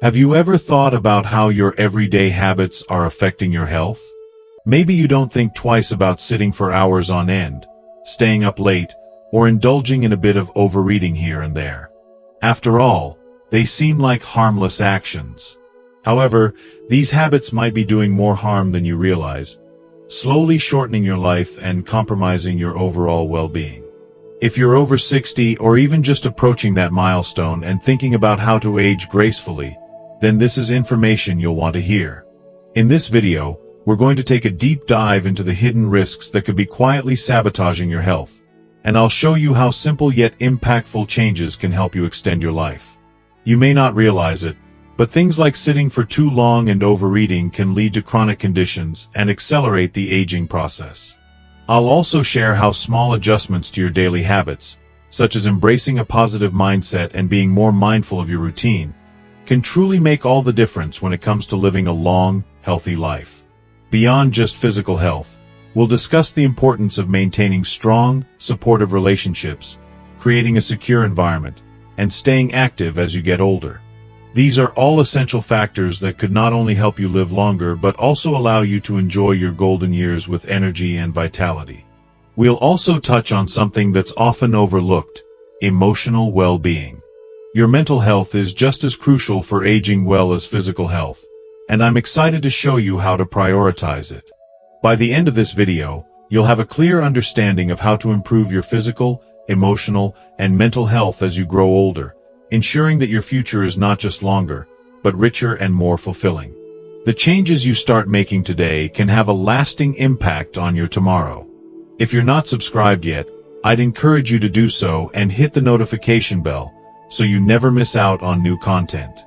Have you ever thought about how your everyday habits are affecting your health? Maybe you don't think twice about sitting for hours on end, staying up late, or indulging in a bit of overeating here and there. After all, they seem like harmless actions. However, these habits might be doing more harm than you realize, slowly shortening your life and compromising your overall well-being. If you're over 60 or even just approaching that milestone and thinking about how to age gracefully, then this is information you'll want to hear. In this video, we're going to take a deep dive into the hidden risks that could be quietly sabotaging your health, and I'll show you how simple yet impactful changes can help you extend your life. You may not realize it, but things like sitting for too long and overeating can lead to chronic conditions and accelerate the aging process. I'll also share how small adjustments to your daily habits, such as embracing a positive mindset and being more mindful of your routine, can truly make all the difference when it comes to living a long, healthy life. Beyond just physical health, we'll discuss the importance of maintaining strong, supportive relationships, creating a secure environment, and staying active as you get older. These are all essential factors that could not only help you live longer but also allow you to enjoy your golden years with energy and vitality. We'll also touch on something that's often overlooked: emotional well-being. Your mental health is just as crucial for aging well as physical health, and I'm excited to show you how to prioritize it. By the end of this video, you'll have a clear understanding of how to improve your physical, emotional, and mental health as you grow older, ensuring that your future is not just longer, but richer and more fulfilling. The changes you start making today can have a lasting impact on your tomorrow. If you're not subscribed yet, I'd encourage you to do so and hit the notification bell so you never miss out on new content.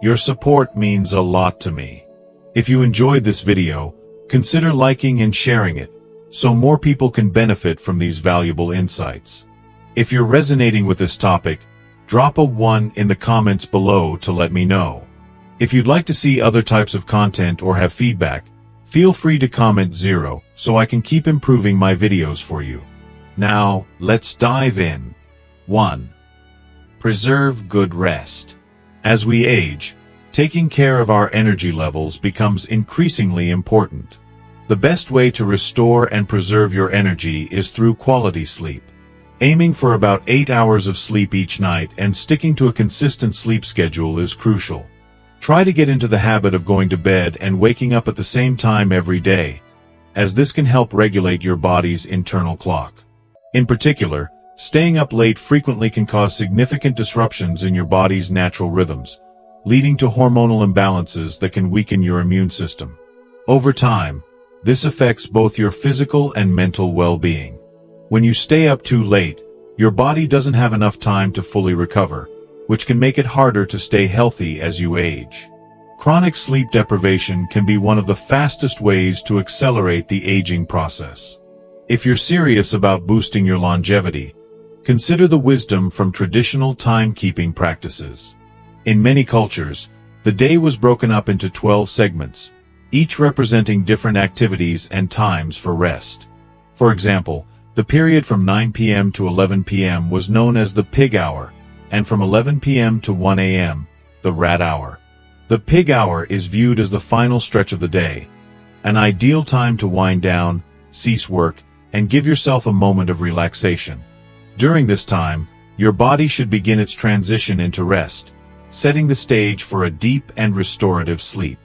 Your support means a lot to me. If you enjoyed this video, consider liking and sharing it so more people can benefit from these valuable insights. If you're resonating with this topic, drop a 1 in the comments below to let me know. If you'd like to see other types of content or have feedback, feel free to comment 0 so I can keep improving my videos for you. Now, let's dive in. 1. Preserve good rest. As we age, taking care of our energy levels becomes increasingly important. The best way to restore and preserve your energy is through quality sleep. Aiming for about 8 hours of sleep each night and sticking to a consistent sleep schedule is crucial. Try to get into the habit of going to bed and waking up at the same time every day, as this can help regulate your body's internal clock. In particular, staying up late frequently can cause significant disruptions in your body's natural rhythms, leading to hormonal imbalances that can weaken your immune system. Over time, this affects both your physical and mental well-being. When you stay up too late, your body doesn't have enough time to fully recover, which can make it harder to stay healthy as you age. Chronic sleep deprivation can be one of the fastest ways to accelerate the aging process. If you're serious about boosting your longevity, consider the wisdom from traditional timekeeping practices. In many cultures, the day was broken up into 12 segments, each representing different activities and times for rest. For example, the period from 9 p.m. to 11 p.m. was known as the pig hour, and from 11 p.m. to 1 a.m., the rat hour. The pig hour is viewed as the final stretch of the day, an ideal time to wind down, cease work, and give yourself a moment of relaxation. During this time, your body should begin its transition into rest, setting the stage for a deep and restorative sleep.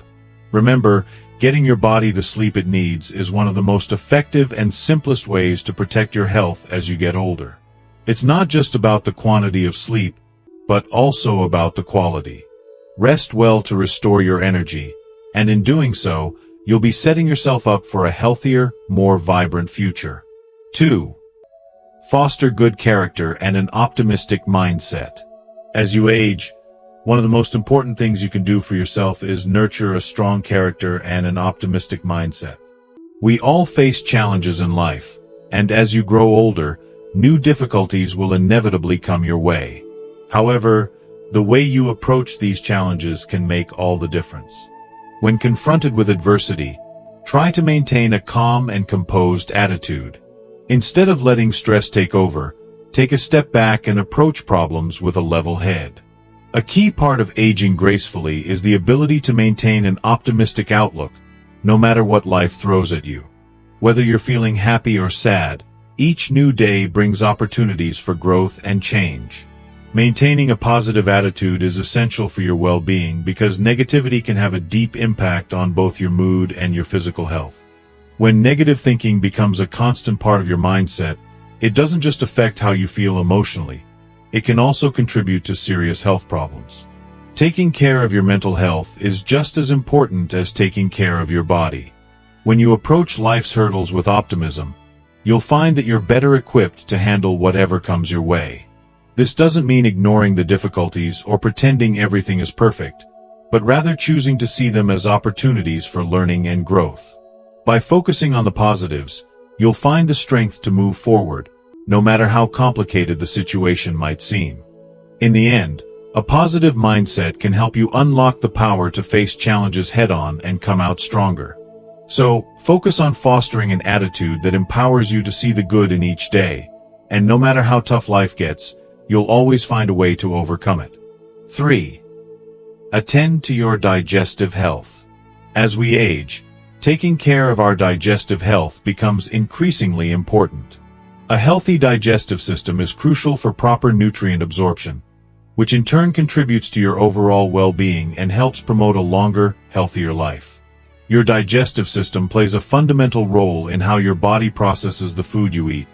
Remember, getting your body the sleep it needs is one of the most effective and simplest ways to protect your health as you get older. It's not just about the quantity of sleep, but also about the quality. Rest well to restore your energy, and in doing so, you'll be setting yourself up for a healthier, more vibrant future. 2. Foster good character and an optimistic mindset. As you age, one of the most important things you can do for yourself is nurture a strong character and an optimistic mindset. We all face challenges in life, and as you grow older, new difficulties will inevitably come your way. However, the way you approach these challenges can make all the difference. When confronted with adversity, try to maintain a calm and composed attitude. Instead of letting stress take over, take a step back and approach problems with a level head. A key part of aging gracefully is the ability to maintain an optimistic outlook, no matter what life throws at you. Whether you're feeling happy or sad, each new day brings opportunities for growth and change. Maintaining a positive attitude is essential for your well-being because negativity can have a deep impact on both your mood and your physical health. When negative thinking becomes a constant part of your mindset, it doesn't just affect how you feel emotionally, it can also contribute to serious health problems. Taking care of your mental health is just as important as taking care of your body. When you approach life's hurdles with optimism, you'll find that you're better equipped to handle whatever comes your way. This doesn't mean ignoring the difficulties or pretending everything is perfect, but rather choosing to see them as opportunities for learning and growth. By focusing on the positives, you'll find the strength to move forward, no matter how complicated the situation might seem. In the end, a positive mindset can help you unlock the power to face challenges head-on and come out stronger. So, focus on fostering an attitude that empowers you to see the good in each day, and no matter how tough life gets, you'll always find a way to overcome it. 3. Attend to your digestive health. As we age, taking care of our digestive health becomes increasingly important. A healthy digestive system is crucial for proper nutrient absorption, which in turn contributes to your overall well-being and helps promote a longer, healthier life. Your digestive system plays a fundamental role in how your body processes the food you eat,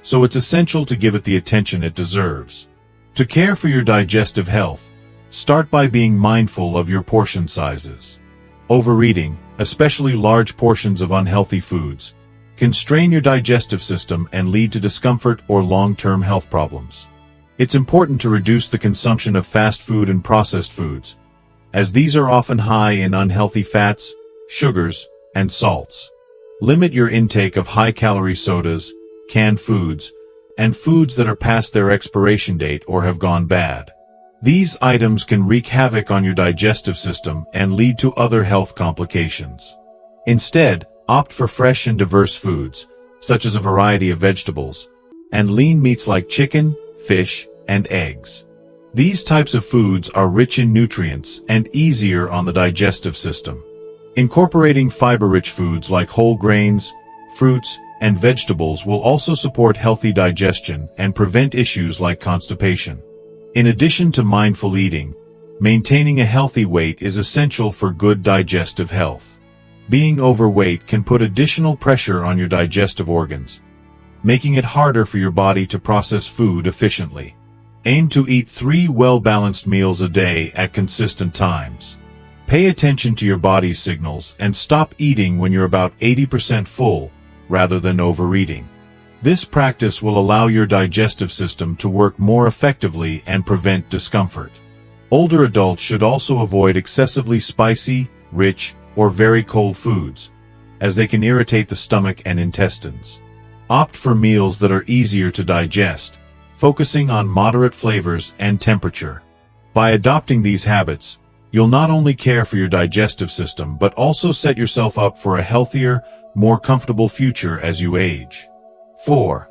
so it's essential to give it the attention it deserves. To care for your digestive health, start by being mindful of your portion sizes. Overeating, especially large portions of unhealthy foods, can strain your digestive system and lead to discomfort or long-term health problems. It's important to reduce the consumption of fast food and processed foods, as these are often high in unhealthy fats, sugars, and salts. Limit your intake of high-calorie sodas, canned foods, and foods that are past their expiration date or have gone bad. These items can wreak havoc on your digestive system and lead to other health complications. Instead, opt for fresh and diverse foods, such as a variety of vegetables, and lean meats like chicken, fish, and eggs. These types of foods are rich in nutrients and easier on the digestive system. Incorporating fiber-rich foods like whole grains, fruits, and vegetables will also support healthy digestion and prevent issues like constipation. In addition to mindful eating, maintaining a healthy weight is essential for good digestive health. Being overweight can put additional pressure on your digestive organs, making it harder for your body to process food efficiently. Aim to eat 3 well-balanced meals a day at consistent times. Pay attention to your body's signals and stop eating when you're about 80% full, rather than overeating. This practice will allow your digestive system to work more effectively and prevent discomfort. Older adults should also avoid excessively spicy, rich, or very cold foods, as they can irritate the stomach and intestines. Opt for meals that are easier to digest, focusing on moderate flavors and temperature. By adopting these habits, you'll not only care for your digestive system but also set yourself up for a healthier, more comfortable future as you age. 4.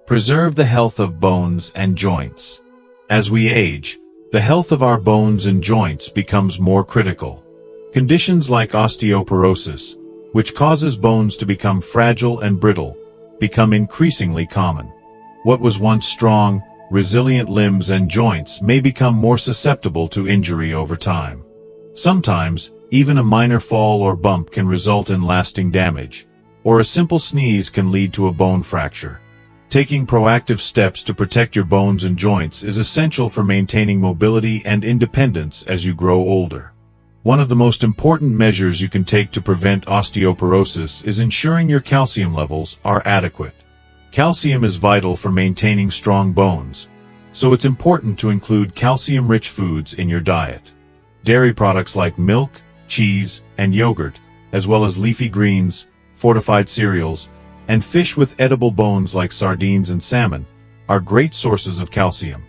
Preserve the health of bones and joints. As we age, the health of our bones and joints becomes more critical. Conditions like osteoporosis, which causes bones to become fragile and brittle, become increasingly common. What was once strong, resilient limbs and joints may become more susceptible to injury over time. Sometimes, even a minor fall or bump can result in lasting damage, or a simple sneeze can lead to a bone fracture. Taking proactive steps to protect your bones and joints is essential for maintaining mobility and independence as you grow older. One of the most important measures you can take to prevent osteoporosis is ensuring your calcium levels are adequate. Calcium is vital for maintaining strong bones, so it's important to include calcium-rich foods in your diet. Dairy products like milk, cheese, and yogurt, as well as leafy greens, fortified cereals, and fish with edible bones like sardines and salmon, are great sources of calcium.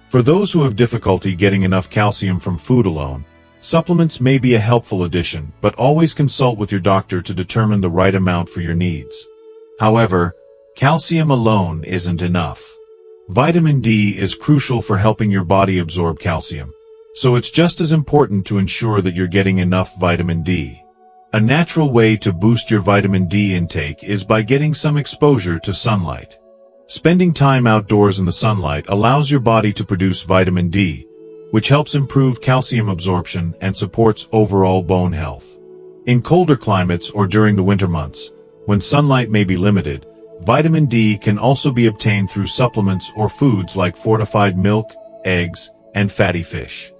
For those who have difficulty getting enough calcium from food alone, supplements may be a helpful addition, but always consult with your doctor to determine the right amount for your needs. However, calcium alone isn't enough. Vitamin D is crucial for helping your body absorb calcium, So it's just as important to ensure that you're getting enough vitamin D. A natural way to boost your vitamin D intake is by getting some exposure to sunlight. Spending time outdoors in the sunlight allows your body to produce vitamin D, which helps improve calcium absorption and supports overall bone health. In colder climates or during the winter months, when sunlight may be limited, vitamin D can also be obtained through supplements or foods like fortified milk, eggs, and fatty fish.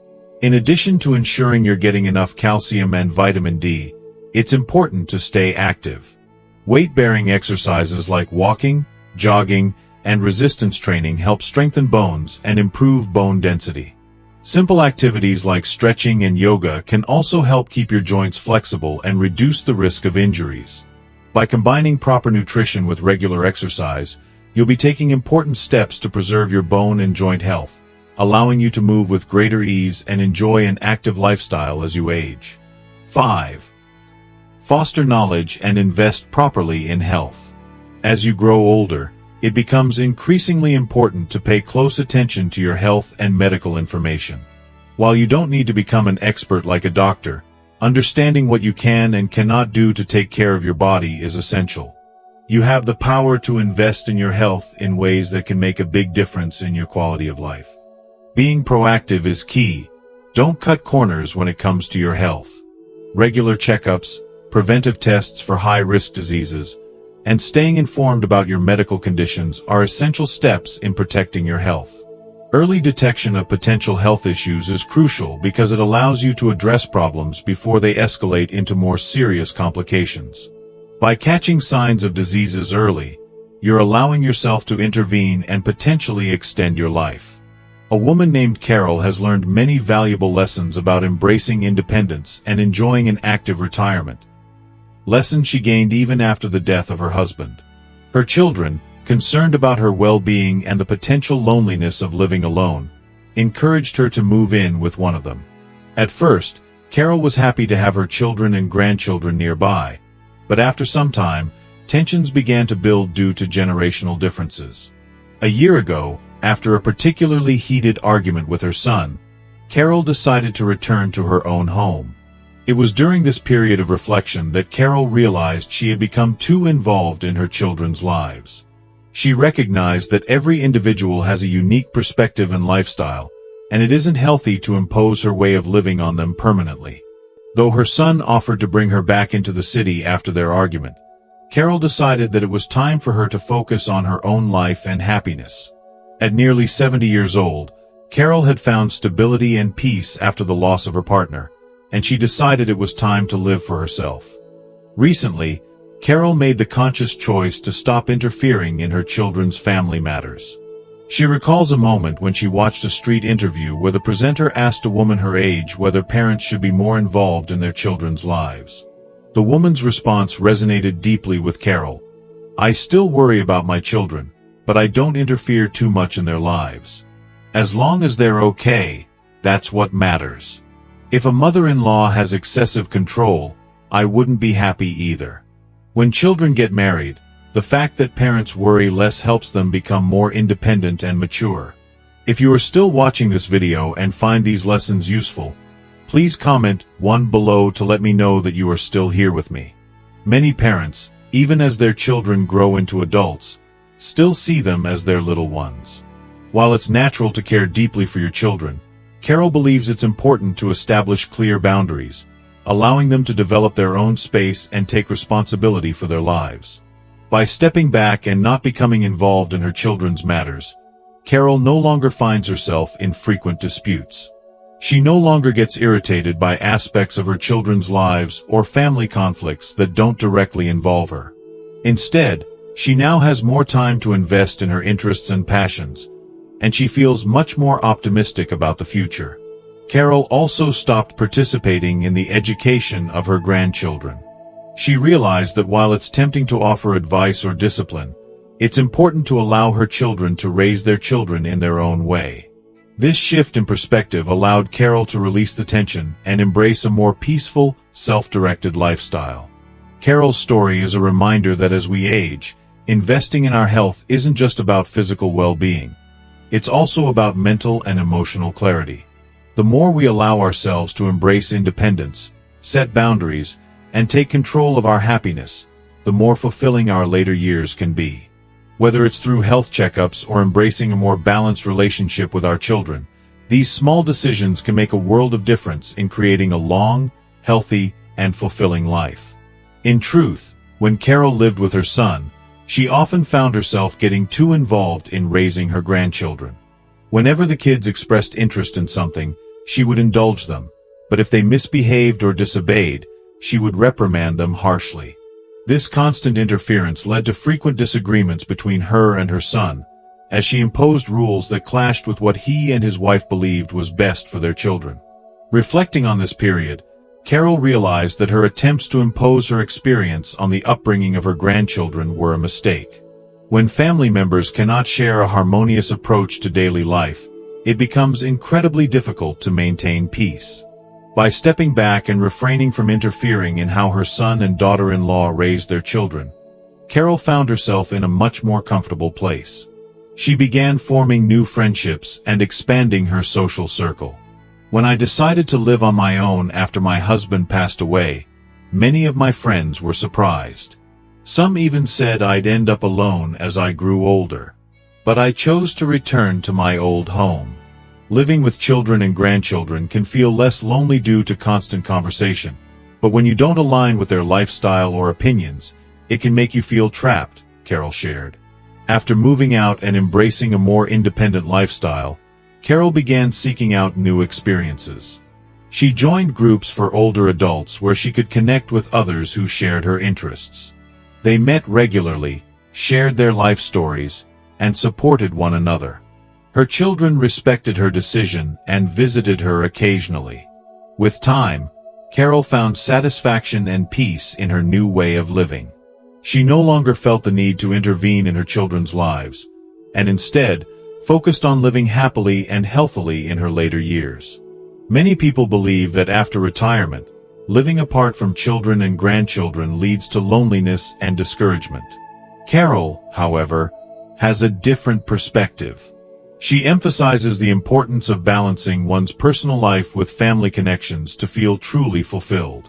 In addition to ensuring you're getting enough calcium and vitamin D, it's important to stay active. Weight-bearing exercises like walking, jogging, and resistance training help strengthen bones and improve bone density. Simple activities like stretching and yoga can also help keep your joints flexible and reduce the risk of injuries. By combining proper nutrition with regular exercise, you'll be taking important steps to preserve your bone and joint health, allowing you to move with greater ease and enjoy an active lifestyle as you age. 5. Foster knowledge and invest properly in health. As you grow older, it becomes increasingly important to pay close attention to your health and medical information. While you don't need to become an expert like a doctor, understanding what you can and cannot do to take care of your body is essential. You have the power to invest in your health in ways that can make a big difference in your quality of life. Being proactive is key. Don't cut corners when it comes to your health. Regular checkups, preventive tests for high-risk diseases, and staying informed about your medical conditions are essential steps in protecting your health. Early detection of potential health issues is crucial because it allows you to address problems before they escalate into more serious complications. By catching signs of diseases early, you're allowing yourself to intervene and potentially extend your life. A woman named Carol has learned many valuable lessons about embracing independence and enjoying an active retirement. Lessons she gained even after the death of her husband. Her children, concerned about her well-being and the potential loneliness of living alone, encouraged her to move in with one of them. At first, Carol was happy to have her children and grandchildren nearby, but after some time, tensions began to build due to generational differences. A year ago, after a particularly heated argument with her son, Carol decided to return to her own home. It was during this period of reflection that Carol realized she had become too involved in her children's lives. She recognized that every individual has a unique perspective and lifestyle, and it isn't healthy to impose her way of living on them permanently. Though her son offered to bring her back into the city after their argument, Carol decided that it was time for her to focus on her own life and happiness. At nearly 70 years old, Carol had found stability and peace after the loss of her partner, and she decided it was time to live for herself. Recently, Carol made the conscious choice to stop interfering in her children's family matters. She recalls a moment when she watched a street interview where the presenter asked a woman her age whether parents should be more involved in their children's lives. The woman's response resonated deeply with Carol. "I still worry about my children, but I don't interfere too much in their lives. As long as they're okay, that's what matters. If a mother-in-law has excessive control, I wouldn't be happy either." When children get married, the fact that parents worry less helps them become more independent and mature. If you are still watching this video and find these lessons useful, please comment 1 below to let me know that you are still here with me. Many parents, even as their children grow into adults, still see them as their little ones. While it's natural to care deeply for your children, Carol believes it's important to establish clear boundaries, allowing them to develop their own space and take responsibility for their lives. By stepping back and not becoming involved in her children's matters, Carol no longer finds herself in frequent disputes. She no longer gets irritated by aspects of her children's lives or family conflicts that don't directly involve her. Instead, she now has more time to invest in her interests and passions, and she feels much more optimistic about the future. Carol also stopped participating in the education of her grandchildren. She realized that while it's tempting to offer advice or discipline, it's important to allow her children to raise their children in their own way. This shift in perspective allowed Carol to release the tension and embrace a more peaceful, self-directed lifestyle. Carol's story is a reminder that as we age, investing in our health isn't just about physical well-being. It's also about mental and emotional clarity. The more we allow ourselves to embrace independence, set boundaries, and take control of our happiness, the more fulfilling our later years can be. Whether it's through health checkups or embracing a more balanced relationship with our children, these small decisions can make a world of difference in creating a long, healthy, and fulfilling life. In truth, when Carol lived with her son, she often found herself getting too involved in raising her grandchildren. Whenever the kids expressed interest in something, she would indulge them, but if they misbehaved or disobeyed, she would reprimand them harshly. This constant interference led to frequent disagreements between her and her son, as she imposed rules that clashed with what he and his wife believed was best for their children. Reflecting on this period, Carol realized that her attempts to impose her experience on the upbringing of her grandchildren were a mistake. When family members cannot share a harmonious approach to daily life, it becomes incredibly difficult to maintain peace. By stepping back and refraining from interfering in how her son and daughter-in-law raised their children, Carol found herself in a much more comfortable place. She began forming new friendships and expanding her social circle. When I decided to live on my own after my husband passed away, many of my friends were surprised. Some even said I'd end up alone as I grew older. But I chose to return to my old home. Living with children and grandchildren can feel less lonely due to constant conversation, but when you don't align with their lifestyle or opinions, it can make you feel trapped, Carol shared. After moving out and embracing a more independent lifestyle, Carol began seeking out new experiences. She joined groups for older adults where she could connect with others who shared her interests. They met regularly, shared their life stories, and supported one another. Her children respected her decision and visited her occasionally. With time, Carol found satisfaction and peace in her new way of living. She no longer felt the need to intervene in her children's lives, and instead, focused on living happily and healthily in her later years. Many people believe that after retirement, living apart from children and grandchildren leads to loneliness and discouragement. Carol, however, has a different perspective. She emphasizes the importance of balancing one's personal life with family connections to feel truly fulfilled.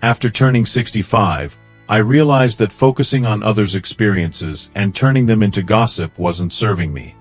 After turning 65, I realized that focusing on others' experiences and turning them into gossip wasn't serving me.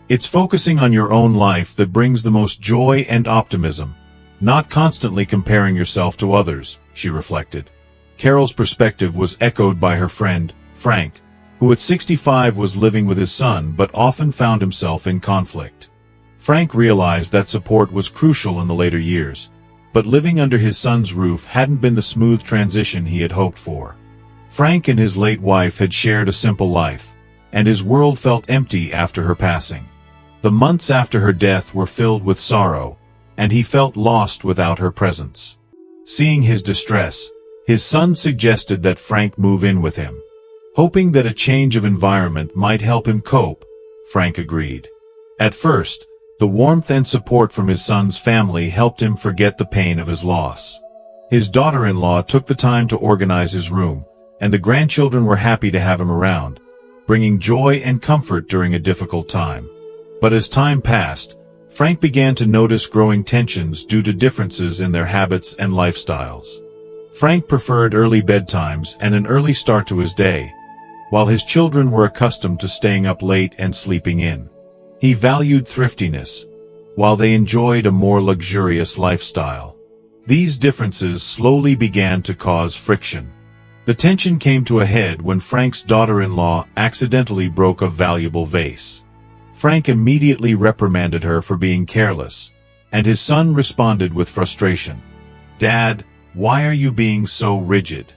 It's focusing on your own life that brings the most joy and optimism, not constantly comparing yourself to others, she reflected. Carol's perspective was echoed by her friend, Frank, who at 65 was living with his son but often found himself in conflict. Frank realized that support was crucial in the later years, but living under his son's roof hadn't been the smooth transition he had hoped for. Frank and his late wife had shared a simple life, and his world felt empty after her passing. The months after her death were filled with sorrow, and he felt lost without her presence. Seeing his distress, his son suggested that Frank move in with him. Hoping that a change of environment might help him cope, Frank agreed. At first, the warmth and support from his son's family helped him forget the pain of his loss. His daughter-in-law took the time to organize his room, and the grandchildren were happy to have him around, bringing joy and comfort during a difficult time. But as time passed, Frank began to notice growing tensions due to differences in their habits and lifestyles. Frank preferred early bedtimes and an early start to his day, while his children were accustomed to staying up late and sleeping in. He valued thriftiness, while they enjoyed a more luxurious lifestyle. These differences slowly began to cause friction. The tension came to a head when Frank's daughter-in-law accidentally broke a valuable vase. Frank immediately reprimanded her for being careless, and his son responded with frustration. "Dad, why are you being so rigid?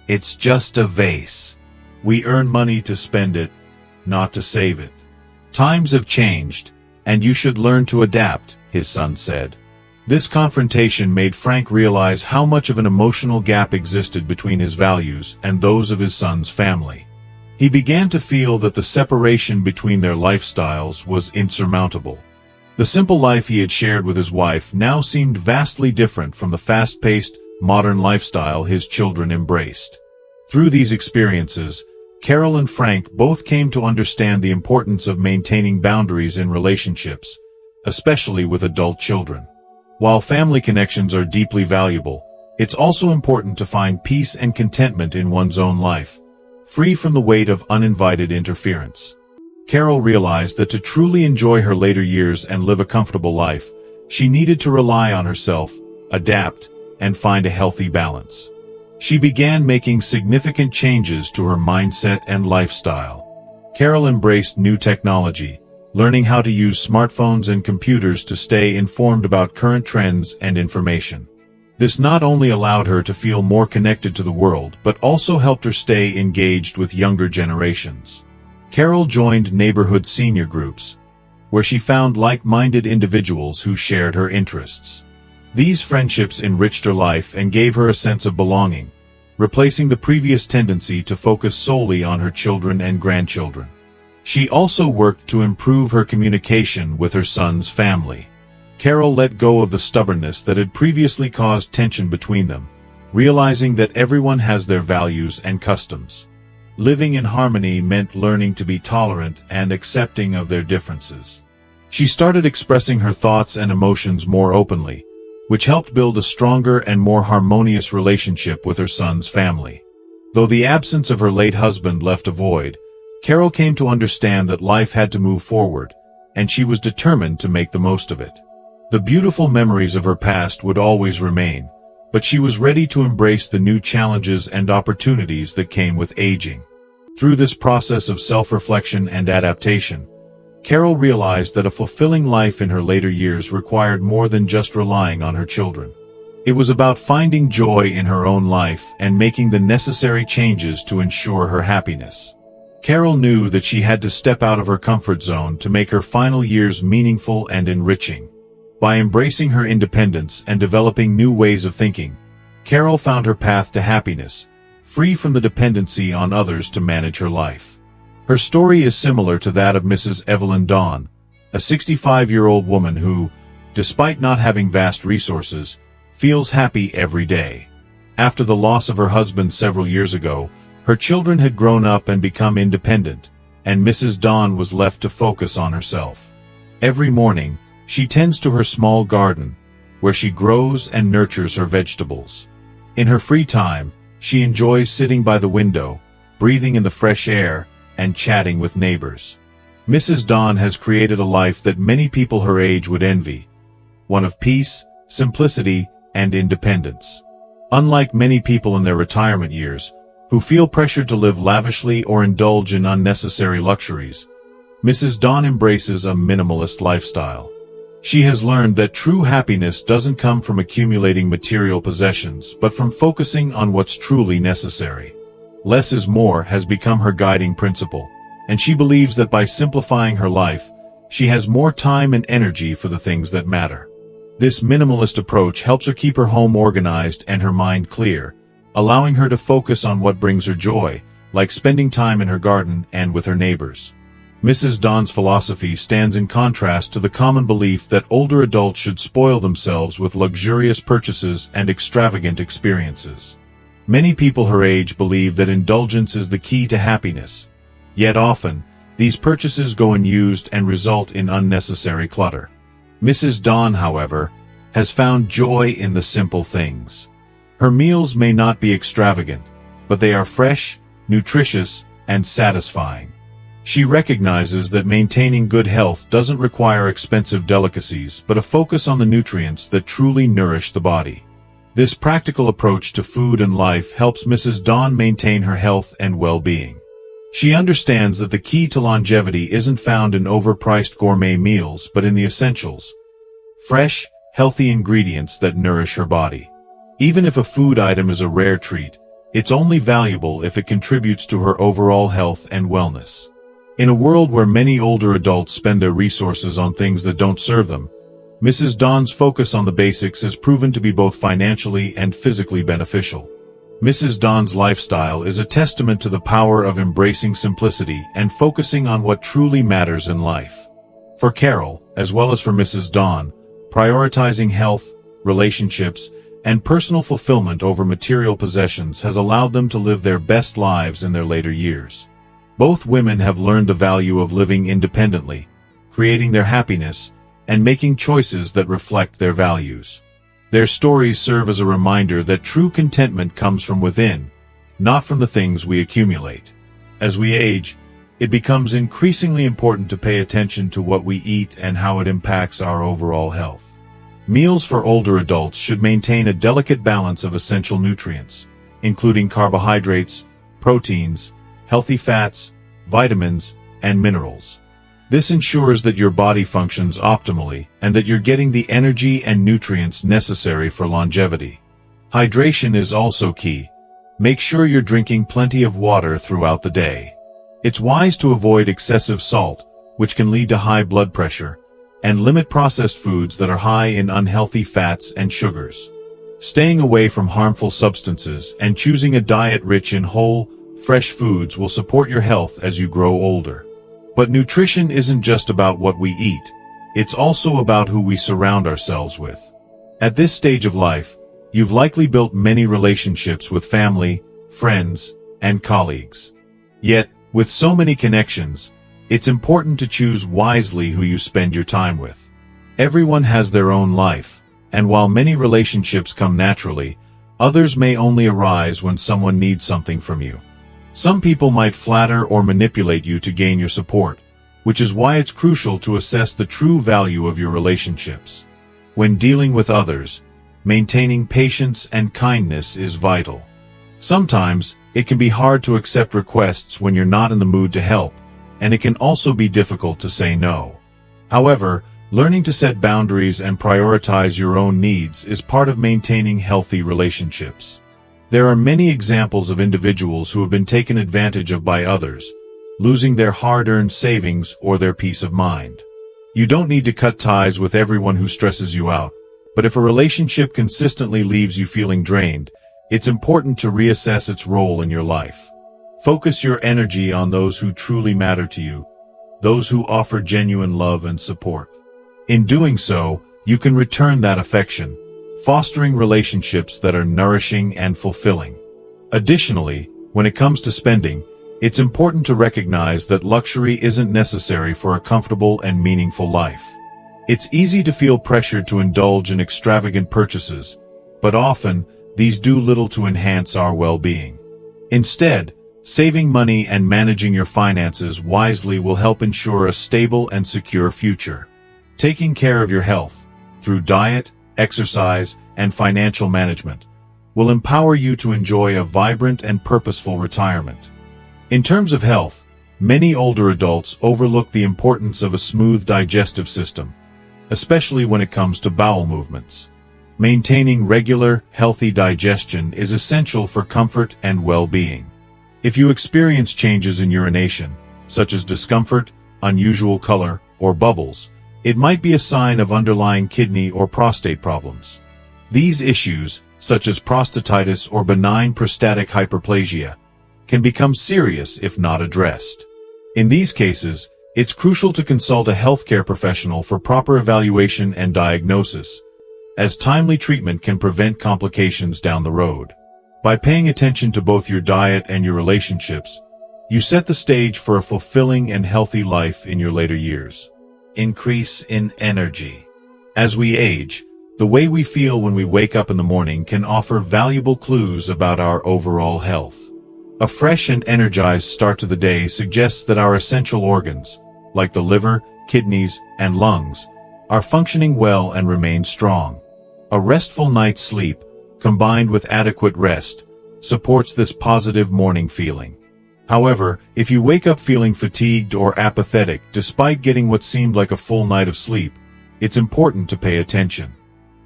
It's just a vase. We earn money to spend it, not to save it. Times have changed, and you should learn to adapt," his son said. This confrontation made Frank realize how much of an emotional gap existed between his values and those of his son's family. He began to feel that the separation between their lifestyles was insurmountable. The simple life he had shared with his wife now seemed vastly different from the fast-paced, modern lifestyle his children embraced. Through these experiences, Carol and Frank both came to understand the importance of maintaining boundaries in relationships, especially with adult children. While family connections are deeply valuable, it's also important to find peace and contentment in one's own life, free from the weight of uninvited interference. Carol realized that to truly enjoy her later years and live a comfortable life, she needed to rely on herself, adapt, and find a healthy balance. She began making significant changes to her mindset and lifestyle. Carol embraced new technology, learning how to use smartphones and computers to stay informed about current trends and information. This not only allowed her to feel more connected to the world, but also helped her stay engaged with younger generations. Carol joined neighborhood senior groups, where she found like-minded individuals who shared her interests. These friendships enriched her life and gave her a sense of belonging, replacing the previous tendency to focus solely on her children and grandchildren. She also worked to improve her communication with her son's family. Carol let go of the stubbornness that had previously caused tension between them, realizing that everyone has their values and customs. Living in harmony meant learning to be tolerant and accepting of their differences. She started expressing her thoughts and emotions more openly, which helped build a stronger and more harmonious relationship with her son's family. Though the absence of her late husband left a void, Carol came to understand that life had to move forward, and she was determined to make the most of it. The beautiful memories of her past would always remain, but she was ready to embrace the new challenges and opportunities that came with aging. Through this process of self-reflection and adaptation, Carol realized that a fulfilling life in her later years required more than just relying on her children. It was about finding joy in her own life and making the necessary changes to ensure her happiness. Carol knew that she had to step out of her comfort zone to make her final years meaningful and enriching. By embracing her independence and developing new ways of thinking, Carol found her path to happiness, free from the dependency on others to manage her life. Her story is similar to that of Mrs. Evelyn Dawn, a 65-year-old woman who, despite not having vast resources, feels happy every day. After the loss of her husband several years ago, her children had grown up and become independent, and Mrs. Dawn was left to focus on herself. Every morning, she tends to her small garden, where she grows and nurtures her vegetables. In her free time, she enjoys sitting by the window, breathing in the fresh air, and chatting with neighbors. Mrs. Dawn has created a life that many people her age would envy, one of peace, simplicity, and independence. Unlike many people in their retirement years, who feel pressured to live lavishly or indulge in unnecessary luxuries, Mrs. Dawn embraces a minimalist lifestyle. She has learned that true happiness doesn't come from accumulating material possessions, but from focusing on what's truly necessary. Less is more has become her guiding principle, and she believes that by simplifying her life, she has more time and energy for the things that matter. This minimalist approach helps her keep her home organized and her mind clear, allowing her to focus on what brings her joy, like spending time in her garden and with her neighbors. Mrs. Dawn's philosophy stands in contrast to the common belief that older adults should spoil themselves with luxurious purchases and extravagant experiences. Many people her age believe that indulgence is the key to happiness, yet often, these purchases go unused and result in unnecessary clutter. Mrs. Dawn, however, has found joy in the simple things. Her meals may not be extravagant, but they are fresh, nutritious, and satisfying. She recognizes that maintaining good health doesn't require expensive delicacies, but a focus on the nutrients that truly nourish the body. This practical approach to food and life helps Mrs. Dawn maintain her health and well-being. She understands that the key to longevity isn't found in overpriced gourmet meals, but in the essentials: fresh, healthy ingredients that nourish her body. Even if a food item is a rare treat, it's only valuable if it contributes to her overall health and wellness. In a world where many older adults spend their resources on things that don't serve them, Mrs. Dawn's focus on the basics has proven to be both financially and physically beneficial. Mrs. Dawn's lifestyle is a testament to the power of embracing simplicity and focusing on what truly matters in life. For Carol, as well as for Mrs. Dawn, prioritizing health, relationships, and personal fulfillment over material possessions has allowed them to live their best lives in their later years. Both women have learned the value of living independently, creating their happiness, and making choices that reflect their values. Their stories serve as a reminder that true contentment comes from within, not from the things we accumulate. As we age, it becomes increasingly important to pay attention to what we eat and how it impacts our overall health. Meals for older adults should maintain a delicate balance of essential nutrients, including carbohydrates, proteins, healthy fats, vitamins, and minerals. This ensures that your body functions optimally and that you're getting the energy and nutrients necessary for longevity. Hydration is also key. Make sure you're drinking plenty of water throughout the day. It's wise to avoid excessive salt, which can lead to high blood pressure, and limit processed foods that are high in unhealthy fats and sugars. Staying away from harmful substances and choosing a diet rich in whole, fresh foods will support your health as you grow older. But nutrition isn't just about what we eat. It's also about who we surround ourselves with. At this stage of life, you've likely built many relationships with family, friends, and colleagues. Yet, with so many connections, it's important to choose wisely who you spend your time with. Everyone has their own life, and while many relationships come naturally, others may only arise when someone needs something from you. Some people might flatter or manipulate you to gain your support, which is why it's crucial to assess the true value of your relationships. When dealing with others, maintaining patience and kindness is vital. Sometimes, it can be hard to accept requests when you're not in the mood to help, and it can also be difficult to say no. However, learning to set boundaries and prioritize your own needs is part of maintaining healthy relationships. There are many examples of individuals who have been taken advantage of by others, losing their hard-earned savings or their peace of mind. You don't need to cut ties with everyone who stresses you out, but if a relationship consistently leaves you feeling drained, it's important to reassess its role in your life. Focus your energy on those who truly matter to you, those who offer genuine love and support. In doing so, you can return that affection, fostering relationships that are nourishing and fulfilling. Additionally, when it comes to spending, it's important to recognize that luxury isn't necessary for a comfortable and meaningful life. It's easy to feel pressured to indulge in extravagant purchases, but often, these do little to enhance our well-being. Instead, saving money and managing your finances wisely will help ensure a stable and secure future. Taking care of your health, through diet, exercise, and financial management, will empower you to enjoy a vibrant and purposeful retirement. In terms of health, many older adults overlook the importance of a smooth digestive system, especially when it comes to bowel movements. Maintaining regular, healthy digestion is essential for comfort and well-being. If you experience changes in urination, such as discomfort, unusual color, or bubbles, it might be a sign of underlying kidney or prostate problems. These issues, such as prostatitis or benign prostatic hyperplasia, can become serious if not addressed. In these cases, it's crucial to consult a healthcare professional for proper evaluation and diagnosis, as timely treatment can prevent complications down the road. By paying attention to both your diet and your relationships, you set the stage for a fulfilling and healthy life in your later years. Increase in energy. As we age, the way we feel when we wake up in the morning can offer valuable clues about our overall health. A fresh and energized start to the day suggests that our essential organs, like the liver, kidneys, and lungs, are functioning well and remain strong. A restful night's sleep, combined with adequate rest, supports this positive morning feeling. However, if you wake up feeling fatigued or apathetic despite getting what seemed like a full night of sleep, it's important to pay attention.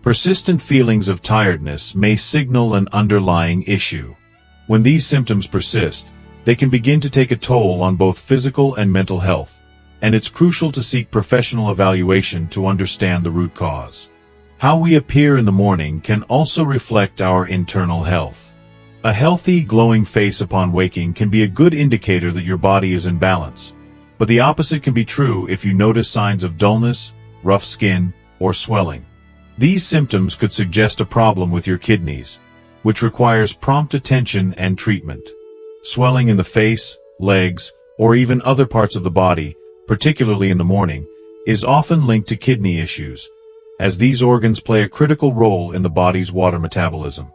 Persistent feelings of tiredness may signal an underlying issue. When these symptoms persist, they can begin to take a toll on both physical and mental health, and it's crucial to seek professional evaluation to understand the root cause. How we appear in the morning can also reflect our internal health. A healthy, glowing face upon waking can be a good indicator that your body is in balance, but the opposite can be true if you notice signs of dullness, rough skin, or swelling. These symptoms could suggest a problem with your kidneys, which requires prompt attention and treatment. Swelling in the face, legs, or even other parts of the body, particularly in the morning, is often linked to kidney issues, as these organs play a critical role in the body's water metabolism.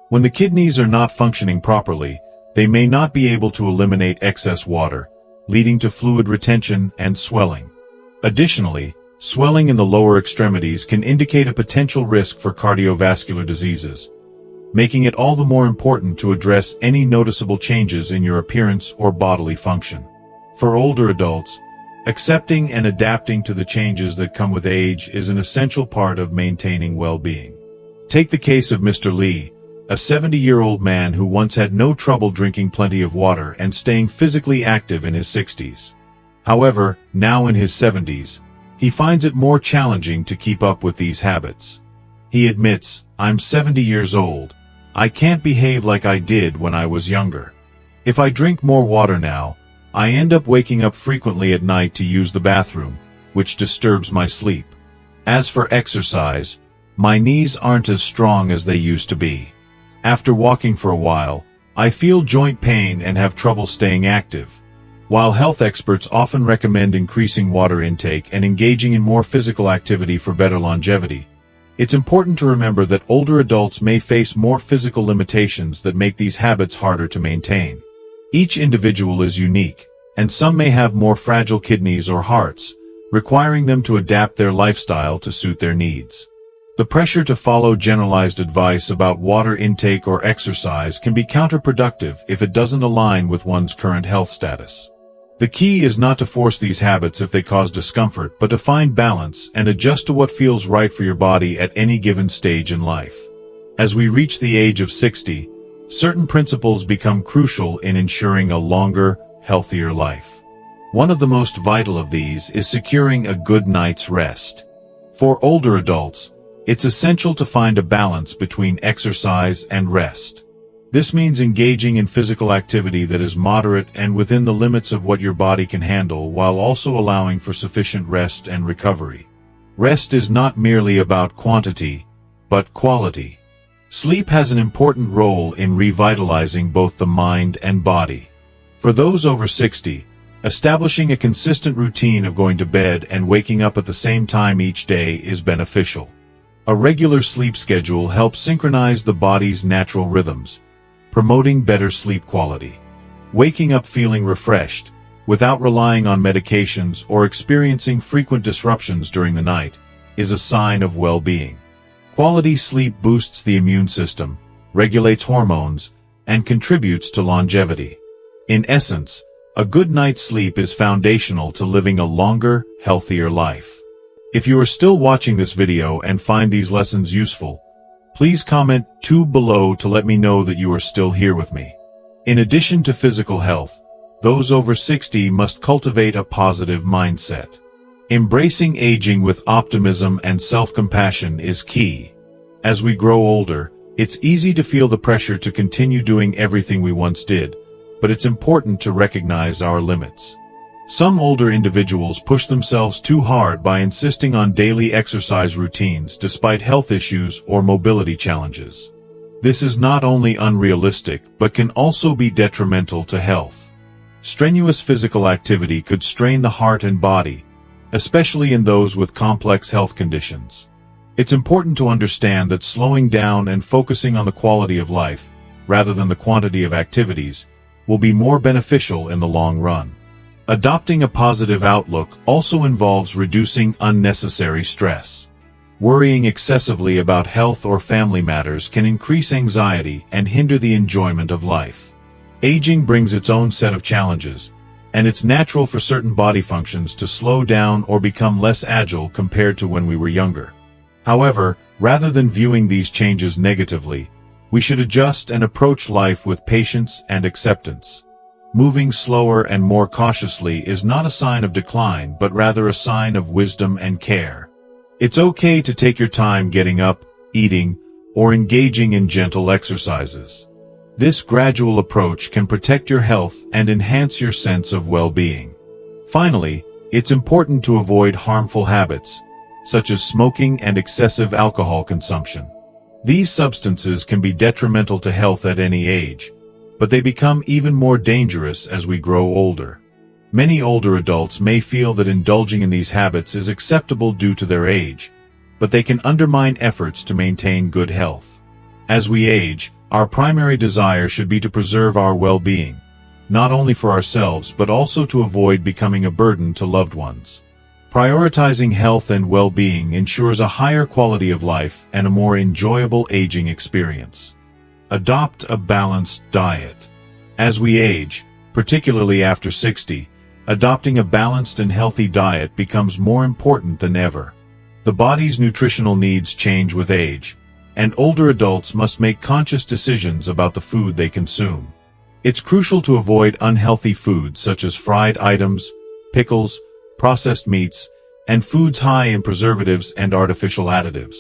When the kidneys are not functioning properly, they may not be able to eliminate excess water, leading to fluid retention and swelling. Additionally, swelling in the lower extremities can indicate a potential risk for cardiovascular diseases, making it all the more important to address any noticeable changes in your appearance or bodily function. For older adults, accepting and adapting to the changes that come with age is an essential part of maintaining well-being. Take the case of Mr. Lee, a 70-year-old man who once had no trouble drinking plenty of water and staying physically active in his 60s. However, now in his 70s, he finds it more challenging to keep up with these habits. He admits, "I'm 70 years old. I can't behave like I did when I was younger. If I drink more water now, I end up waking up frequently at night to use the bathroom, which disturbs my sleep. As for exercise, my knees aren't as strong as they used to be. After walking for a while, I feel joint pain and have trouble staying active." While health experts often recommend increasing water intake and engaging in more physical activity for better longevity, it's important to remember that older adults may face more physical limitations that make these habits harder to maintain. Each individual is unique, and some may have more fragile kidneys or hearts, requiring them to adapt their lifestyle to suit their needs. The pressure to follow generalized advice about water intake or exercise can be counterproductive if it doesn't align with one's current health status. The key is not to force these habits if they cause discomfort, but to find balance and adjust to what feels right for your body at any given stage in life. As we reach the age of 60, certain principles become crucial in ensuring a longer, healthier life. One of the most vital of these is securing a good night's rest. For older adults, it's essential to find a balance between exercise and rest. This means engaging in physical activity that is moderate and within the limits of what your body can handle, while also allowing for sufficient rest and recovery. Rest is not merely about quantity, but quality. Sleep has an important role in revitalizing both the mind and body. For those over 60, establishing a consistent routine of going to bed and waking up at the same time each day is beneficial. A regular sleep schedule helps synchronize the body's natural rhythms, promoting better sleep quality. Waking up feeling refreshed, without relying on medications or experiencing frequent disruptions during the night, is a sign of well-being. Quality sleep boosts the immune system, regulates hormones, and contributes to longevity. In essence, a good night's sleep is foundational to living a longer, healthier life. If you are still watching this video and find these lessons useful, please comment 2 below to let me know that you are still here with me. In addition to physical health, those over 60 must cultivate a positive mindset. Embracing aging with optimism and self-compassion is key. As we grow older, it's easy to feel the pressure to continue doing everything we once did, but it's important to recognize our limits. Some older individuals push themselves too hard by insisting on daily exercise routines despite health issues or mobility challenges. This is not only unrealistic, but can also be detrimental to health. Strenuous physical activity could strain the heart and body, especially in those with complex health conditions. It's important to understand that slowing down and focusing on the quality of life, rather than the quantity of activities, will be more beneficial in the long run. Adopting a positive outlook also involves reducing unnecessary stress. Worrying excessively about health or family matters can increase anxiety and hinder the enjoyment of life. Aging brings its own set of challenges, and it's natural for certain body functions to slow down or become less agile compared to when we were younger. However, rather than viewing these changes negatively, we should adjust and approach life with patience and acceptance. Moving slower and more cautiously is not a sign of decline, but rather a sign of wisdom and care. It's okay to take your time getting up, eating, or engaging in gentle exercises. This gradual approach can protect your health and enhance your sense of well-being. Finally, it's important to avoid harmful habits, such as smoking and excessive alcohol consumption. These substances can be detrimental to health at any age, but they become even more dangerous as we grow older. Many older adults may feel that indulging in these habits is acceptable due to their age, but they can undermine efforts to maintain good health. As we age, our primary desire should be to preserve our well-being, not only for ourselves but also to avoid becoming a burden to loved ones. Prioritizing health and well-being ensures a higher quality of life and a more enjoyable aging experience. Adopt a balanced diet. As we age, particularly after 60, adopting a balanced and healthy diet becomes more important than ever. The body's nutritional needs change with age, and older adults must make conscious decisions about the food they consume. It's crucial to avoid unhealthy foods such as fried items, pickles, processed meats, and foods high in preservatives and artificial additives.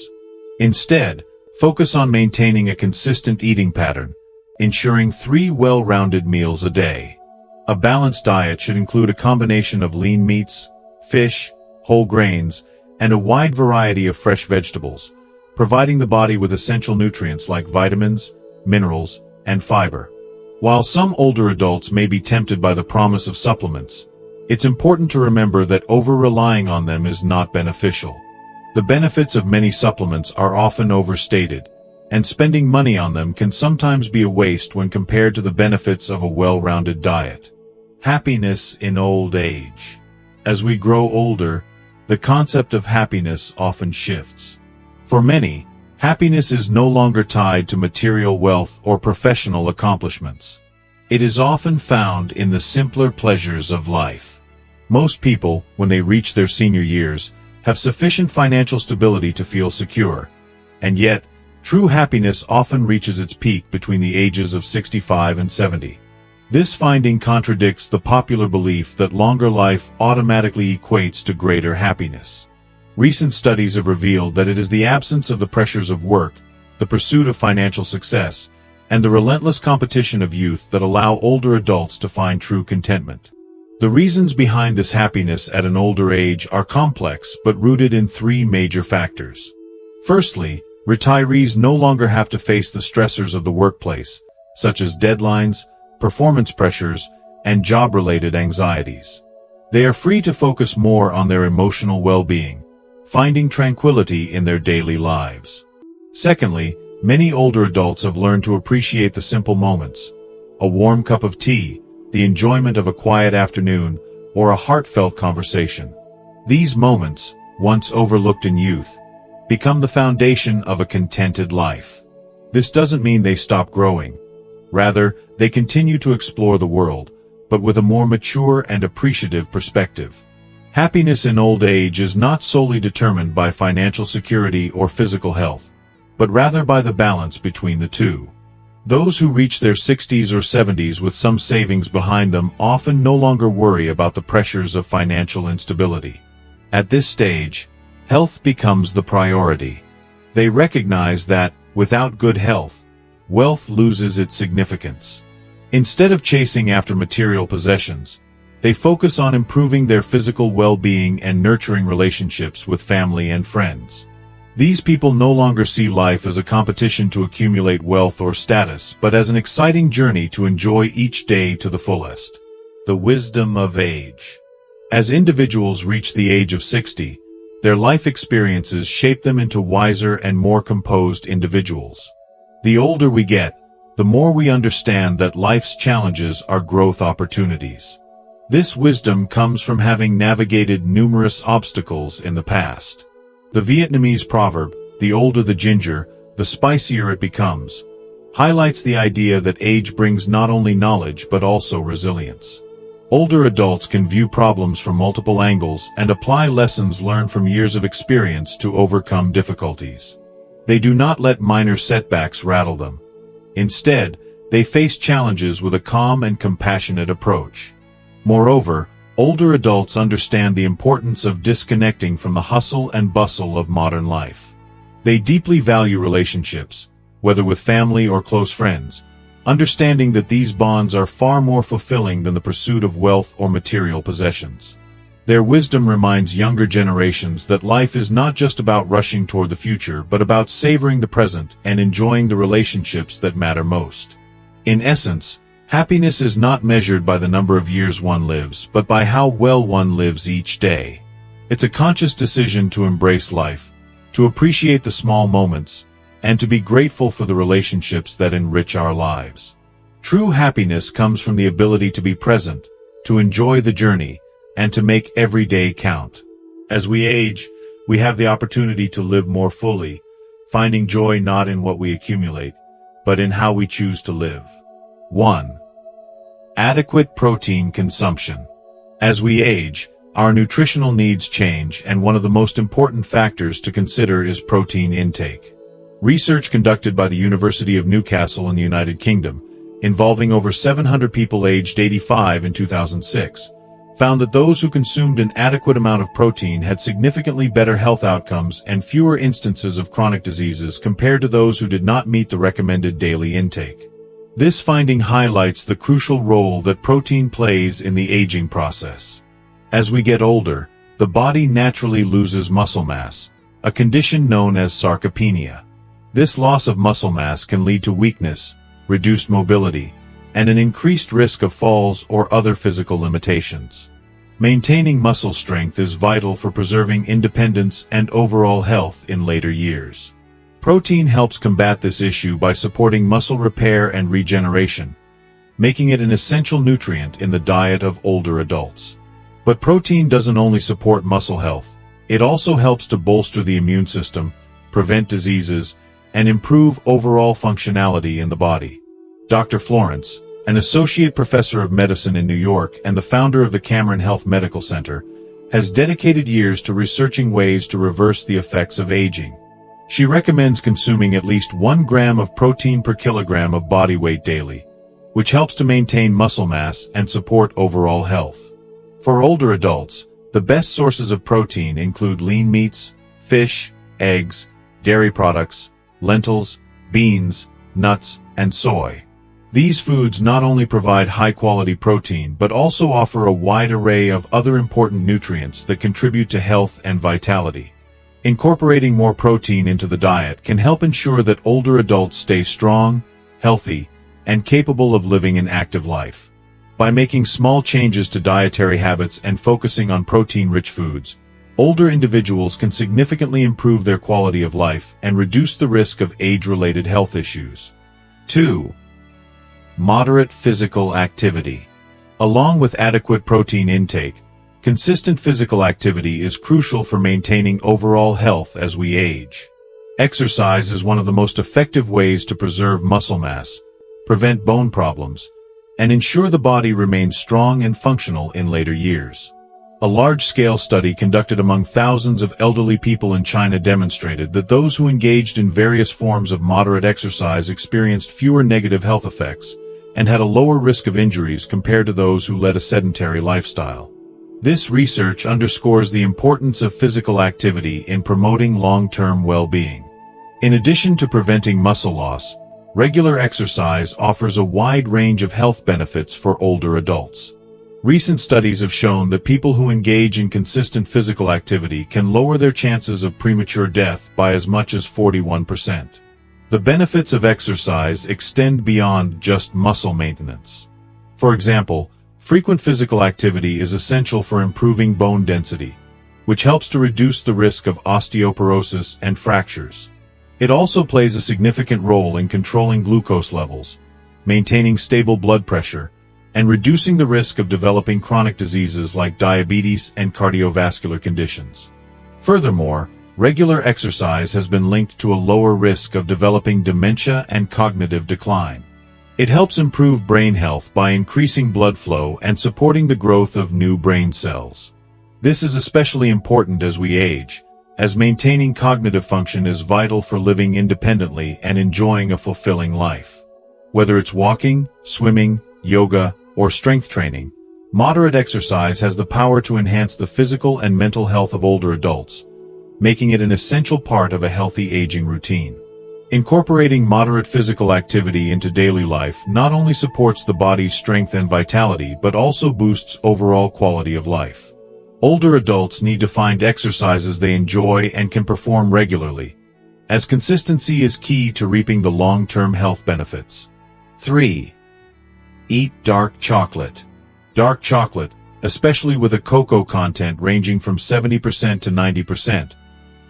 Instead, focus on maintaining a consistent eating pattern, ensuring 3 well-rounded meals a day. A balanced diet should include a combination of lean meats, fish, whole grains, and a wide variety of fresh vegetables, providing the body with essential nutrients like vitamins, minerals, and fiber. While some older adults may be tempted by the promise of supplements, it's important to remember that over-relying on them is not beneficial. The benefits of many supplements are often overstated, and spending money on them can sometimes be a waste when compared to the benefits of a well-rounded diet. Happiness in old age. As we grow older, the concept of happiness often shifts. For many, happiness is no longer tied to material wealth or professional accomplishments. It is often found in the simpler pleasures of life. Most people, when they reach their senior years, have sufficient financial stability to feel secure. And yet, true happiness often reaches its peak between the ages of 65 and 70. This finding contradicts the popular belief that longer life automatically equates to greater happiness. Recent studies have revealed that it is the absence of the pressures of work, the pursuit of financial success, and the relentless competition of youth that allow older adults to find true contentment. The reasons behind this happiness at an older age are complex but rooted in 3 major factors. Firstly, retirees no longer have to face the stressors of the workplace, such as deadlines, performance pressures, and job-related anxieties. They are free to focus more on their emotional well-being, finding tranquility in their daily lives. Secondly, many older adults have learned to appreciate the simple moments: a warm cup of tea, the enjoyment of a quiet afternoon, or a heartfelt conversation. These moments, once overlooked in youth, become the foundation of a contented life. This doesn't mean they stop growing. Rather, they continue to explore the world, but with a more mature and appreciative perspective. Happiness in old age is not solely determined by financial security or physical health, but rather by the balance between the two. Those who reach their 60s or 70s with some savings behind them often no longer worry about the pressures of financial instability. At this stage, health becomes the priority. They recognize that, without good health, wealth loses its significance. Instead of chasing after material possessions, they focus on improving their physical well-being and nurturing relationships with family and friends. These people no longer see life as a competition to accumulate wealth or status, but as an exciting journey to enjoy each day to the fullest. The wisdom of age. As individuals reach the age of 60, their life experiences shape them into wiser and more composed individuals. The older we get, the more we understand that life's challenges are growth opportunities. This wisdom comes from having navigated numerous obstacles in the past. The Vietnamese proverb, "The older the ginger, the spicier it becomes," highlights the idea that age brings not only knowledge but also resilience. Older adults can view problems from multiple angles and apply lessons learned from years of experience to overcome difficulties. They do not let minor setbacks rattle them. Instead, they face challenges with a calm and compassionate approach. Moreover, older adults understand the importance of disconnecting from the hustle and bustle of modern life. They deeply value relationships, whether with family or close friends, understanding that these bonds are far more fulfilling than the pursuit of wealth or material possessions. Their wisdom reminds younger generations that life is not just about rushing toward the future, but about savoring the present and enjoying the relationships that matter most. In essence, Happiness is not measured by the number of years one lives, but by how well one lives each day. It's a conscious decision to embrace life, to appreciate the small moments, and to be grateful for the relationships that enrich our lives. True happiness comes from the ability to be present, to enjoy the journey, and to make every day count. As we age, we have the opportunity to live more fully, finding joy not in what we accumulate, but in how we choose to live. 1. Adequate protein consumption. As we age, our nutritional needs change, and one of the most important factors to consider is protein intake. Research conducted by the University of Newcastle in the United Kingdom, involving over 700 people aged 85 in 2006, found that those who consumed an adequate amount of protein had significantly better health outcomes and fewer instances of chronic diseases compared to those who did not meet the recommended daily intake. This finding highlights the crucial role that protein plays in the aging process. As we get older, the body naturally loses muscle mass, a condition known as sarcopenia. This loss of muscle mass can lead to weakness, reduced mobility, and an increased risk of falls or other physical limitations. Maintaining muscle strength is vital for preserving independence and overall health in later years. Protein helps combat this issue by supporting muscle repair and regeneration, making it an essential nutrient in the diet of older adults. But protein doesn't only support muscle health, it also helps to bolster the immune system, prevent diseases, and improve overall functionality in the body. Dr. Florence, an associate professor of medicine in New York and the founder of the Cameron Health Medical Center, has dedicated years to researching ways to reverse the effects of aging. She recommends consuming at least 1 gram of protein per kilogram of body weight daily, which helps to maintain muscle mass and support overall health. For older adults, the best sources of protein include lean meats, fish, eggs, dairy products, lentils, beans, nuts, and soy. These foods not only provide high-quality protein but also offer a wide array of other important nutrients that contribute to health and vitality. Incorporating more protein into the diet can help ensure that older adults stay strong, healthy, and capable of living an active life. By making small changes to dietary habits and focusing on protein-rich foods, older individuals can significantly improve their quality of life and reduce the risk of age-related health issues. 2. Moderate physical activity. Along with adequate protein intake, consistent physical activity is crucial for maintaining overall health as we age. Exercise is one of the most effective ways to preserve muscle mass, prevent bone problems, and ensure the body remains strong and functional in later years. A large-scale study conducted among thousands of elderly people in China demonstrated that those who engaged in various forms of moderate exercise experienced fewer negative health effects and had a lower risk of injuries compared to those who led a sedentary lifestyle. This research underscores the importance of physical activity in promoting long-term well-being. In addition to preventing muscle loss, regular exercise offers a wide range of health benefits for older adults. Recent studies have shown that people who engage in consistent physical activity can lower their chances of premature death by as much as 41%. The benefits of exercise extend beyond just muscle maintenance. For example, frequent physical activity is essential for improving bone density, which helps to reduce the risk of osteoporosis and fractures. It also plays a significant role in controlling glucose levels, maintaining stable blood pressure, and reducing the risk of developing chronic diseases like diabetes and cardiovascular conditions. Furthermore, regular exercise has been linked to a lower risk of developing dementia and cognitive decline. It helps improve brain health by increasing blood flow and supporting the growth of new brain cells. This is especially important as we age, as maintaining cognitive function is vital for living independently and enjoying a fulfilling life. Whether it's walking, swimming, yoga, or strength training, moderate exercise has the power to enhance the physical and mental health of older adults, making it an essential part of a healthy aging routine. Incorporating moderate physical activity into daily life not only supports the body's strength and vitality but also boosts overall quality of life. Older adults need to find exercises they enjoy and can perform regularly, as consistency is key to reaping the long-term health benefits. 3. Eat dark chocolate. Dark chocolate, especially with a cocoa content ranging from 70% to 90%,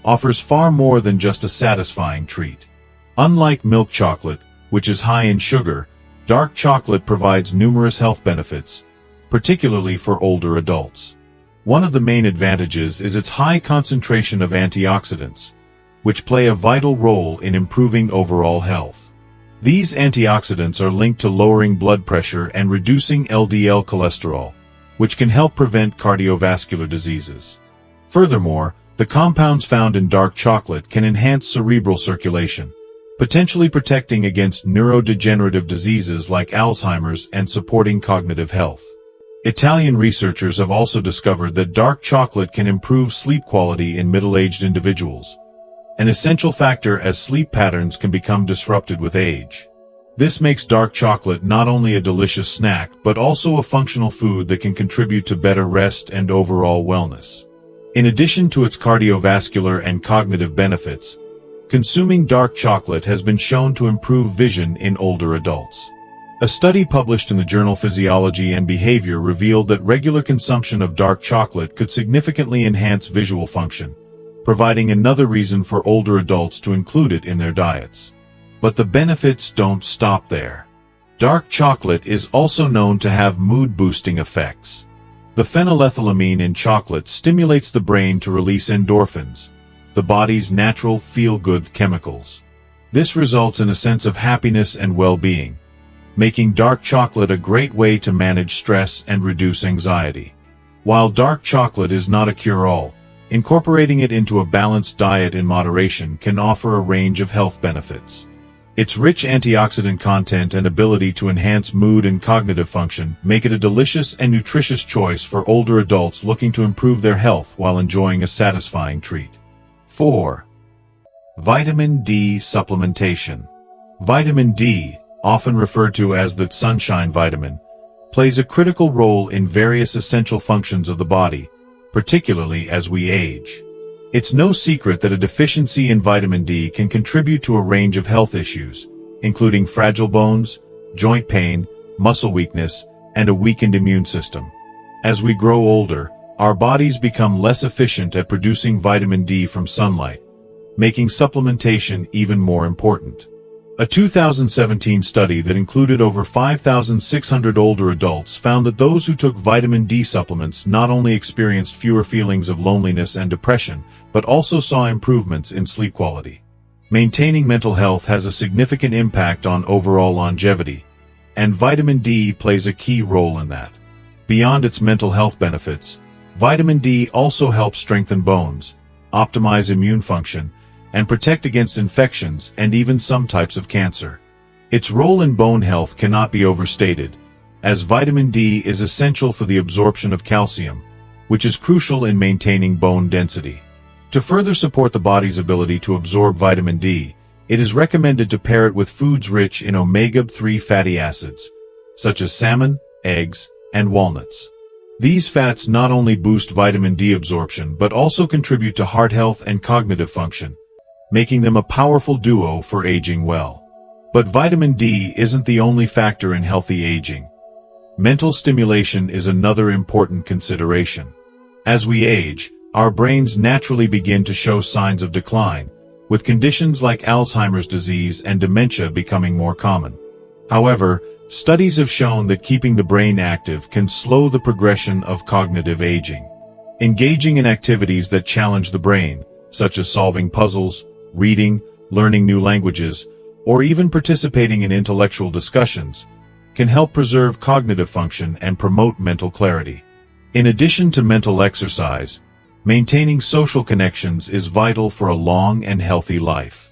offers far more than just a satisfying treat. Unlike milk chocolate, which is high in sugar, dark chocolate provides numerous health benefits, particularly for older adults. One of the main advantages is its high concentration of antioxidants, which play a vital role in improving overall health. These antioxidants are linked to lowering blood pressure and reducing LDL cholesterol, which can help prevent cardiovascular diseases. Furthermore, the compounds found in dark chocolate can enhance cerebral circulation, potentially protecting against neurodegenerative diseases like Alzheimer's and supporting cognitive health. Italian researchers have also discovered that dark chocolate can improve sleep quality in middle-aged individuals, an essential factor as sleep patterns can become disrupted with age. This makes dark chocolate not only a delicious snack but also a functional food that can contribute to better rest and overall wellness. In addition to its cardiovascular and cognitive benefits, consuming dark chocolate has been shown to improve vision in older adults. A study published in the journal Physiology and Behavior revealed that regular consumption of dark chocolate could significantly enhance visual function, providing another reason for older adults to include it in their diets. But the benefits don't stop there. Dark chocolate is also known to have mood-boosting effects. The phenylethylamine in chocolate stimulates the brain to release endorphins, the body's natural feel-good chemicals. This results in a sense of happiness and well-being, making dark chocolate a great way to manage stress and reduce anxiety. While dark chocolate is not a cure-all, incorporating it into a balanced diet in moderation can offer a range of health benefits. Its rich antioxidant content and ability to enhance mood and cognitive function make it a delicious and nutritious choice for older adults looking to improve their health while enjoying a satisfying treat. 4. Vitamin D supplementation. Vitamin D, often referred to as the sunshine vitamin, plays a critical role in various essential functions of the body, particularly as we age. It's no secret that a deficiency in vitamin D can contribute to a range of health issues, including fragile bones, joint pain, muscle weakness, and a weakened immune system. As we grow older, our bodies become less efficient at producing vitamin D from sunlight, making supplementation even more important. A 2017 study that included over 5,600 older adults found that those who took vitamin D supplements not only experienced fewer feelings of loneliness and depression, but also saw improvements in sleep quality. Maintaining mental health has a significant impact on overall longevity, and vitamin D plays a key role in that. Beyond its mental health benefits, vitamin D also helps strengthen bones, optimize immune function, and protect against infections and even some types of cancer. Its role in bone health cannot be overstated, as vitamin D is essential for the absorption of calcium, which is crucial in maintaining bone density. To further support the body's ability to absorb vitamin D, it is recommended to pair it with foods rich in omega-3 fatty acids, such as salmon, eggs, and walnuts. These fats not only boost vitamin D absorption but also contribute to heart health and cognitive function, making them a powerful duo for aging well. But vitamin D isn't the only factor in healthy aging. Mental stimulation is another important consideration. As we age, our brains naturally begin to show signs of decline, with conditions like Alzheimer's disease and dementia becoming more common. However, studies have shown that keeping the brain active can slow the progression of cognitive aging. Engaging in activities that challenge the brain, such as solving puzzles, reading, learning new languages, or even participating in intellectual discussions, can help preserve cognitive function and promote mental clarity. In addition to mental exercise, maintaining social connections is vital for a long and healthy life.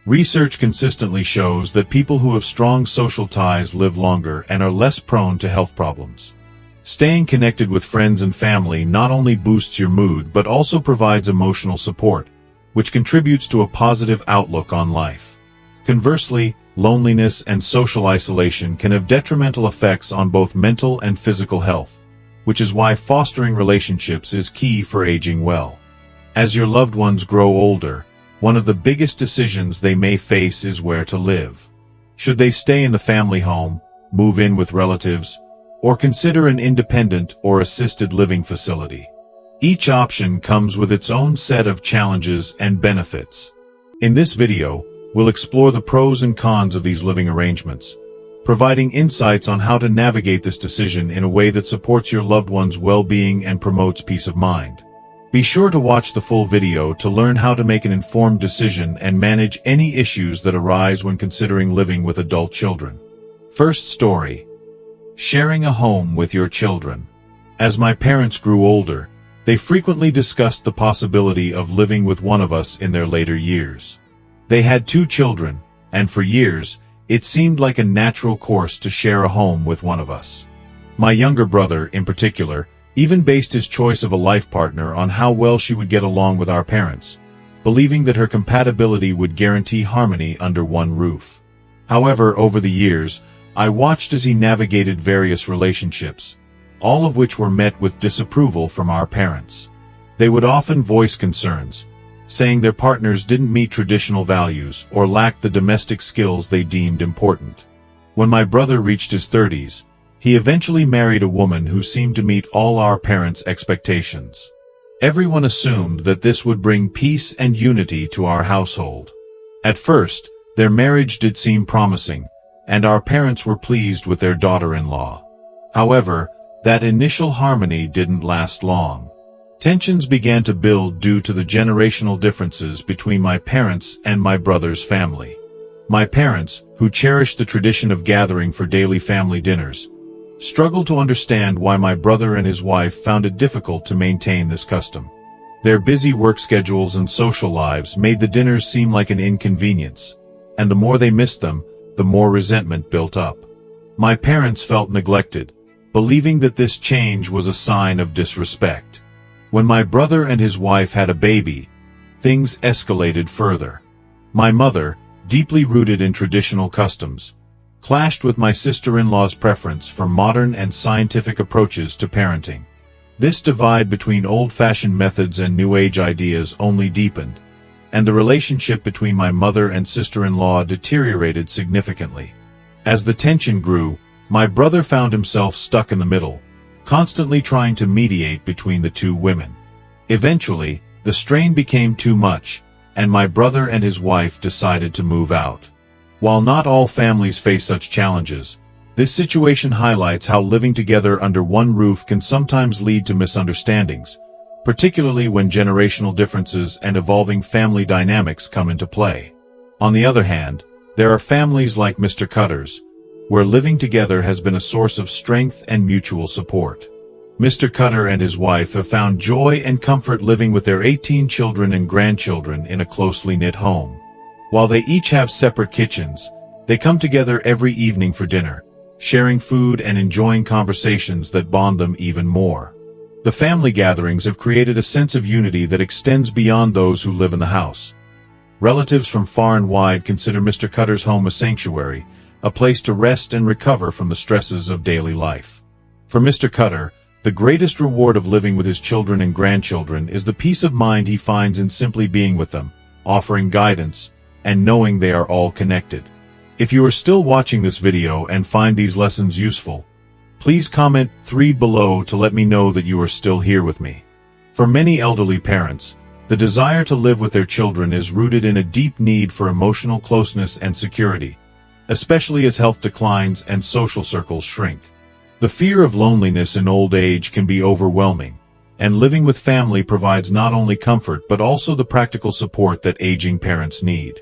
Research consistently shows that people who have strong social ties live longer and are less prone to health problems. Staying connected with friends and family not only boosts your mood but also provides emotional support, which contributes to a positive outlook on life. Conversely, loneliness and social isolation can have detrimental effects on both mental and physical health, which is why fostering relationships is key for aging well. As your loved ones grow older, one of the biggest decisions they may face is where to live. Should they stay in the family home, move in with relatives, or consider an independent or assisted living facility. Each option comes with its own set of challenges and benefits. In this video, we'll explore the pros and cons of these living arrangements, providing insights on how to navigate this decision in a way that supports your loved one's well-being and promotes peace of mind. Be sure to watch the full video to learn how to make an informed decision and manage any issues that arise when considering living with adult children. First story: sharing a home with your children. As my parents grew older, they frequently discussed the possibility of living with one of us in their later years. They had 2 children, and for years, it seemed like a natural course to share a home with one of us. My younger brother, in particular, even based his choice of a life partner on how well she would get along with our parents, believing that her compatibility would guarantee harmony under one roof. However, over the years, I watched as he navigated various relationships, all of which were met with disapproval from our parents. They would often voice concerns, saying their partners didn't meet traditional values or lacked the domestic skills they deemed important. When my brother reached his 30s, he eventually married a woman who seemed to meet all our parents' expectations. Everyone assumed that this would bring peace and unity to our household. At first, their marriage did seem promising, and our parents were pleased with their daughter-in-law. However, that initial harmony didn't last long. Tensions began to build due to the generational differences between my parents and my brother's family. My parents, who cherished the tradition of gathering for daily family dinners, struggled to understand why my brother and his wife found it difficult to maintain this custom. Their busy work schedules and social lives made the dinners seem like an inconvenience, and the more they missed them, the more resentment built up. My parents felt neglected, believing that this change was a sign of disrespect. When my brother and his wife had a baby, things escalated further. My mother, deeply rooted in traditional customs, clashed with my sister-in-law's preference for modern and scientific approaches to parenting. This divide between old-fashioned methods and new-age ideas only deepened, and the relationship between my mother and sister-in-law deteriorated significantly. As the tension grew, my brother found himself stuck in the middle, constantly trying to mediate between the 2 women. Eventually, the strain became too much, and my brother and his wife decided to move out. While not all families face such challenges, this situation highlights how living together under one roof can sometimes lead to misunderstandings, particularly when generational differences and evolving family dynamics come into play. On the other hand, there are families like Mr. Cutter's, where living together has been a source of strength and mutual support. Mr. Cutter and his wife have found joy and comfort living with their 18 children and grandchildren in a closely knit home. While they each have separate kitchens, they come together every evening for dinner, sharing food and enjoying conversations that bond them even more. The family gatherings have created a sense of unity that extends beyond those who live in the house. Relatives from far and wide consider Mr. Cutter's home a sanctuary, a place to rest and recover from the stresses of daily life. For Mr. Cutter, the greatest reward of living with his children and grandchildren is the peace of mind he finds in simply being with them, offering guidance, and knowing they are all connected. If you are still watching this video and find these lessons useful, please comment 3 below to let me know that you are still here with me. For many elderly parents, the desire to live with their children is rooted in a deep need for emotional closeness and security, especially as health declines and social circles shrink. The fear of loneliness in old age can be overwhelming, and living with family provides not only comfort but also the practical support that aging parents need.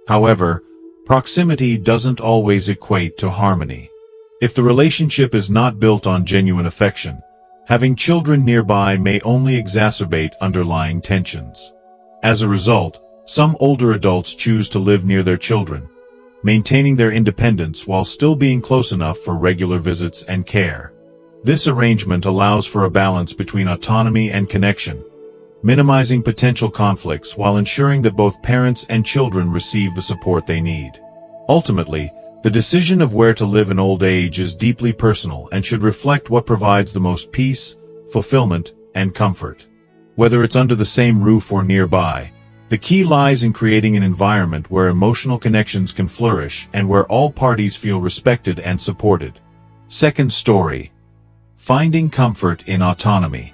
However, proximity doesn't always equate to harmony. If the relationship is not built on genuine affection, having children nearby may only exacerbate underlying tensions. As a result, some older adults choose to live near their children, maintaining their independence while still being close enough for regular visits and care. This arrangement allows for a balance between autonomy and connection, minimizing potential conflicts while ensuring that both parents and children receive the support they need. Ultimately, the decision of where to live in old age is deeply personal and should reflect what provides the most peace, fulfillment, and comfort. Whether it's under the same roof or nearby, The key lies in creating an environment where emotional connections can flourish and where all parties feel respected and supported. Second story. Finding comfort in autonomy.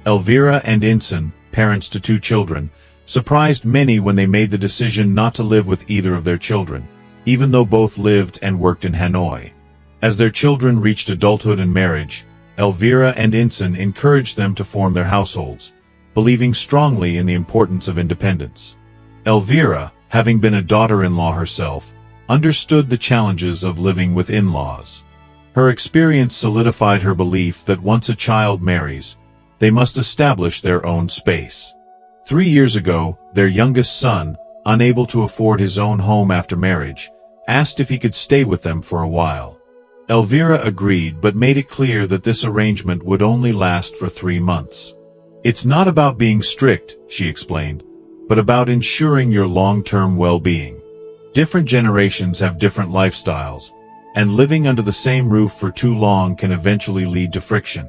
Elvira and Inson, parents to 2 children, surprised many when they made the decision not to live with either of their children, even though both lived and worked in Hanoi. As their children reached adulthood and marriage, Elvira and Inson encouraged them to form their households, believing strongly in the importance of independence. Elvira, having been a daughter-in-law herself, understood the challenges of living with in-laws. Her experience solidified her belief that once a child marries, they must establish their own space. 3 years ago, their youngest son, unable to afford his own home after marriage, asked if he could stay with them for a while. Elvira agreed but made it clear that this arrangement would only last for 3 months. "It's not about being strict," she explained, "but about ensuring your long-term well-being. Different generations have different lifestyles, and living under the same roof for too long can eventually lead to friction."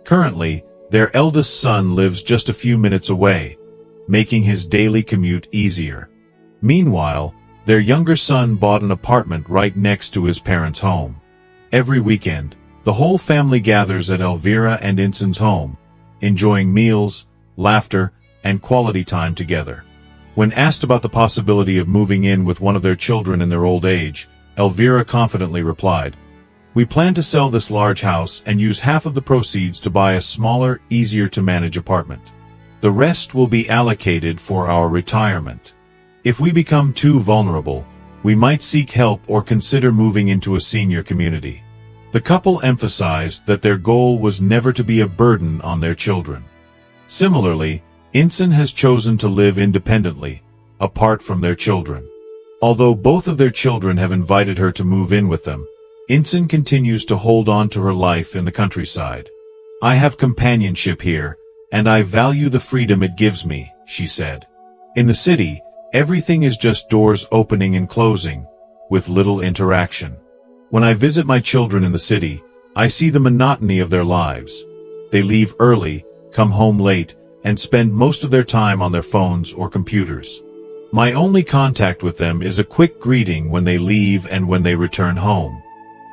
Currently, their eldest son lives just a few minutes away, making his daily commute easier. Meanwhile, their younger son bought an apartment right next to his parents' home. Every weekend, the whole family gathers at Elvira and Inson's home, enjoying meals, laughter, and quality time together. When asked about the possibility of moving in with one of their children in their old age, Elvira confidently replied, "We plan to sell this large house and use half of the proceeds to buy a smaller, easier-to-manage apartment. The rest will be allocated for our retirement. If we become too vulnerable, we might seek help or consider moving into a senior community." The couple emphasized that their goal was never to be a burden on their children. Similarly, Inson has chosen to live independently, apart from their children. Although both of their children have invited her to move in with them, Inson continues to hold on to her life in the countryside. "I have companionship here, and I value the freedom it gives me," she said. "In the city, everything is just doors opening and closing, with little interaction. When I visit my children in the city, I see the monotony of their lives. They leave early, come home late, and spend most of their time on their phones or computers. My only contact with them is a quick greeting when they leave and when they return home.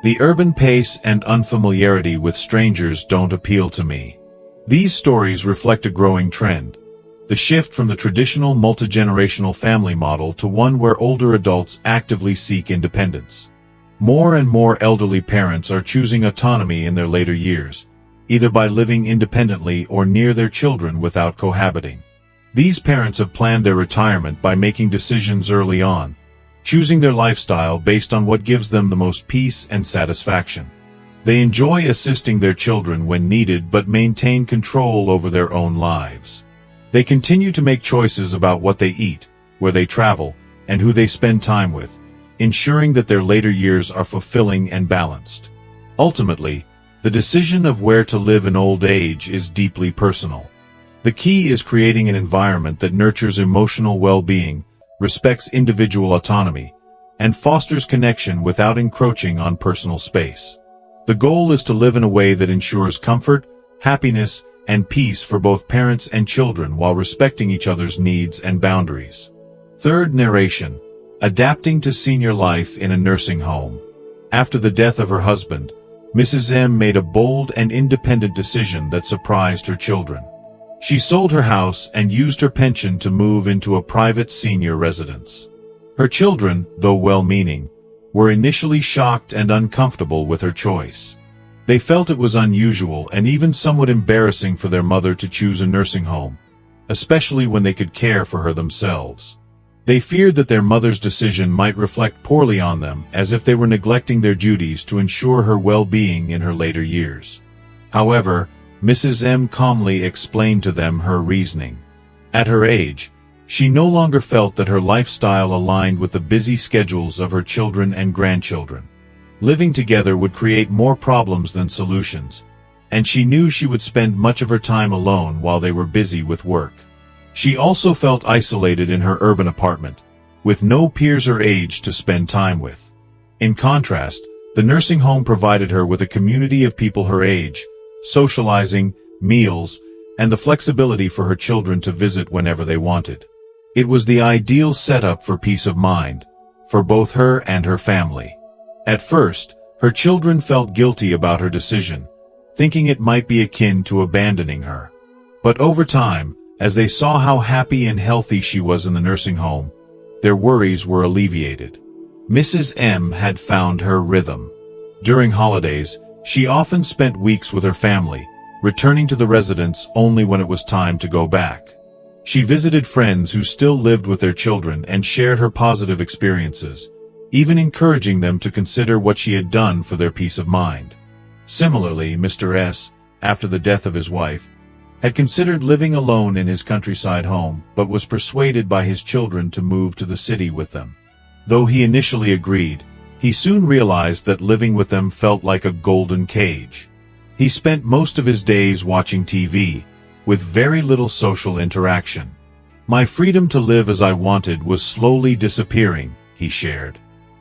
The urban pace and unfamiliarity with strangers don't appeal to me." These stories reflect a growing trend, the shift from the traditional multi-generational family model to one where older adults actively seek independence. More and more elderly parents are choosing autonomy in their later years, either by living independently or near their children without cohabiting. These parents have planned their retirement by making decisions early on, choosing their lifestyle based on what gives them the most peace and satisfaction. They enjoy assisting their children when needed but maintain control over their own lives. They continue to make choices about what they eat, where they travel, and who they spend time with, ensuring that their later years are fulfilling and balanced. Ultimately, the decision of where to live in old age is deeply personal. The key is creating an environment that nurtures emotional well-being, respects individual autonomy, and fosters connection without encroaching on personal space. The goal is to live in a way that ensures comfort, happiness, and peace for both parents and children while respecting each other's needs and boundaries. Third narration. Adapting to senior life in a nursing home. After the death of her husband, Mrs. M made a bold and independent decision that surprised her children. She sold her house and used her pension to move into a private senior residence. Her children, though well-meaning, were initially shocked and uncomfortable with her choice. They felt it was unusual and even somewhat embarrassing for their mother to choose a nursing home, especially when they could care for her themselves. They feared that their mother's decision might reflect poorly on them, as if they were neglecting their duties to ensure her well-being in her later years. However, Mrs. M calmly explained to them her reasoning. At her age, she no longer felt that her lifestyle aligned with the busy schedules of her children and grandchildren. Living together would create more problems than solutions, and she knew she would spend much of her time alone while they were busy with work. She also felt isolated in her urban apartment, with no peers her age to spend time with. In contrast, the nursing home provided her with a community of people her age, socializing, meals, and the flexibility for her children to visit whenever they wanted. It was the ideal setup for peace of mind, for both her and her family. At first, her children felt guilty about her decision, thinking it might be akin to abandoning her. But over time, as they saw how happy and healthy she was in the nursing home, their worries were alleviated. Mrs. M had found her rhythm. During holidays, she often spent weeks with her family, returning to the residence only when it was time to go back. She visited friends who still lived with their children and shared her positive experiences, even encouraging them to consider what she had done for their peace of mind. Similarly, Mr. S, after the death of his wife, had considered living alone in his countryside home, but was persuaded by his children to move to the city with them. Though he initially agreed, he soon realized that living with them felt like a golden cage. He spent most of his days watching TV, with very little social interaction. My freedom to live as I wanted was slowly disappearing, he shared.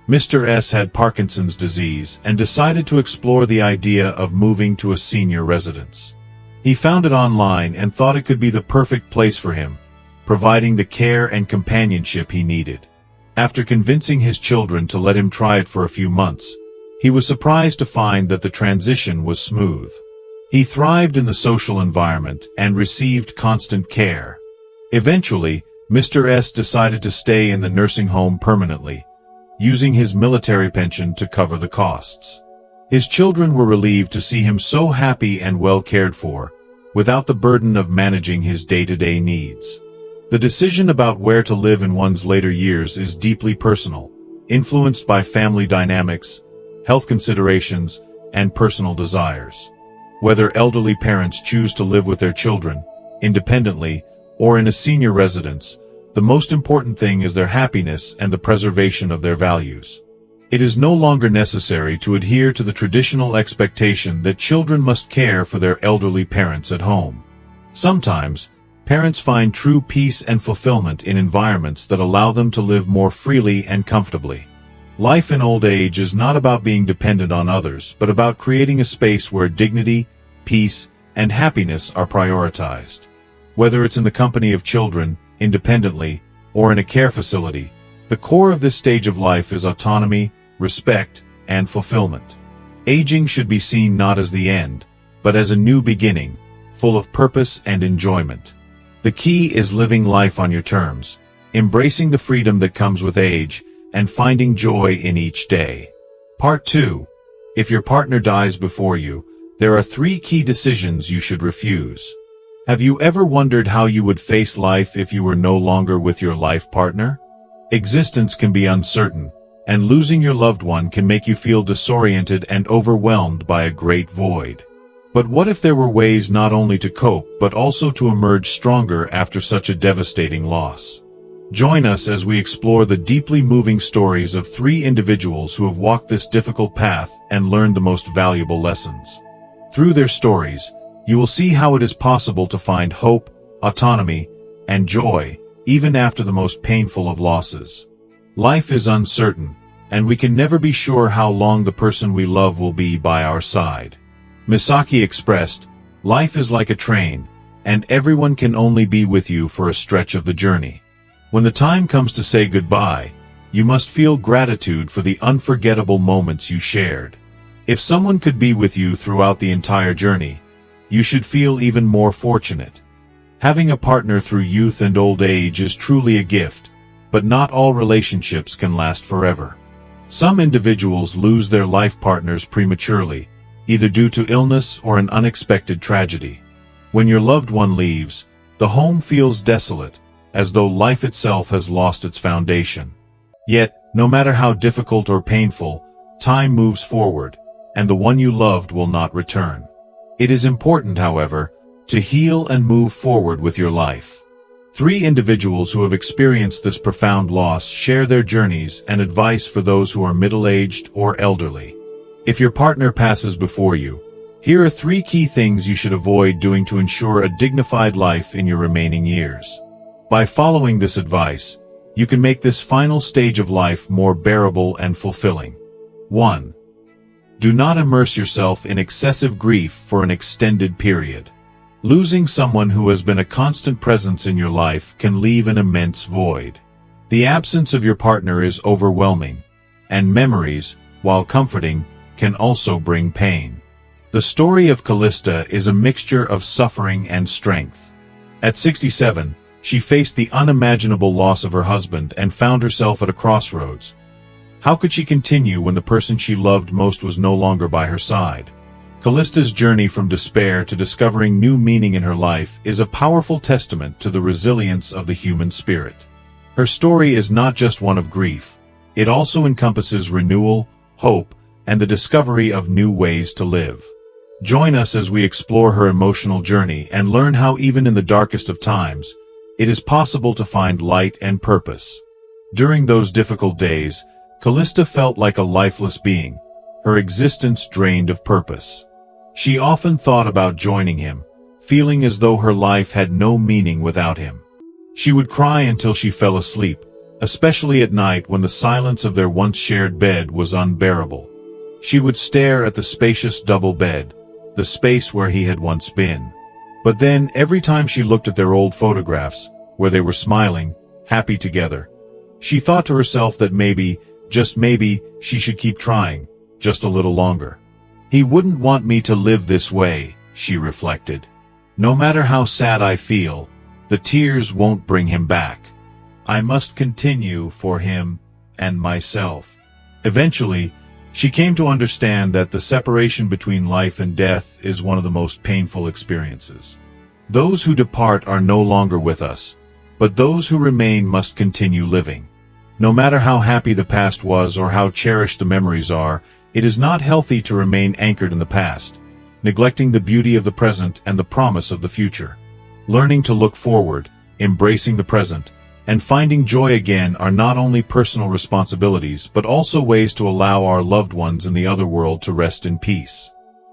Mr. S had Parkinson's disease and decided to explore the idea of moving to a senior residence. He found it online and thought it could be the perfect place for him, providing the care and companionship he needed. After convincing his children to let him try it for a few months, he was surprised to find that the transition was smooth. He thrived in the social environment and received constant care. Eventually, Mr. S decided to stay in the nursing home permanently, using his military pension to cover the costs. His children were relieved to see him so happy and well cared for, without the burden of managing his day-to-day needs. The decision about where to live in one's later years is deeply personal, influenced by family dynamics, health considerations, and personal desires. Whether elderly parents choose to live with their children, independently, or in a senior residence, the most important thing is their happiness and the preservation of their values. It is no longer necessary to adhere to the traditional expectation that children must care for their elderly parents at home. Sometimes, parents find true peace and fulfillment in environments that allow them to live more freely and comfortably. Life in old age is not about being dependent on others, but about creating a space where dignity, peace, and happiness are prioritized. Whether it's in the company of children, independently, or in a care facility, the core of this stage of life is autonomy, respect, and fulfillment. Aging should be seen not as the end, but as a new beginning, full of purpose and enjoyment. The key is living life on your terms, embracing the freedom that comes with age, and finding joy in each day. Part 2. If your partner dies before you, there are 3 key decisions you should refuse. Have you ever wondered how you would face life if you were no longer with your life partner? Existence can be uncertain, and losing your loved one can make you feel disoriented and overwhelmed by a great void. But what if there were ways not only to cope but also to emerge stronger after such a devastating loss? Join us as we explore the deeply moving stories of 3 individuals who have walked this difficult path and learned the most valuable lessons. Through their stories, you will see how it is possible to find hope, autonomy, and joy, even after the most painful of losses. Life is uncertain, and we can never be sure how long the person we love will be by our side. Misaki expressed, "Life is like a train, and everyone can only be with you for a stretch of the journey. When the time comes to say goodbye, you must feel gratitude for the unforgettable moments you shared. If someone could be with you throughout the entire journey, you should feel even more fortunate." Having a partner through youth and old age is truly a gift, but not all relationships can last forever. Some individuals lose their life partners prematurely, either due to illness or an unexpected tragedy. When your loved one leaves, the home feels desolate, as though life itself has lost its foundation. Yet, no matter how difficult or painful, time moves forward, and the one you loved will not return. It is important, however, to heal and move forward with your life. 3 individuals who have experienced this profound loss share their journeys and advice for those who are middle-aged or elderly. If your partner passes before you, here are 3 key things you should avoid doing to ensure a dignified life in your remaining years. By following this advice, you can make this final stage of life more bearable and fulfilling. 1. Do not immerse yourself in excessive grief for an extended period. Losing someone who has been a constant presence in your life can leave an immense void. The absence of your partner is overwhelming, and memories, while comforting, can also bring pain. The story of Callista is a mixture of suffering and strength. At 67, she faced the unimaginable loss of her husband and found herself at a crossroads. How could she continue when the person she loved most was no longer by her side? Callista's journey from despair to discovering new meaning in her life is a powerful testament to the resilience of the human spirit. Her story is not just one of grief. It also encompasses renewal, hope, and the discovery of new ways to live. Join us as we explore her emotional journey and learn how even in the darkest of times, it is possible to find light and purpose. During those difficult days, Callista felt like a lifeless being, her existence drained of purpose. She often thought about joining him, feeling as though her life had no meaning without him. She would cry until she fell asleep, especially at night when the silence of their once shared bed was unbearable. She would stare at the spacious double bed, the space where he had once been. But then, every time she looked at their old photographs, where they were smiling, happy together, she thought to herself that maybe, just maybe, she should keep trying, just a little longer. He wouldn't want me to live this way, she reflected. No matter how sad I feel, the tears won't bring him back. I must continue for him and myself. Eventually, she came to understand that the separation between life and death is one of the most painful experiences. Those who depart are no longer with us, but those who remain must continue living. No matter how happy the past was or how cherished the memories are, it is not healthy to remain anchored in the past, neglecting the beauty of the present and the promise of the future. Learning to look forward, embracing the present, and finding joy again are not only personal responsibilities but also ways to allow our loved ones in the other world to rest in peace.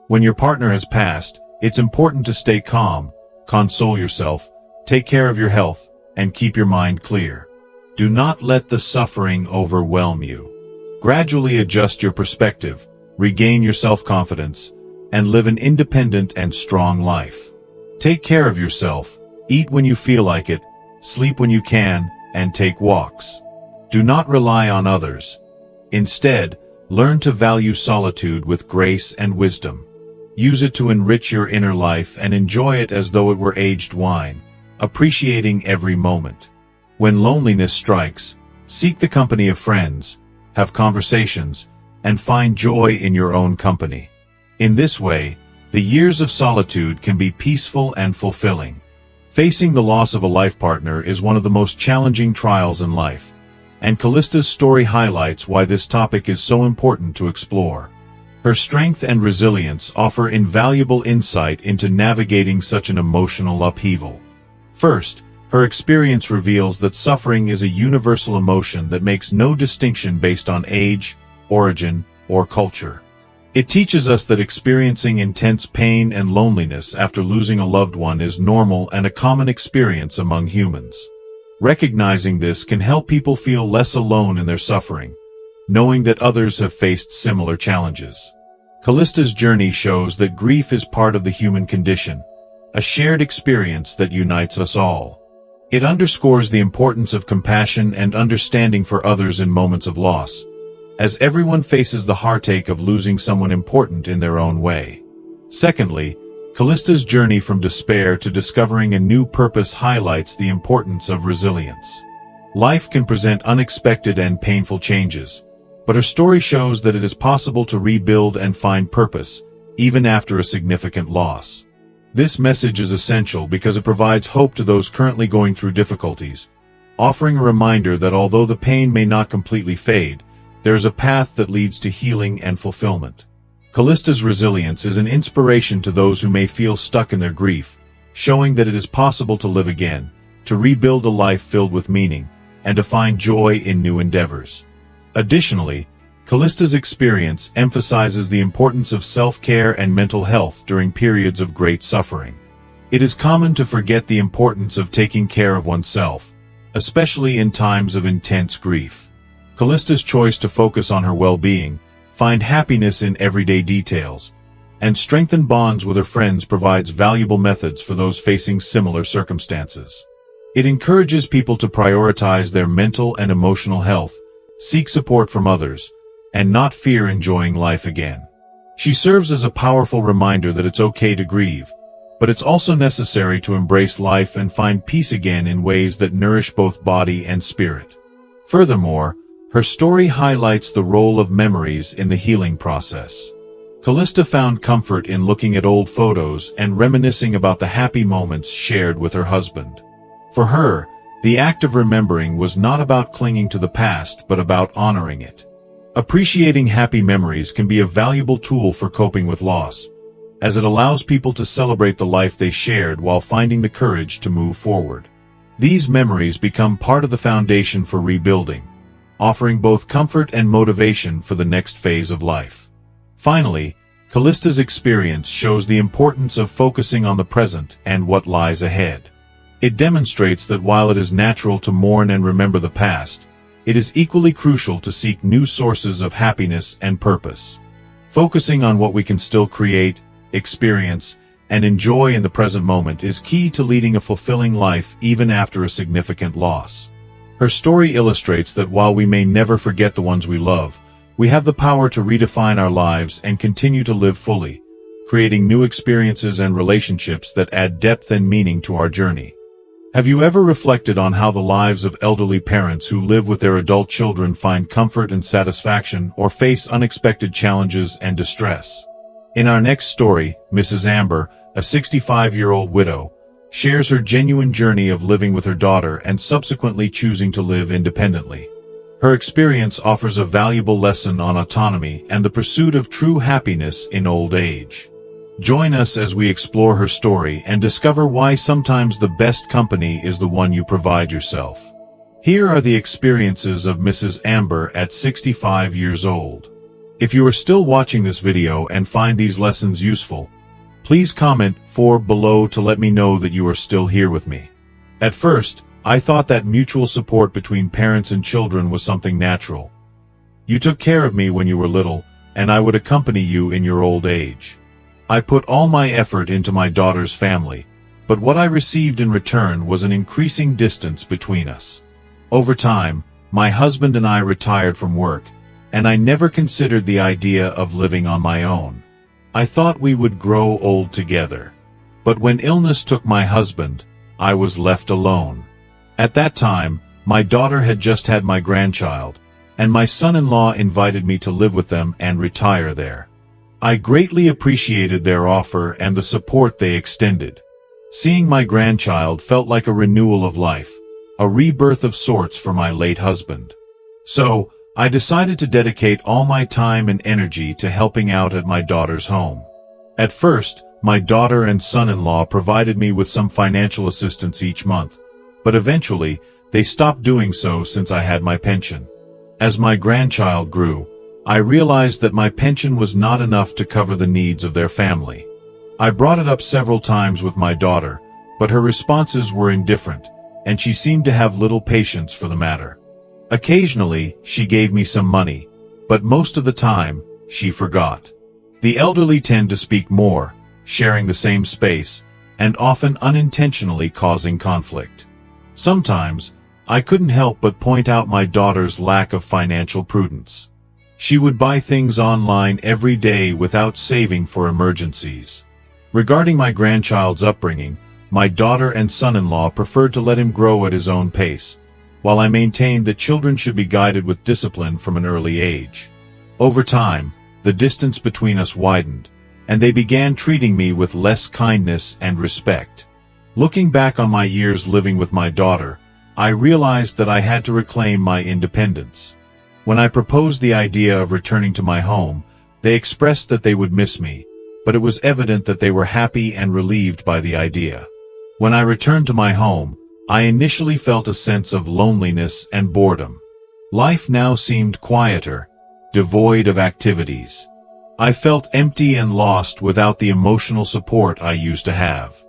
When your partner has passed, it's important to stay calm, console yourself, take care of your health, and keep your mind clear. Do not let the suffering overwhelm you. Gradually adjust your perspective, regain your self-confidence, and live an independent and strong life. Take care of yourself, eat when you feel like it, sleep when you can, and take walks. Do not rely on others. Instead, learn to value solitude with grace and wisdom. Use it to enrich your inner life and enjoy it as though it were aged wine, appreciating every moment. When loneliness strikes, seek the company of friends, have conversations, and find joy in your own company. In this way, the years of solitude can be peaceful and fulfilling. Facing the loss of a life partner is one of the most challenging trials in life, and Callista's story highlights why this topic is so important to explore. Her strength and resilience offer invaluable insight into navigating such an emotional upheaval. First, her experience reveals that suffering is a universal emotion that makes no distinction based on age, origin, or culture. It teaches us that experiencing intense pain and loneliness after losing a loved one is normal and a common experience among humans. Recognizing this can help people feel less alone in their suffering, knowing that others have faced similar challenges. Callista's journey shows that grief is part of the human condition, a shared experience that unites us all. It underscores the importance of compassion and understanding for others in moments of loss, as everyone faces the heartache of losing someone important in their own way. Secondly, Callista's journey from despair to discovering a new purpose highlights the importance of resilience. Life can present unexpected and painful changes, but her story shows that it is possible to rebuild and find purpose, even after a significant loss. This message is essential because it provides hope to those currently going through difficulties, offering a reminder that although the pain may not completely fade, there is a path that leads to healing and fulfillment. Callista's resilience is an inspiration to those who may feel stuck in their grief, showing that it is possible to live again, to rebuild a life filled with meaning, and to find joy in new endeavors. Additionally, Callista's experience emphasizes the importance of self-care and mental health during periods of great suffering. It is common to forget the importance of taking care of oneself, especially in times of intense grief. Callista's choice to focus on her well-being, find happiness in everyday details, and strengthen bonds with her friends provides valuable methods for those facing similar circumstances. It encourages people to prioritize their mental and emotional health, seek support from others, and not fear enjoying life again. She serves as a powerful reminder that it's okay to grieve, but it's also necessary to embrace life and find peace again in ways that nourish both body and spirit. Furthermore, her story highlights the role of memories in the healing process. Callista found comfort in looking at old photos and reminiscing about the happy moments shared with her husband. For her, the act of remembering was not about clinging to the past but about honoring it. Appreciating happy memories can be a valuable tool for coping with loss, as it allows people to celebrate the life they shared while finding the courage to move forward. These memories become part of the foundation for rebuilding, offering both comfort and motivation for the next phase of life. Finally, Callista's experience shows the importance of focusing on the present and what lies ahead. It demonstrates that while it is natural to mourn and remember the past, it is equally crucial to seek new sources of happiness and purpose. Focusing on what we can still create, experience, and enjoy in the present moment is key to leading a fulfilling life even after a significant loss. Her story illustrates that while we may never forget the ones we love, we have the power to redefine our lives and continue to live fully, creating new experiences and relationships that add depth and meaning to our journey. Have you ever reflected on how the lives of elderly parents who live with their adult children find comfort and satisfaction or face unexpected challenges and distress? In our next story, Mrs. Amber, a 65-year-old widow, shares her genuine journey of living with her daughter and subsequently choosing to live independently. Her experience offers a valuable lesson on autonomy and the pursuit of true happiness in old age. Join us as we explore her story and discover why sometimes the best company is the one you provide yourself. Here are the experiences of Mrs. Amber at 65 years old. If you are still watching this video and find these lessons useful, please comment 4 below to let me know that you are still here with me. At first, I thought that mutual support between parents and children was something natural. You took care of me when you were little, and I would accompany you in your old age. I put all my effort into my daughter's family, but what I received in return was an increasing distance between us. Over time, my husband and I retired from work, and I never considered the idea of living on my own. I thought we would grow old together. But when illness took my husband, I was left alone. At that time, my daughter had just had my grandchild, and my son-in-law invited me to live with them and retire there. I greatly appreciated their offer and the support they extended. Seeing my grandchild felt like a renewal of life, a rebirth of sorts for my late husband. So, I decided to dedicate all my time and energy to helping out at my daughter's home. At first, my daughter and son-in-law provided me with some financial assistance each month, but eventually, they stopped doing so since I had my pension. As my grandchild grew, I realized that my pension was not enough to cover the needs of their family. I brought it up several times with my daughter, but her responses were indifferent, and she seemed to have little patience for the matter. Occasionally, she gave me some money, but most of the time, she forgot. The elderly tend to speak more, sharing the same space, and often unintentionally causing conflict. Sometimes, I couldn't help but point out my daughter's lack of financial prudence. She would buy things online every day without saving for emergencies. Regarding my grandchild's upbringing, my daughter and son-in-law preferred to let him grow at his own pace, while I maintained that children should be guided with discipline from an early age. Over time, the distance between us widened, and they began treating me with less kindness and respect. Looking back on my years living with my daughter, I realized that I had to reclaim my independence. When I proposed the idea of returning to my home, they expressed that they would miss me, but it was evident that they were happy and relieved by the idea. When I returned to my home, I initially felt a sense of loneliness and boredom. Life now seemed quieter, devoid of activities. I felt empty and lost without the emotional support I used to have.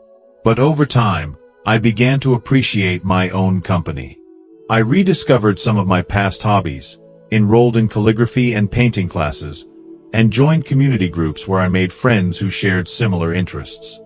But over time, I began to appreciate my own company. I rediscovered some of my past hobbies, enrolled in calligraphy and painting classes, and joined community groups where I made friends who shared similar interests.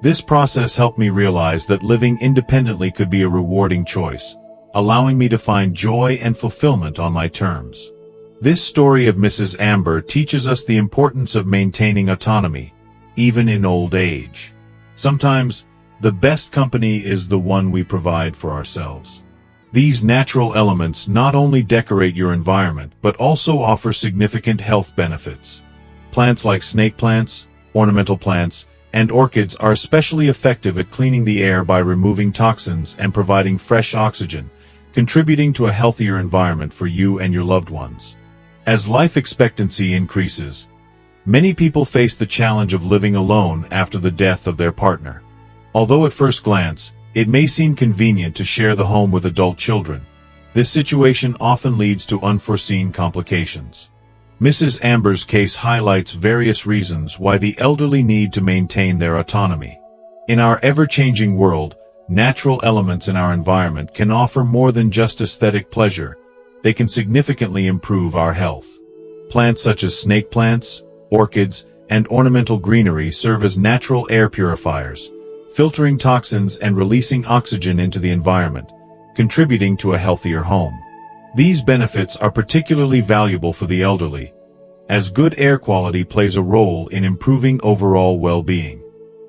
This process helped me realize that living independently could be a rewarding choice, allowing me to find joy and fulfillment on my terms. This story of Mrs. Amber teaches us the importance of maintaining autonomy, even in old age. Sometimes, the best company is the one we provide for ourselves. These natural elements not only decorate your environment but also offer significant health benefits. Plants like snake plants, ornamental plants, and orchids are especially effective at cleaning the air by removing toxins and providing fresh oxygen, contributing to a healthier environment for you and your loved ones. As life expectancy increases, many people face the challenge of living alone after the death of their partner. Although at first glance, it may seem convenient to share the home with adult children, this situation often leads to unforeseen complications. Mrs. Amber's case highlights various reasons why the elderly need to maintain their autonomy. In our ever-changing world, natural elements in our environment can offer more than just aesthetic pleasure. They can significantly improve our health. Plants such as snake plants, orchids, and ornamental greenery serve as natural air purifiers, filtering toxins and releasing oxygen into the environment, contributing to a healthier home. These benefits are particularly valuable for the elderly, as good air quality plays a role in improving overall well-being.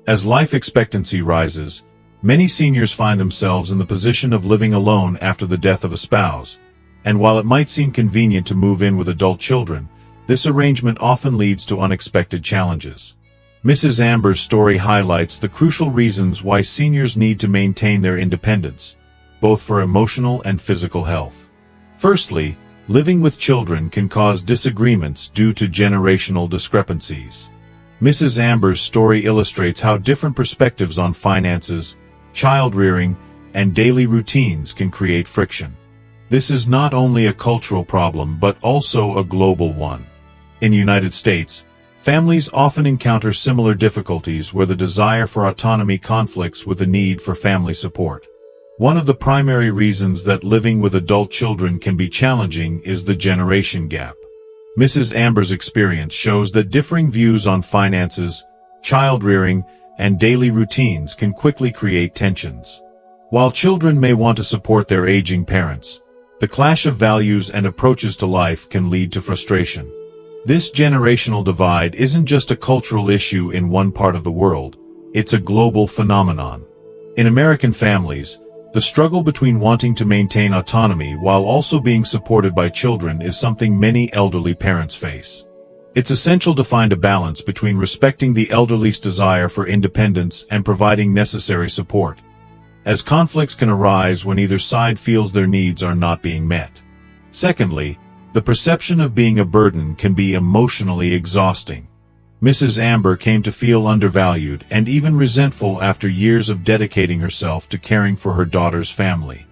As life expectancy rises, many seniors find themselves in the position of living alone after the death of a spouse, and while it might seem convenient to move in with adult children, this arrangement often leads to unexpected challenges. Mrs. Amber's story highlights the crucial reasons why seniors need to maintain their independence, both for emotional and physical health. Firstly, living with children can cause disagreements due to generational discrepancies. Mrs. Amber's story illustrates how different perspectives on finances, child-rearing, and daily routines can create friction. This is not only a cultural problem but also a global one. In the United States, families often encounter similar difficulties where the desire for autonomy conflicts with the need for family support. One of the primary reasons that living with adult children can be challenging is the generation gap. Mrs. Amber's experience shows that differing views on finances, child-rearing, and daily routines can quickly create tensions. While children may want to support their aging parents, the clash of values and approaches to life can lead to frustration. This generational divide isn't just a cultural issue in one part of the world, it's a global phenomenon. In American families, the struggle between wanting to maintain autonomy while also being supported by children is something many elderly parents face. It's essential to find a balance between respecting the elderly's desire for independence and providing necessary support, as conflicts can arise when either side feels their needs are not being met. Secondly, the perception of being a burden can be emotionally exhausting. Mrs. Amber came to feel undervalued and even resentful after years of dedicating herself to caring for her daughter's family.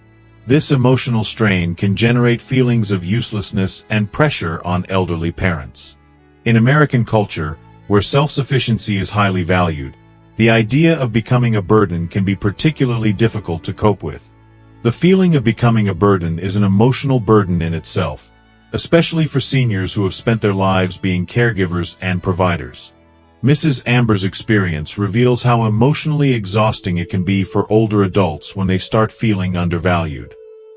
This emotional strain can generate feelings of uselessness and pressure on elderly parents. In American culture, where self-sufficiency is highly valued, the idea of becoming a burden can be particularly difficult to cope with. The feeling of becoming a burden is an emotional burden in itself, especially for seniors who have spent their lives being caregivers and providers. Mrs. Amber's experience reveals how emotionally exhausting it can be for older adults when they start feeling undervalued.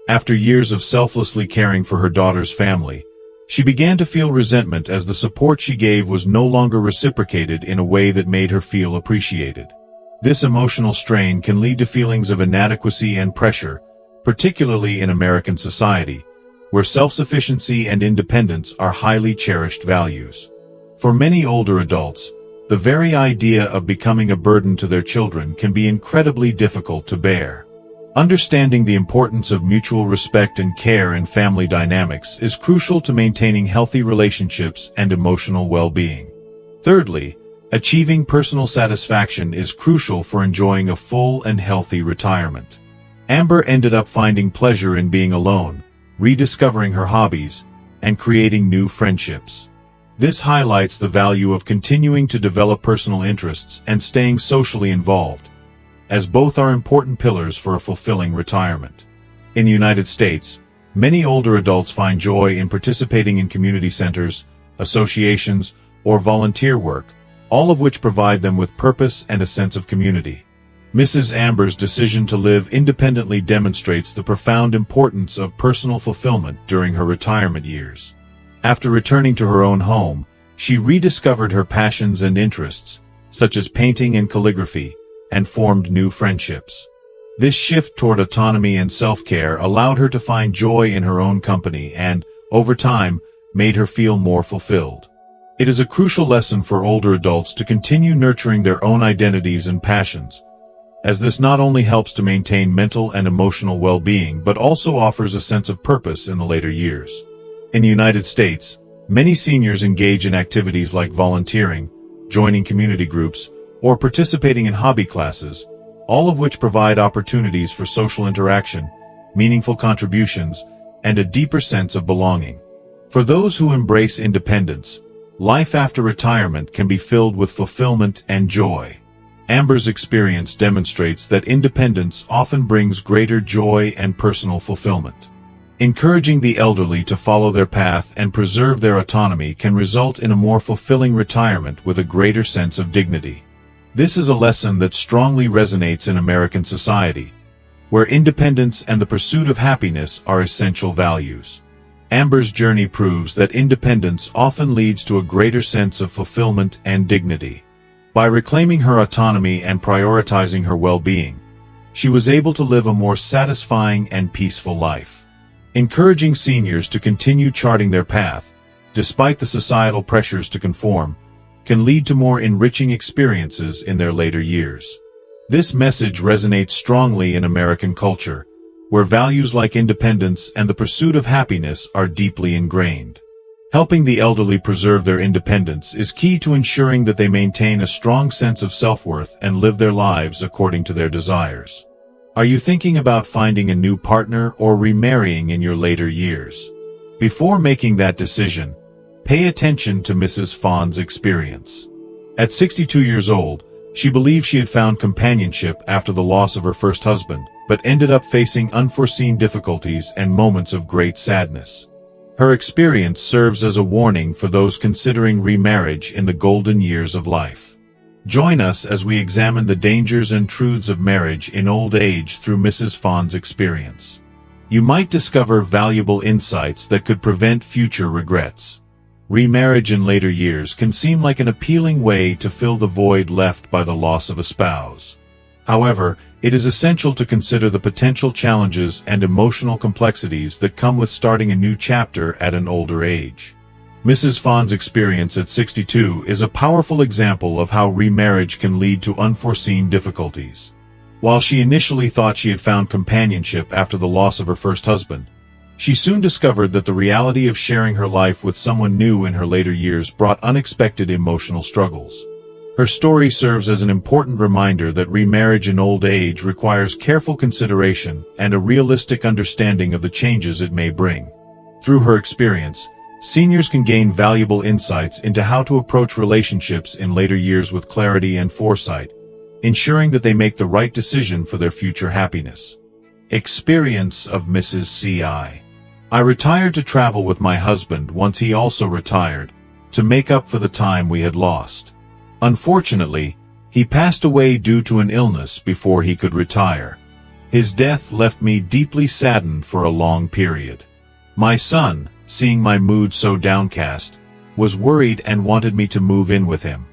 After years of selflessly caring for her daughter's family, she began to feel resentment as the support she gave was no longer reciprocated in a way that made her feel appreciated. This emotional strain can lead to feelings of inadequacy and pressure, particularly in American society, where self-sufficiency and independence are highly cherished values. For many older adults, the very idea of becoming a burden to their children can be incredibly difficult to bear. Understanding the importance of mutual respect and care in family dynamics is crucial to maintaining healthy relationships and emotional well-being. Thirdly, achieving personal satisfaction is crucial for enjoying a full and healthy retirement. Amber ended up finding pleasure in being alone, rediscovering her hobbies, and creating new friendships. This highlights the value of continuing to develop personal interests and staying socially involved, as both are important pillars for a fulfilling retirement. In the United States, many older adults find joy in participating in community centers, associations, or volunteer work, all of which provide them with purpose and a sense of community. Mrs. Amber's decision to live independently demonstrates the profound importance of personal fulfillment during her retirement years. After returning to her own home, she rediscovered her passions and interests, such as painting and calligraphy, and formed new friendships. This shift toward autonomy and self-care allowed her to find joy in her own company and, over time, made her feel more fulfilled. It is a crucial lesson for older adults to continue nurturing their own identities and passions, as this not only helps to maintain mental and emotional well-being but also offers a sense of purpose in the later years. In the United States, many seniors engage in activities like volunteering, joining community groups, or participating in hobby classes, all of which provide opportunities for social interaction, meaningful contributions, and a deeper sense of belonging. For those who embrace independence, life after retirement can be filled with fulfillment and joy. Amber's experience demonstrates that independence often brings greater joy and personal fulfillment. Encouraging the elderly to follow their path and preserve their autonomy can result in a more fulfilling retirement with a greater sense of dignity. This is a lesson that strongly resonates in American society, where independence and the pursuit of happiness are essential values. Amber's journey proves that independence often leads to a greater sense of fulfillment and dignity. By reclaiming her autonomy and prioritizing her well-being, she was able to live a more satisfying and peaceful life. Encouraging seniors to continue charting their path, despite the societal pressures to conform, can lead to more enriching experiences in their later years. This message resonates strongly in American culture, where values like independence and the pursuit of happiness are deeply ingrained. Helping the elderly preserve their independence is key to ensuring that they maintain a strong sense of self-worth and live their lives according to their desires. Are you thinking about finding a new partner or remarrying in your later years? Before making that decision, pay attention to Mrs. Fawn's experience. At 62 years old, she believed she had found companionship after the loss of her first husband, but ended up facing unforeseen difficulties and moments of great sadness. Her experience serves as a warning for those considering remarriage in the golden years of life. Join us as we examine the dangers and truths of marriage in old age through Mrs. Fawn's experience. You might discover valuable insights that could prevent future regrets. Remarriage in later years can seem like an appealing way to fill the void left by the loss of a spouse. However, it is essential to consider the potential challenges and emotional complexities that come with starting a new chapter at an older age. Mrs. Fawn's experience at 62 is a powerful example of how remarriage can lead to unforeseen difficulties. While she initially thought she had found companionship after the loss of her first husband, she soon discovered that the reality of sharing her life with someone new in her later years brought unexpected emotional struggles. Her story serves as an important reminder that remarriage in old age requires careful consideration and a realistic understanding of the changes it may bring. Through her experience, seniors can gain valuable insights into how to approach relationships in later years with clarity and foresight, ensuring that they make the right decision for their future happiness. Experience of Mrs. C.I. I retired to travel with my husband once he also retired, to make up for the time we had lost. Unfortunately, he passed away due to an illness before he could retire. His death left me deeply saddened for a long period. My son, seeing my mood so downcast, was worried and wanted me to move in with him.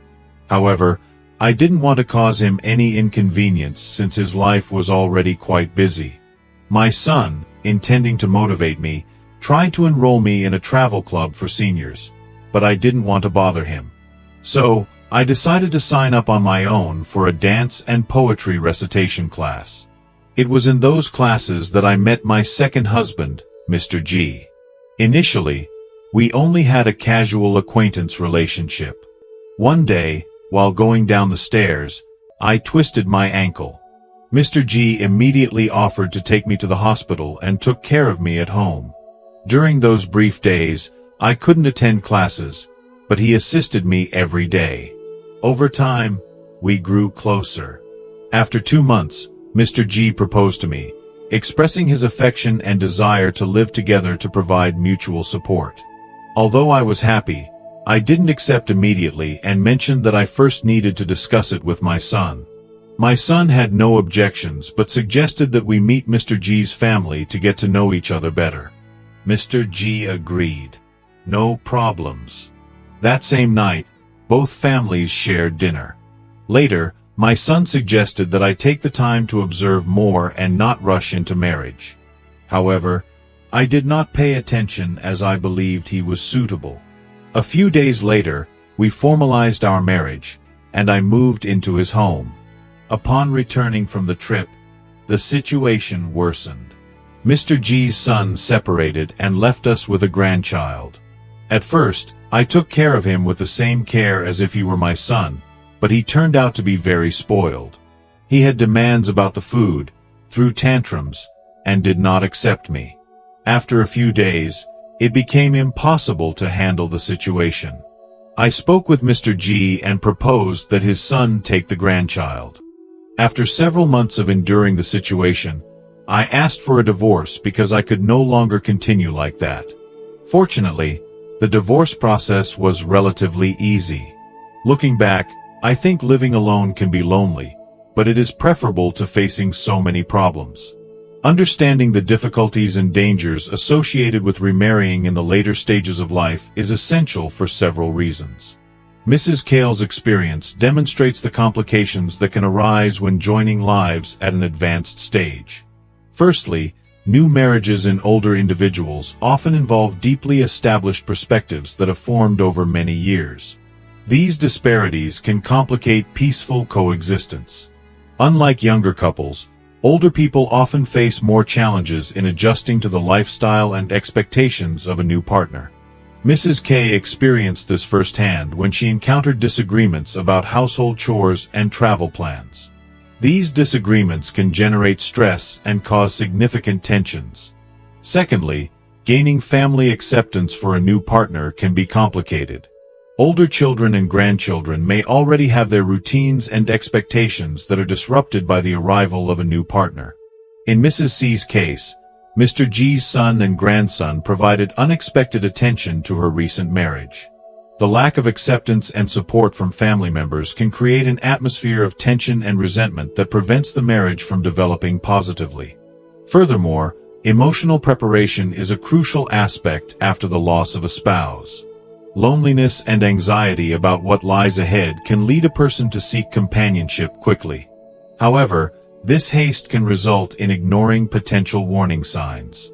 However, I didn't want to cause him any inconvenience since his life was already quite busy. My son, intending to motivate me, tried to enroll me in a travel club for seniors, but I didn't want to bother him. So, I decided to sign up on my own for a dance and poetry recitation class. It was in those classes that I met my second husband, Mr. G. Initially, we only had a casual acquaintance relationship. One day, while going down the stairs, I twisted my ankle. Mr. G immediately offered to take me to the hospital and took care of me at home. During those brief days, I couldn't attend classes, but he assisted me every day. Over time, we grew closer. After 2 months, Mr. G proposed to me, expressing his affection and desire to live together to provide mutual support. Although I was happy, I didn't accept immediately and mentioned that I first needed to discuss it with my son. My son had no objections but suggested that we meet Mr. G's family to get to know each other better. Mr. G agreed. No problems. That same night, both families shared dinner. Later, my son suggested that I take the time to observe more and not rush into marriage. However, I did not pay attention as I believed he was suitable. A few days later, we formalized our marriage, and I moved into his home. Upon returning from the trip, the situation worsened. Mr. G's son separated and left us with a grandchild. At first, I took care of him with the same care as if he were my son, but he turned out to be very spoiled. He had demands about the food, threw tantrums, and did not accept me. After a few days, it became impossible to handle the situation. I spoke with Mr. G and proposed that his son take the grandchild. After several months of enduring the situation, I asked for a divorce because I could no longer continue like that. Fortunately, the divorce process was relatively easy. Looking back, I think living alone can be lonely, but it is preferable to facing so many problems. Understanding the difficulties and dangers associated with remarrying in the later stages of life is essential for several reasons. Mrs. Kale's experience demonstrates the complications that can arise when joining lives at an advanced stage. Firstly, new marriages in older individuals often involve deeply established perspectives that have formed over many years. These disparities can complicate peaceful coexistence. Unlike younger couples, older people often face more challenges in adjusting to the lifestyle and expectations of a new partner. Mrs. K experienced this firsthand when she encountered disagreements about household chores and travel plans. These disagreements can generate stress and cause significant tensions. Secondly, gaining family acceptance for a new partner can be complicated. Older children and grandchildren may already have their routines and expectations that are disrupted by the arrival of a new partner. In Mrs. C's case, Mr. G's son and grandson provided unexpected attention to her recent marriage. The lack of acceptance and support from family members can create an atmosphere of tension and resentment that prevents the marriage from developing positively. Furthermore, emotional preparation is a crucial aspect after the loss of a spouse. Loneliness and anxiety about what lies ahead can lead a person to seek companionship quickly. However, this haste can result in ignoring potential warning signs.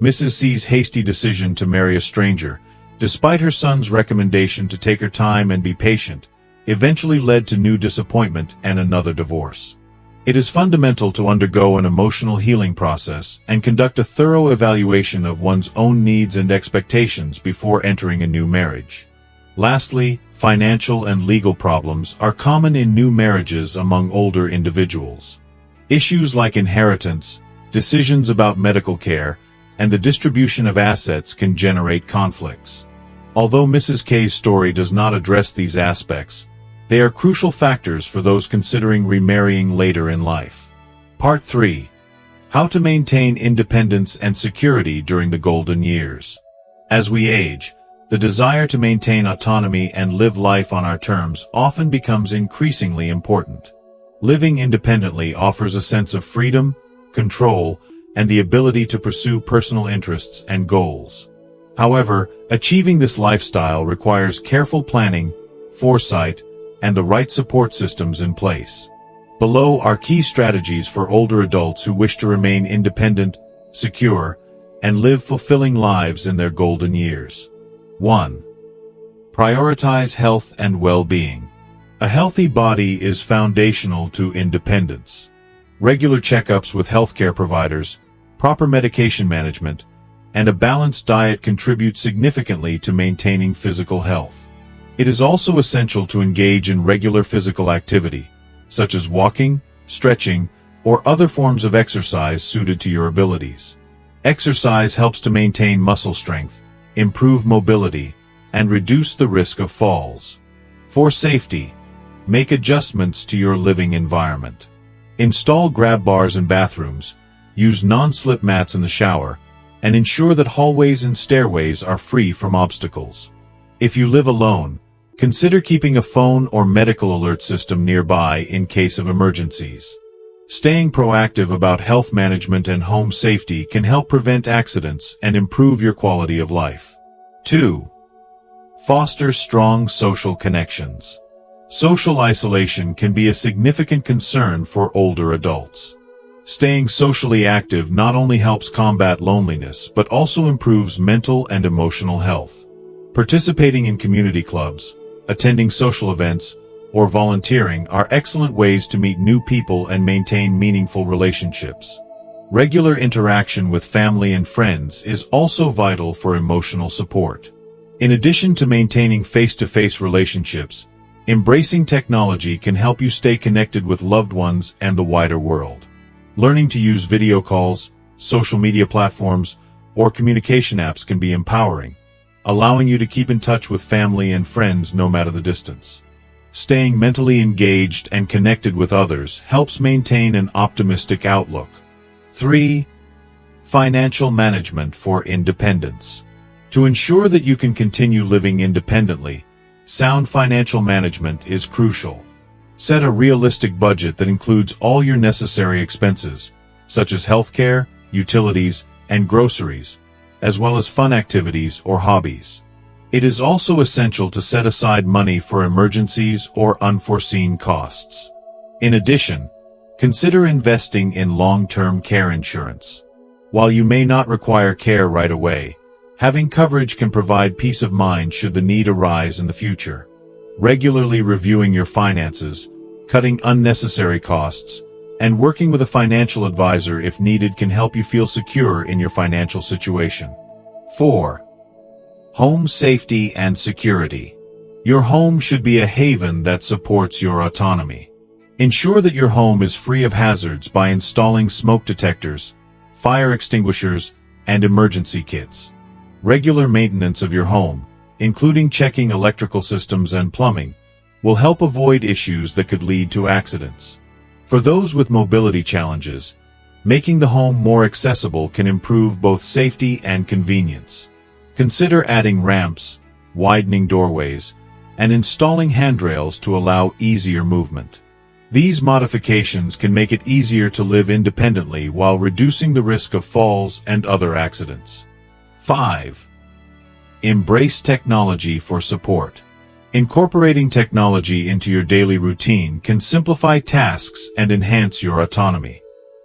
Mrs. C's hasty decision to marry a stranger, despite her son's recommendation to take her time and be patient, eventually led to new disappointment and another divorce. It is fundamental to undergo an emotional healing process and conduct a thorough evaluation of one's own needs and expectations before entering a new marriage. Lastly, financial and legal problems are common in new marriages among older individuals. Issues like inheritance, decisions about medical care, and the distribution of assets can generate conflicts. Although Mrs. K's story does not address these aspects, they are crucial factors for those considering remarrying later in life. Part 3. How to maintain independence and security during the golden years. As we age, the desire to maintain autonomy and live life on our terms often becomes increasingly important. Living independently offers a sense of freedom, control, and the ability to pursue personal interests and goals. However, achieving this lifestyle requires careful planning, foresight, and the right support systems in place. Below are key strategies for older adults who wish to remain independent, secure, and live fulfilling lives in their golden years. 1. Prioritize health and well-being. A healthy body is foundational to independence. Regular checkups with healthcare providers, proper medication management, and a balanced diet contribute significantly to maintaining physical health. It is also essential to engage in regular physical activity, such as walking, stretching, or other forms of exercise suited to your abilities. Exercise helps to maintain muscle strength, improve mobility, and reduce the risk of falls. For safety, make adjustments to your living environment. Install grab bars in bathrooms, use non-slip mats in the shower, and ensure that hallways and stairways are free from obstacles. If you live alone, consider keeping a phone or medical alert system nearby in case of emergencies. Staying proactive about health management and home safety can help prevent accidents and improve your quality of life. 2. Foster strong social connections. Social isolation can be a significant concern for older adults. Staying socially active not only helps combat loneliness but also improves mental and emotional health. Participating in community clubs, attending social events, or volunteering are excellent ways to meet new people and maintain meaningful relationships. Regular interaction with family and friends is also vital for emotional support. In addition to maintaining face-to-face relationships, embracing technology can help you stay connected with loved ones and the wider world. Learning to use video calls, social media platforms, or communication apps can be empowering, allowing you to keep in touch with family and friends no matter the distance. Staying mentally engaged and connected with others helps maintain an optimistic outlook. 3. Financial management for independence. To ensure that you can continue living independently, sound financial management is crucial. Set a realistic budget that includes all your necessary expenses, such as healthcare, utilities, and groceries, as well as fun activities or hobbies. It is also essential to set aside money for emergencies or unforeseen costs. In addition, consider investing in long-term care insurance. While you may not require care right away, having coverage can provide peace of mind should the need arise in the future. Regularly reviewing your finances, cutting unnecessary costs, and working with a financial advisor if needed can help you feel secure in your financial situation. 4. Home safety and security. Your home should be a haven that supports your autonomy. Ensure that your home is free of hazards by installing smoke detectors, fire extinguishers, and emergency kits. Regular maintenance of your home, including checking electrical systems and plumbing, will help avoid issues that could lead to accidents. For those with mobility challenges, making the home more accessible can improve both safety and convenience. Consider adding ramps, widening doorways, and installing handrails to allow easier movement. These modifications can make it easier to live independently while reducing the risk of falls and other accidents. 5. Embrace technology for support. Incorporating technology into your daily routine can simplify tasks and enhance your autonomy.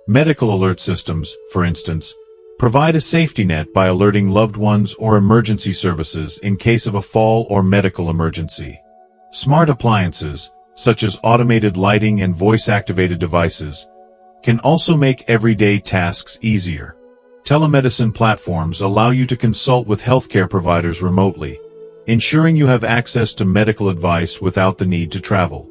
Medical alert systems, for instance, provide a safety net by alerting loved ones or emergency services in case of a fall or medical emergency. Smart appliances, such as automated lighting and voice-activated devices, can also make everyday tasks easier. Telemedicine platforms allow you to consult with healthcare providers remotely, ensuring you have access to medical advice without the need to travel.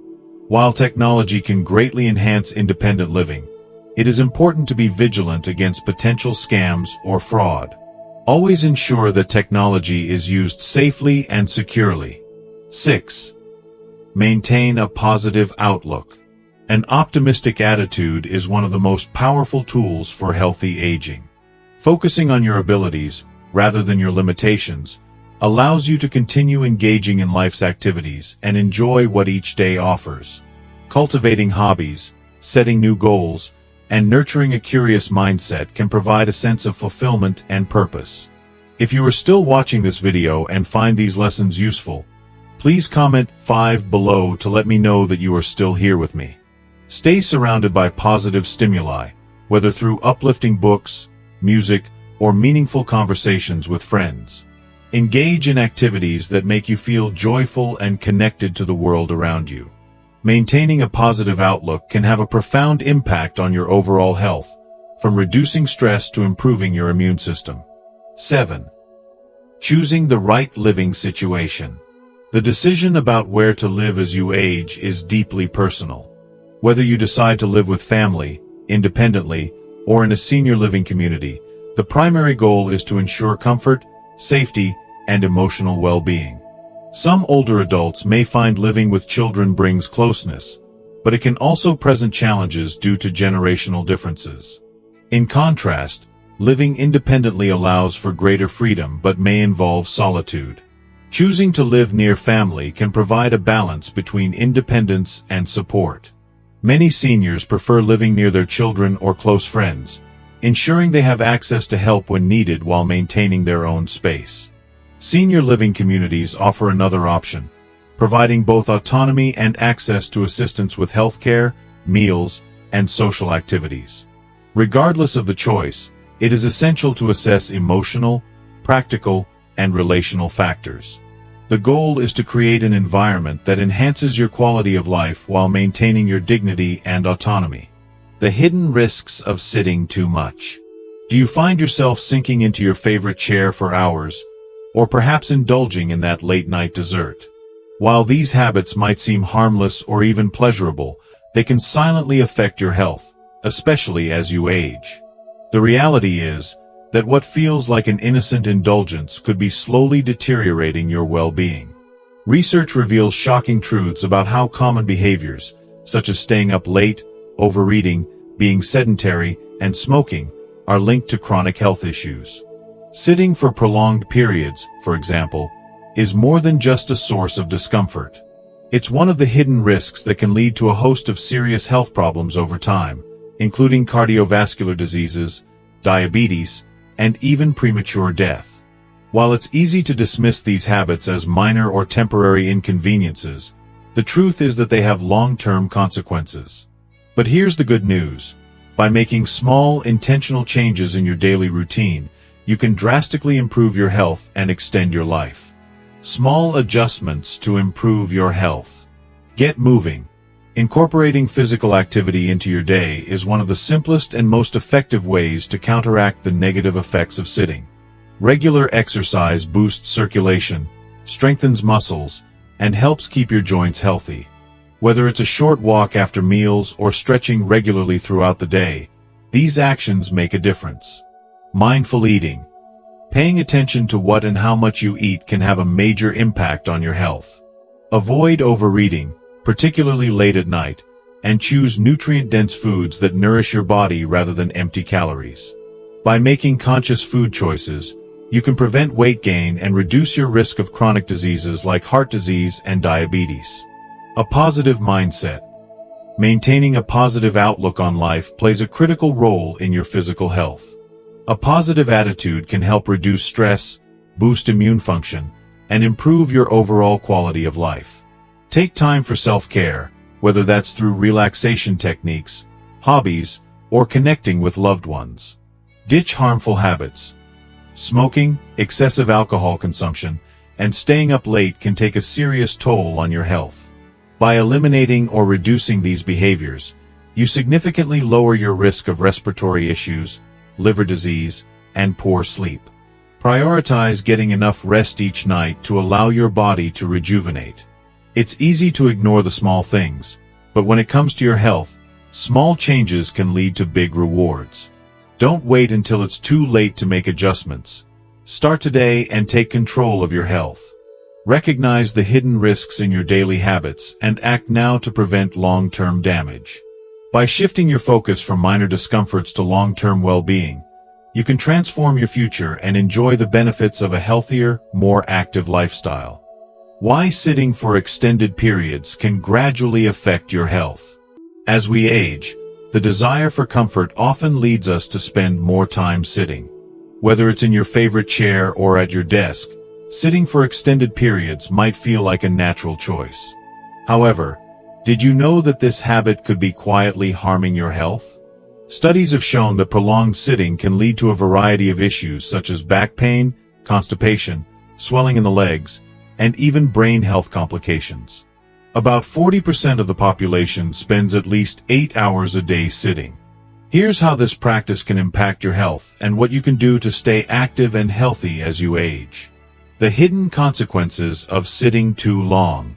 While technology can greatly enhance independent living, it is important to be vigilant against potential scams or fraud. Always ensure that technology is used safely and securely. 6. Maintain a positive outlook. An optimistic attitude is one of the most powerful tools for healthy aging. Focusing on your abilities, rather than your limitations, allows you to continue engaging in life's activities and enjoy what each day offers. Cultivating hobbies, setting new goals, and nurturing a curious mindset can provide a sense of fulfillment and purpose. If you are still watching this video and find these lessons useful, please comment 5 below to let me know that you are still here with me. Stay surrounded by positive stimuli, whether through uplifting books, music, or meaningful conversations with friends. Engage in activities that make you feel joyful and connected to the world around you. Maintaining a positive outlook can have a profound impact on your overall health, from reducing stress to improving your immune system. 7. Choosing the right living situation. The decision about where to live as you age is deeply personal. Whether you decide to live with family, independently, or in a senior living community, the primary goal is to ensure comfort, safety, and emotional well-being. Some older adults may find living with children brings closeness, but it can also present challenges due to generational differences. In contrast, living independently allows for greater freedom but may involve solitude. Choosing to live near family can provide a balance between independence and support. Many seniors prefer living near their children or close friends, ensuring they have access to help when needed while maintaining their own space. Senior living communities offer another option, providing both autonomy and access to assistance with healthcare, meals, and social activities. Regardless of the choice, it is essential to assess emotional, practical, and relational factors. The goal is to create an environment that enhances your quality of life while maintaining your dignity and autonomy. The hidden risks of sitting too much. Do you find yourself sinking into your favorite chair for hours, or perhaps indulging in that late-night dessert? While these habits might seem harmless or even pleasurable, they can silently affect your health, especially as you age. The reality is that what feels like an innocent indulgence could be slowly deteriorating your well-being. Research reveals shocking truths about how common behaviors, such as staying up late, overeating, being sedentary, and smoking, are linked to chronic health issues. Sitting for prolonged periods, for example, is more than just a source of discomfort. It's one of the hidden risks that can lead to a host of serious health problems over time, including cardiovascular diseases, diabetes, and even premature death. While it's easy to dismiss these habits as minor or temporary inconveniences, the truth is that they have long-term consequences. But here's the good news. By making small, intentional changes in your daily routine, you can drastically improve your health and extend your life. Small adjustments to improve your health. Get moving. Incorporating physical activity into your day is one of the simplest and most effective ways to counteract the negative effects of sitting. Regular exercise boosts circulation, strengthens muscles, and helps keep your joints healthy. Whether it's a short walk after meals or stretching regularly throughout the day, these actions make a difference. Mindful eating. Paying attention to what and how much you eat can have a major impact on your health. Avoid overeating, particularly late at night, and choose nutrient-dense foods that nourish your body rather than empty calories. By making conscious food choices, you can prevent weight gain and reduce your risk of chronic diseases like heart disease and diabetes. A positive mindset. Maintaining a positive outlook on life plays a critical role in your physical health. A positive attitude can help reduce stress, boost immune function, and improve your overall quality of life. Take time for self-care, whether that's through relaxation techniques, hobbies, or connecting with loved ones. Ditch harmful habits. Smoking, excessive alcohol consumption, and staying up late can take a serious toll on your health. By eliminating or reducing these behaviors, you significantly lower your risk of respiratory issues, liver disease, and poor sleep. Prioritize getting enough rest each night to allow your body to rejuvenate. It's easy to ignore the small things, but when it comes to your health, small changes can lead to big rewards. Don't wait until it's too late to make adjustments. Start today and take control of your health. Recognize the hidden risks in your daily habits and act now to prevent long-term damage. By shifting your focus from minor discomforts to long-term well-being, you can transform your future and enjoy the benefits of a healthier, more active lifestyle. Why sitting for extended periods can gradually affect your health. As we age, the desire for comfort often leads us to spend more time sitting. Whether it's in your favorite chair or at your desk, sitting for extended periods might feel like a natural choice. However, did you know that this habit could be quietly harming your health? Studies have shown that prolonged sitting can lead to a variety of issues such as back pain, constipation, swelling in the legs, and even brain health complications. About 40% of the population spends at least 8 hours a day sitting. Here's how this practice can impact your health and what you can do to stay active and healthy as you age. The hidden consequences of sitting too long.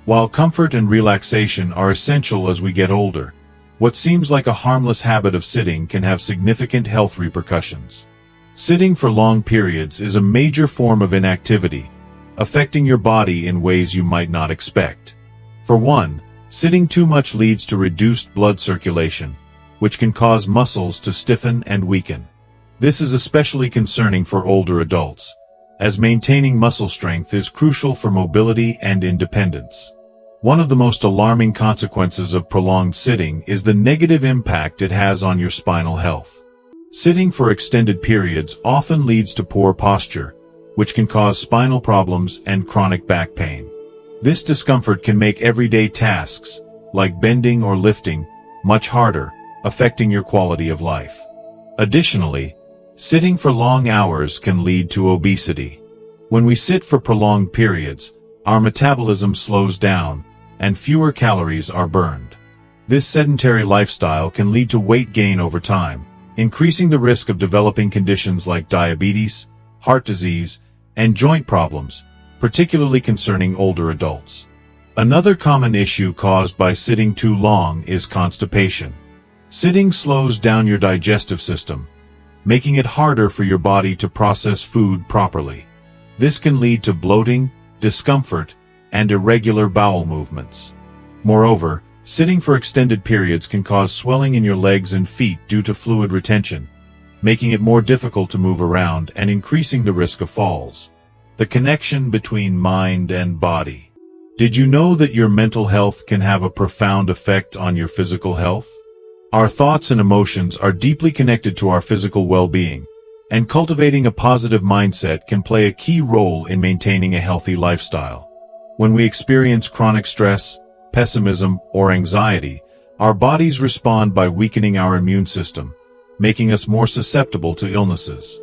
While comfort and relaxation are essential as we get older, what seems like a harmless habit of sitting can have significant health repercussions. Sitting for long periods is a major form of inactivity, affecting your body in ways you might not expect. For one, sitting too much leads to reduced blood circulation, which can cause muscles to stiffen and weaken. This is especially concerning for older adults, as maintaining muscle strength is crucial for mobility and independence. One of the most alarming consequences of prolonged sitting is the negative impact it has on your spinal health. Sitting for extended periods often leads to poor posture, which can cause spinal problems and chronic back pain. This discomfort can make everyday tasks, like bending or lifting, much harder, affecting your quality of life. Additionally, sitting for long hours can lead to obesity. When we sit for prolonged periods, our metabolism slows down, and fewer calories are burned. This sedentary lifestyle can lead to weight gain over time, increasing the risk of developing conditions like diabetes, heart disease, and joint problems, particularly concerning older adults. Another common issue caused by sitting too long is constipation. Sitting slows down your digestive system, making it harder for your body to process food properly. This can lead to bloating, discomfort, and irregular bowel movements. Moreover, sitting for extended periods can cause swelling in your legs and feet due to fluid retention, making it more difficult to move around and increasing the risk of falls. The connection between mind and body. Did you know that your mental health can have a profound effect on your physical health? Our thoughts and emotions are deeply connected to our physical well-being, and cultivating a positive mindset can play a key role in maintaining a healthy lifestyle. When we experience chronic stress, pessimism, or anxiety, our bodies respond by weakening our immune system, making us more susceptible to illnesses.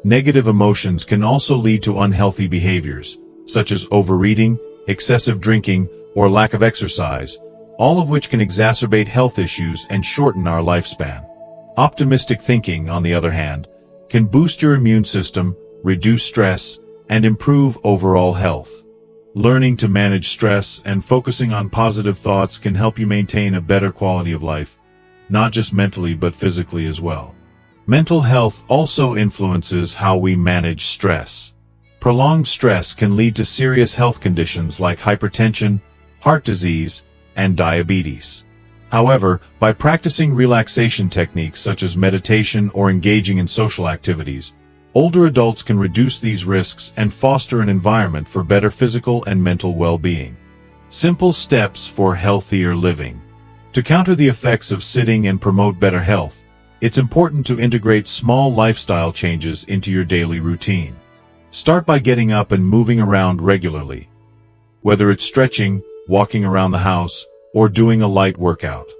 Negative emotions can also lead to unhealthy behaviors, such as overeating, excessive drinking, or lack of exercise, all of which can exacerbate health issues and shorten our lifespan. Optimistic thinking, on the other hand, can boost your immune system, reduce stress, and improve overall health. Learning to manage stress and focusing on positive thoughts can help you maintain a better quality of life, not just mentally but physically as well. Mental health also influences how we manage stress. Prolonged stress can lead to serious health conditions like hypertension, heart disease, and diabetes. However, by practicing relaxation techniques such as meditation or engaging in social activities, older adults can reduce these risks and foster an environment for better physical and mental well-being. Simple steps for healthier living. To counter the effects of sitting and promote better health, it's important to integrate small lifestyle changes into your daily routine. Start by getting up and moving around regularly. Whether it's stretching, walking around the house, or doing a light workout.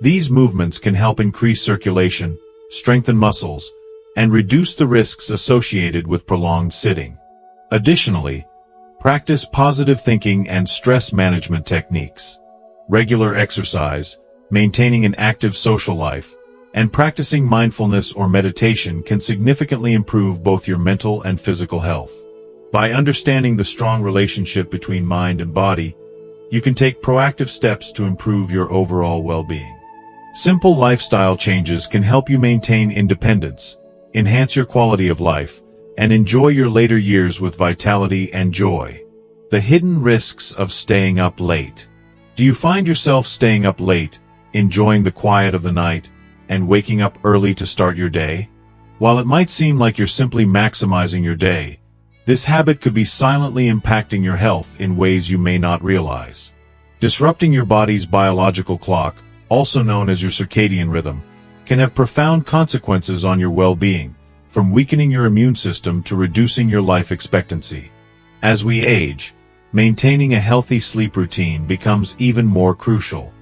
These movements can help increase circulation, strengthen muscles, and reduce the risks associated with prolonged sitting. Additionally, practice positive thinking and stress management techniques. Regular exercise, maintaining an active social life, and practicing mindfulness or meditation can significantly improve both your mental and physical health. By understanding the strong relationship between mind and body, you can take proactive steps to improve your overall well-being. Simple lifestyle changes can help you maintain independence, enhance your quality of life, and enjoy your later years with vitality and joy. The hidden risks of staying up late. Do you find yourself staying up late, enjoying the quiet of the night, and waking up early to start your day? While it might seem like you're simply maximizing your day, this habit could be silently impacting your health in ways you may not realize. Disrupting your body's biological clock, also known as your circadian rhythm, can have profound consequences on your well-being, from weakening your immune system to reducing your life expectancy. As we age, maintaining a healthy sleep routine becomes even more crucial.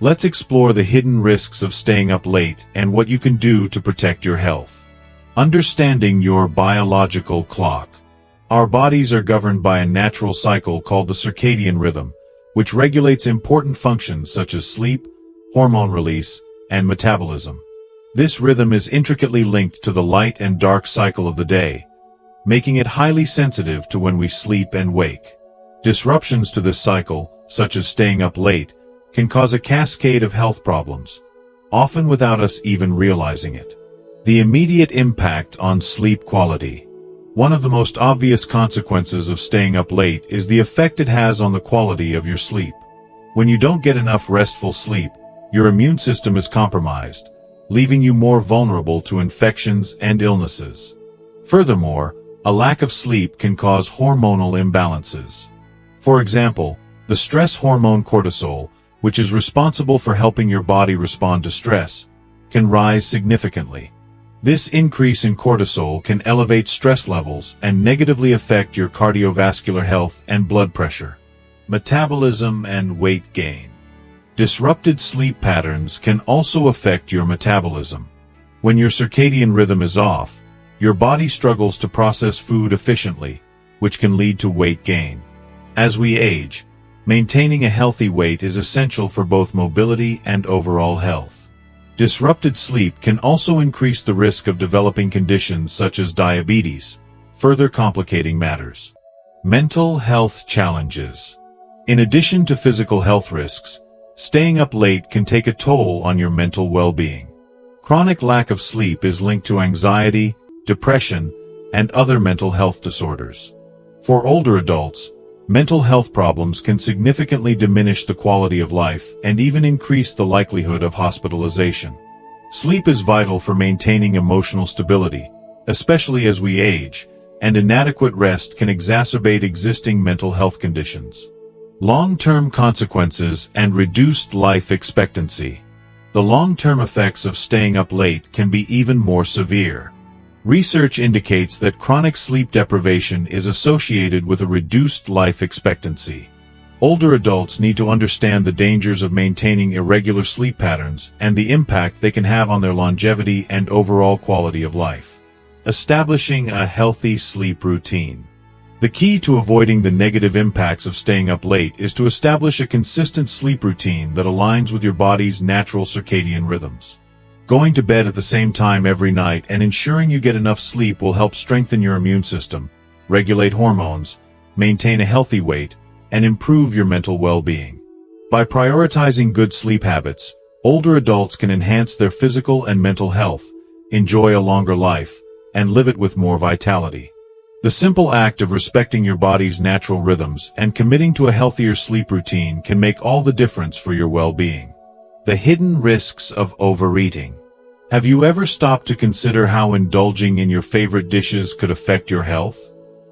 Let's explore the hidden risks of staying up late and what you can do to protect your health. Understanding your biological clock. Our bodies are governed by a natural cycle called the circadian rhythm, which regulates important functions such as sleep, hormone release, and metabolism. This rhythm is intricately linked to the light and dark cycle of the day, making it highly sensitive to when we sleep and wake. Disruptions to this cycle, such as staying up late, can cause a cascade of health problems, often without us even realizing it. The immediate impact on sleep quality. One of the most obvious consequences of staying up late is the effect it has on the quality of your sleep. When you don't get enough restful sleep, your immune system is compromised, leaving you more vulnerable to infections and illnesses. Furthermore, a lack of sleep can cause hormonal imbalances. For example, the stress hormone cortisol, which is responsible for helping your body respond to stress, can rise significantly. This increase in cortisol can elevate stress levels and negatively affect your cardiovascular health and blood pressure. Metabolism and weight gain. Disrupted sleep patterns can also affect your metabolism. When your circadian rhythm is off, your body struggles to process food efficiently, which can lead to weight gain. As we age, maintaining a healthy weight is essential for both mobility and overall health. Disrupted sleep can also increase the risk of developing conditions such as diabetes, further complicating matters. Mental health challenges. In addition to physical health risks, staying up late can take a toll on your mental well-being. Chronic lack of sleep is linked to anxiety, depression, and other mental health disorders. For older adults, mental health problems can significantly diminish the quality of life and even increase the likelihood of hospitalization. Sleep is vital for maintaining emotional stability, especially as we age, and inadequate rest can exacerbate existing mental health conditions. Long-term consequences and reduced life expectancy. The long-term effects of staying up late can be even more severe. Research indicates that chronic sleep deprivation is associated with a reduced life expectancy. Older adults need to understand the dangers of maintaining irregular sleep patterns and the impact they can have on their longevity and overall quality of life. Establishing a healthy sleep routine. The key to avoiding the negative impacts of staying up late is to establish a consistent sleep routine that aligns with your body's natural circadian rhythms. Going to bed at the same time every night and ensuring you get enough sleep will help strengthen your immune system, regulate hormones, maintain a healthy weight, and improve your mental well-being. By prioritizing good sleep habits, older adults can enhance their physical and mental health, enjoy a longer life, and live it with more vitality. The simple act of respecting your body's natural rhythms and committing to a healthier sleep routine can make all the difference for your well-being. The hidden risks of overeating. Have you ever stopped to consider how indulging in your favorite dishes could affect your health?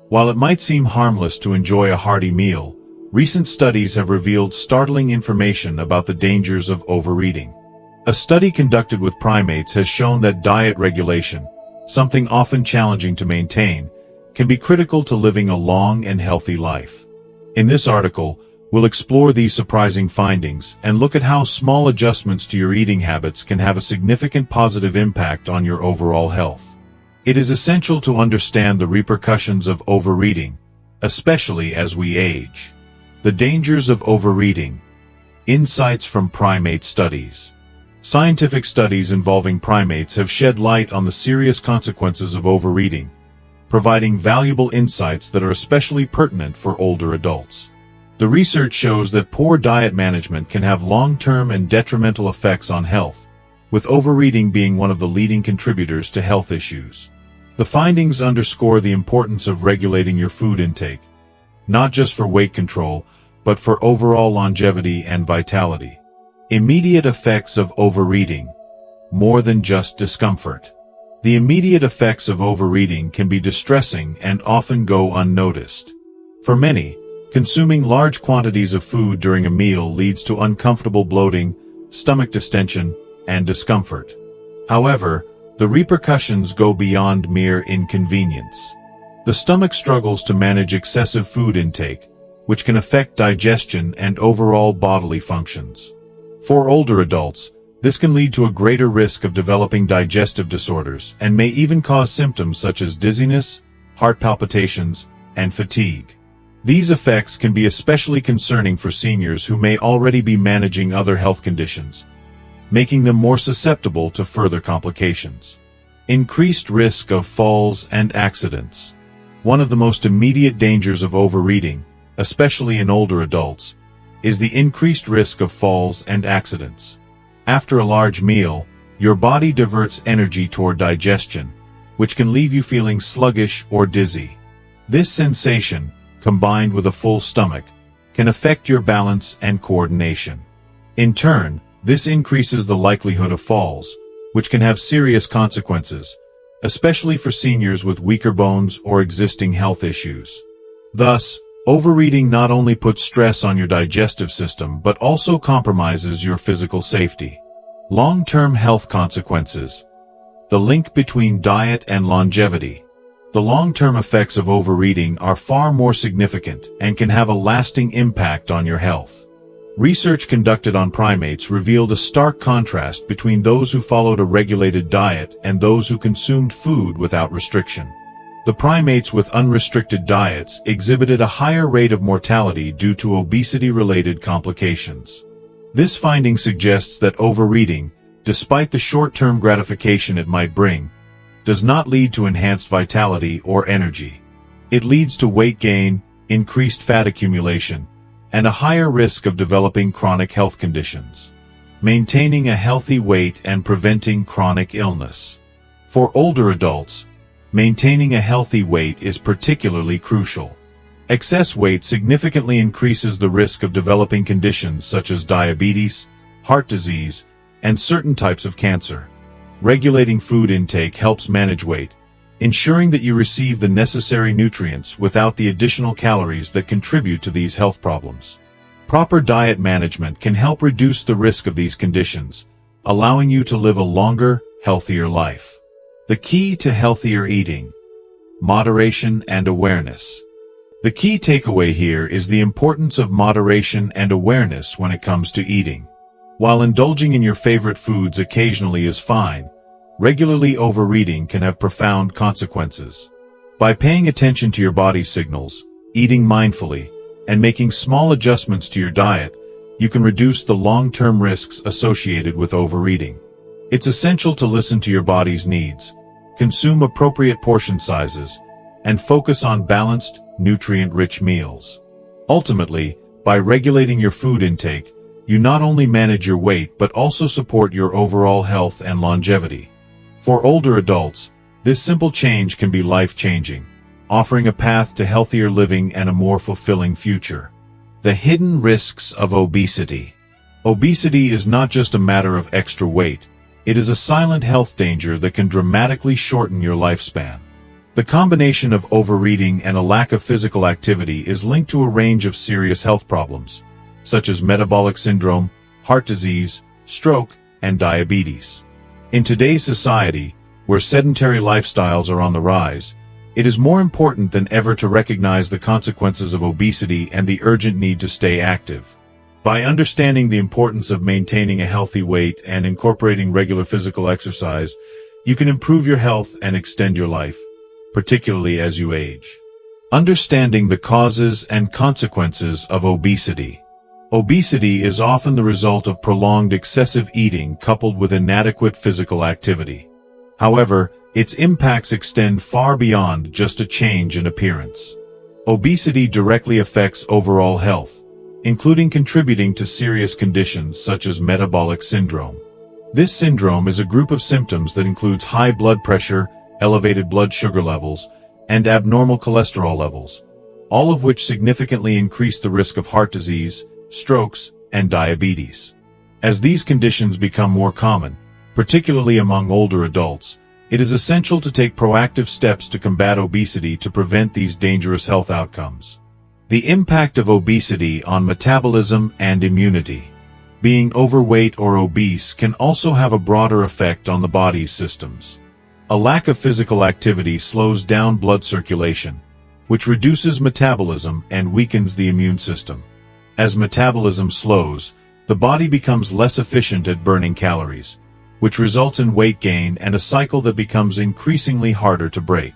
While it might seem harmless to enjoy a hearty meal, recent studies have revealed startling information about the dangers of overeating. A study conducted with primates has shown that diet regulation, something often challenging to maintain, can be critical to living a long and healthy life. In this article, we'll explore these surprising findings and look at how small adjustments to your eating habits can have a significant positive impact on your overall health. It is essential to understand the repercussions of overeating, especially as we age. The dangers of overeating. Insights from primate studies. Scientific studies involving primates have shed light on the serious consequences of overeating, providing valuable insights that are especially pertinent for older adults. The research shows that poor diet management can have long-term and detrimental effects on health, with overeating being one of the leading contributors to health issues. The findings underscore the importance of regulating your food intake, not just for weight control, but for overall longevity and vitality. Immediate effects of overeating. More than just discomfort. The immediate effects of overeating can be distressing and often go unnoticed. For many, consuming large quantities of food during a meal leads to uncomfortable bloating, stomach distension, and discomfort. However, the repercussions go beyond mere inconvenience. The stomach struggles to manage excessive food intake, which can affect digestion and overall bodily functions. For older adults, this can lead to a greater risk of developing digestive disorders and may even cause symptoms such as dizziness, heart palpitations, and fatigue. These effects can be especially concerning for seniors who may already be managing other health conditions, making them more susceptible to further complications. Increased risk of falls and accidents. One of the most immediate dangers of overeating, especially in older adults, is the increased risk of falls and accidents. After a large meal, your body diverts energy toward digestion, which can leave you feeling sluggish or dizzy. This sensation, combined with a full stomach, can affect your balance and coordination. In turn, this increases the likelihood of falls, which can have serious consequences, especially for seniors with weaker bones or existing health issues. Thus, overeating not only puts stress on your digestive system but also compromises your physical safety. Long-term health consequences. The link between diet and longevity. The long-term effects of overeating are far more significant and can have a lasting impact on your health. Research conducted on primates revealed a stark contrast between those who followed a regulated diet and those who consumed food without restriction. The primates with unrestricted diets exhibited a higher rate of mortality due to obesity-related complications. This finding suggests that overeating, despite the short-term gratification it might bring, does not lead to enhanced vitality or energy. It leads to weight gain, increased fat accumulation, and a higher risk of developing chronic health conditions. Maintaining a healthy weight and preventing chronic illness. For older adults, maintaining a healthy weight is particularly crucial. Excess weight significantly increases the risk of developing conditions such as diabetes, heart disease, and certain types of cancer. Regulating food intake helps manage weight, ensuring that you receive the necessary nutrients without the additional calories that contribute to these health problems. Proper diet management can help reduce the risk of these conditions, allowing you to live a longer, healthier life. The key to healthier eating: moderation and awareness. The key takeaway here is the importance of moderation and awareness when it comes to eating. While indulging in your favorite foods occasionally is fine, regularly overeating can have profound consequences. By paying attention to your body's signals, eating mindfully, and making small adjustments to your diet, you can reduce the long-term risks associated with overeating. It's essential to listen to your body's needs, consume appropriate portion sizes, and focus on balanced, nutrient-rich meals. Ultimately, by regulating your food intake, you not only manage your weight but also support your overall health and longevity. For older adults, this simple change can be life-changing, offering a path to healthier living and a more fulfilling future. The hidden risks of obesity. Obesity is not just a matter of extra weight, it is a silent health danger that can dramatically shorten your lifespan. The combination of overeating and a lack of physical activity is linked to a range of serious health problems, such as metabolic syndrome, heart disease, stroke, and diabetes. In today's society, where sedentary lifestyles are on the rise, it is more important than ever to recognize the consequences of obesity and the urgent need to stay active. By understanding the importance of maintaining a healthy weight and incorporating regular physical exercise, you can improve your health and extend your life, particularly as you age. Understanding the causes and consequences of obesity. Obesity is often the result of prolonged excessive eating coupled with inadequate physical activity. However, its impacts extend far beyond just a change in appearance. Obesity directly affects overall health, including contributing to serious conditions such as metabolic syndrome. This syndrome is a group of symptoms that includes high blood pressure, elevated blood sugar levels, and abnormal cholesterol levels, all of which significantly increase the risk of heart disease, strokes, and diabetes. As these conditions become more common, particularly among older adults, it is essential to take proactive steps to combat obesity to prevent these dangerous health outcomes. The impact of obesity on metabolism and immunity. Being overweight or obese can also have a broader effect on the body's systems. A lack of physical activity slows down blood circulation, which reduces metabolism and weakens the immune system. As metabolism slows, the body becomes less efficient at burning calories, which results in weight gain and a cycle that becomes increasingly harder to break.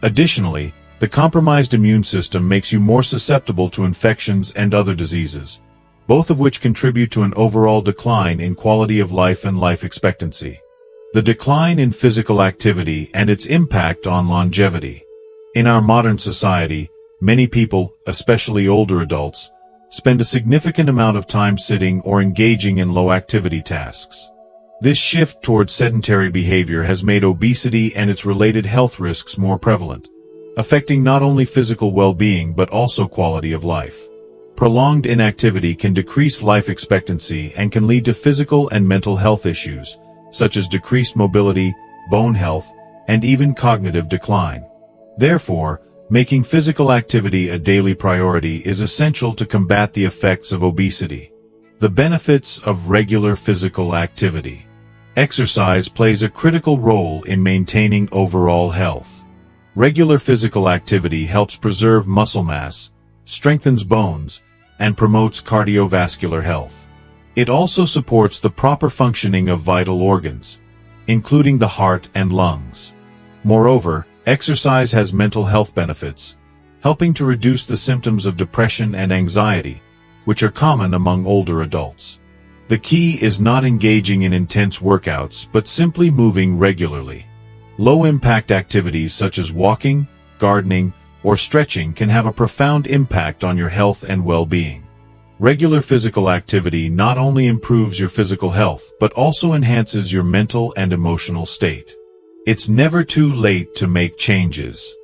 Additionally, the compromised immune system makes you more susceptible to infections and other diseases, both of which contribute to an overall decline in quality of life and life expectancy. The decline in physical activity and its impact on longevity. In our modern society, many people, especially older adults, spend a significant amount of time sitting or engaging in low-activity tasks. This shift towards sedentary behavior has made obesity and its related health risks more prevalent, affecting not only physical well-being but also quality of life. Prolonged inactivity can decrease life expectancy and can lead to physical and mental health issues, such as decreased mobility, bone health, and even cognitive decline. Therefore, making physical activity a daily priority is essential to combat the effects of obesity. The benefits of regular physical activity. Exercise plays a critical role in maintaining overall health. Regular physical activity helps preserve muscle mass, strengthens bones, and promotes cardiovascular health. It also supports the proper functioning of vital organs, including the heart and lungs. Moreover, exercise has mental health benefits, helping to reduce the symptoms of depression and anxiety, which are common among older adults. The key is not engaging in intense workouts, but simply moving regularly. Low-impact activities such as walking, gardening, or stretching can have a profound impact on your health and well-being. Regular physical activity not only improves your physical health, but also enhances your mental and emotional state. It's never too late to make changes.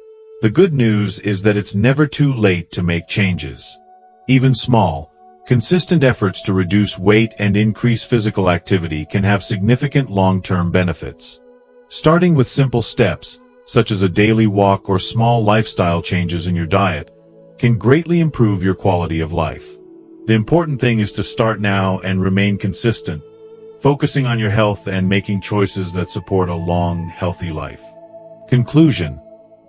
The good news is that it's never too late to make changes. Even small, consistent efforts to reduce weight and increase physical activity can have significant long-term benefits. Starting with simple steps, such as a daily walk or small lifestyle changes in your diet, can greatly improve your quality of life. The important thing is to start now and remain consistent, focusing on your health and making choices that support a long, healthy life. Conclusion: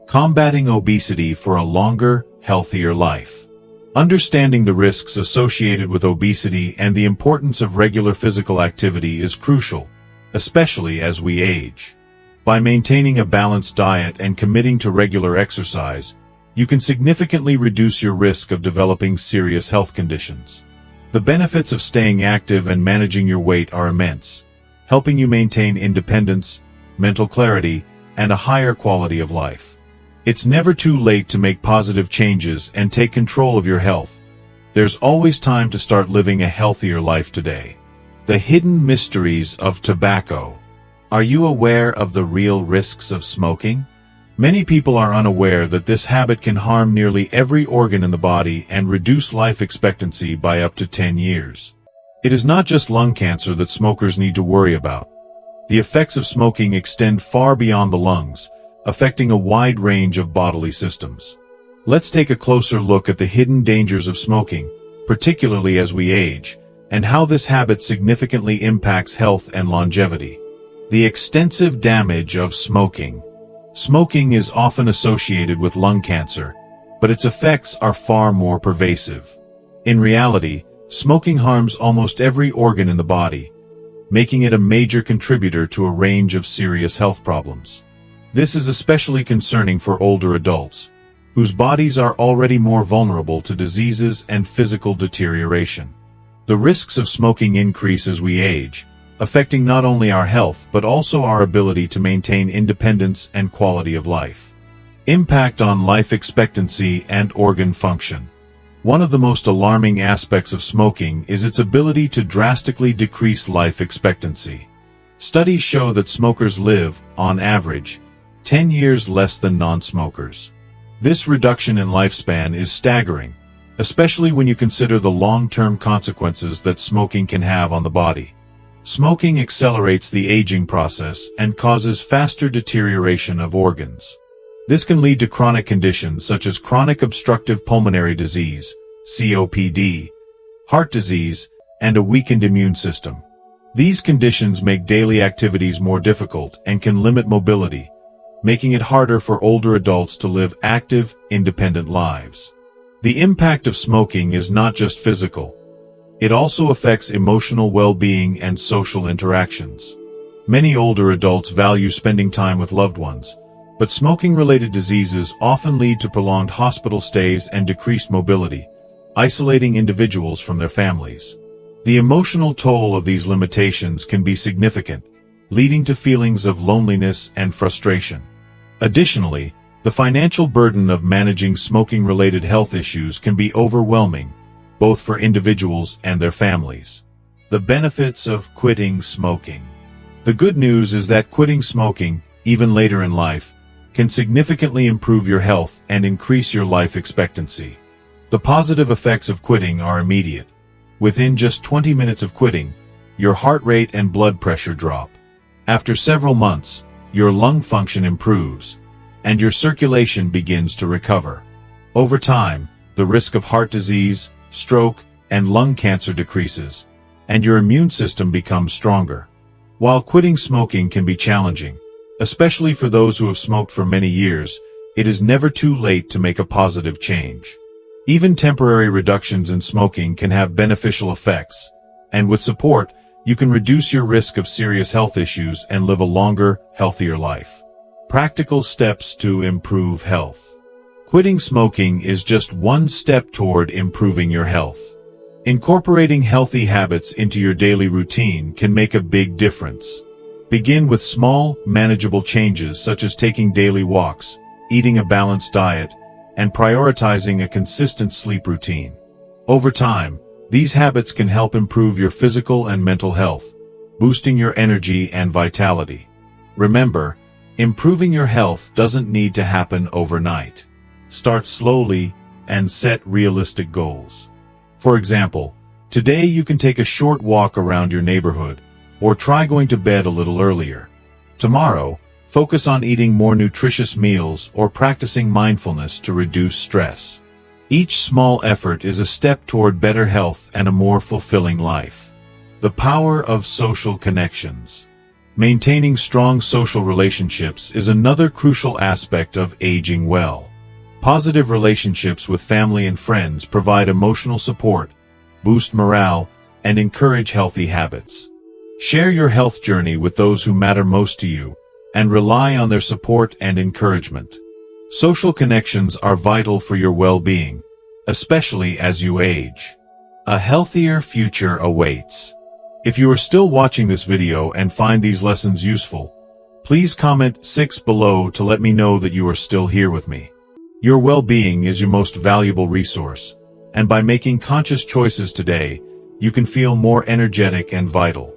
combating obesity for a longer, healthier life. Understanding the risks associated with obesity and the importance of regular physical activity is crucial, especially as we age. By maintaining a balanced diet and committing to regular exercise, you can significantly reduce your risk of developing serious health conditions. The benefits of staying active and managing your weight are immense, helping you maintain independence, mental clarity, and a higher quality of life. It's never too late to make positive changes and take control of your health. There's always time to start living a healthier life today. The hidden mysteries of tobacco. Are you aware of the real risks of smoking? Many people are unaware that this habit can harm nearly every organ in the body and reduce life expectancy by up to 10 years. It is not just lung cancer that smokers need to worry about. The effects of smoking extend far beyond the lungs, affecting a wide range of bodily systems. Let's take a closer look at the hidden dangers of smoking, particularly as we age, and how this habit significantly impacts health and longevity. The extensive damage of smoking. Smoking is often associated with lung cancer, but its effects are far more pervasive. In reality, smoking harms almost every organ in the body, making it a major contributor to a range of serious health problems. This is especially concerning for older adults, whose bodies are already more vulnerable to diseases and physical deterioration. The risks of smoking increase as we age, affecting not only our health but also our ability to maintain independence and quality of life. Impact on life expectancy and organ function. One of the most alarming aspects of smoking is its ability to drastically decrease life expectancy. Studies show that smokers live, on average, 10 years less than non-smokers. This reduction in lifespan is staggering, especially when you consider the long-term consequences that smoking can have on the body. Smoking accelerates the aging process and causes faster deterioration of organs. This can lead to chronic conditions such as chronic obstructive pulmonary disease, COPD, heart disease, and a weakened immune system. These conditions make daily activities more difficult and can limit mobility, making it harder for older adults to live active, independent lives. The impact of smoking is not just physical. It also affects emotional well-being and social interactions. Many older adults value spending time with loved ones, but smoking-related diseases often lead to prolonged hospital stays and decreased mobility, isolating individuals from their families. The emotional toll of these limitations can be significant, leading to feelings of loneliness and frustration. Additionally, the financial burden of managing smoking-related health issues can be overwhelming, both for individuals and their families. The benefits of quitting smoking. The good news is that quitting smoking, even later in life, can significantly improve your health and increase your life expectancy. The positive effects of quitting are immediate. Within just 20 minutes of quitting, your heart rate and blood pressure drop. After several months, your lung function improves, and your circulation begins to recover. Over time, the risk of heart disease, stroke, and lung cancer decreases, and your immune system becomes stronger. While quitting smoking can be challenging, especially for those who have smoked for many years, it is never too late to make a positive change. Even temporary reductions in smoking can have beneficial effects, and with support, you can reduce your risk of serious health issues and live a longer, healthier life. Practical steps to improve health. Quitting smoking is just one step toward improving your health. Incorporating healthy habits into your daily routine can make a big difference. Begin with small, manageable changes such as taking daily walks, eating a balanced diet, and prioritizing a consistent sleep routine. Over time, these habits can help improve your physical and mental health, boosting your energy and vitality. Remember, improving your health doesn't need to happen overnight. Start slowly and set realistic goals. For example, today you can take a short walk around your neighborhood, or try going to bed a little earlier. Tomorrow, focus on eating more nutritious meals or practicing mindfulness to reduce stress. Each small effort is a step toward better health and a more fulfilling life. The power of social connections. Maintaining strong social relationships is another crucial aspect of aging well. Positive relationships with family and friends provide emotional support, boost morale, and encourage healthy habits. Share your health journey with those who matter most to you, and rely on their support and encouragement. Social connections are vital for your well-being, especially as you age. A healthier future awaits. If you are still watching this video and find these lessons useful, please comment 6 below to let me know that you are still here with me. Your well-being is your most valuable resource, and by making conscious choices today, you can feel more energetic and vital.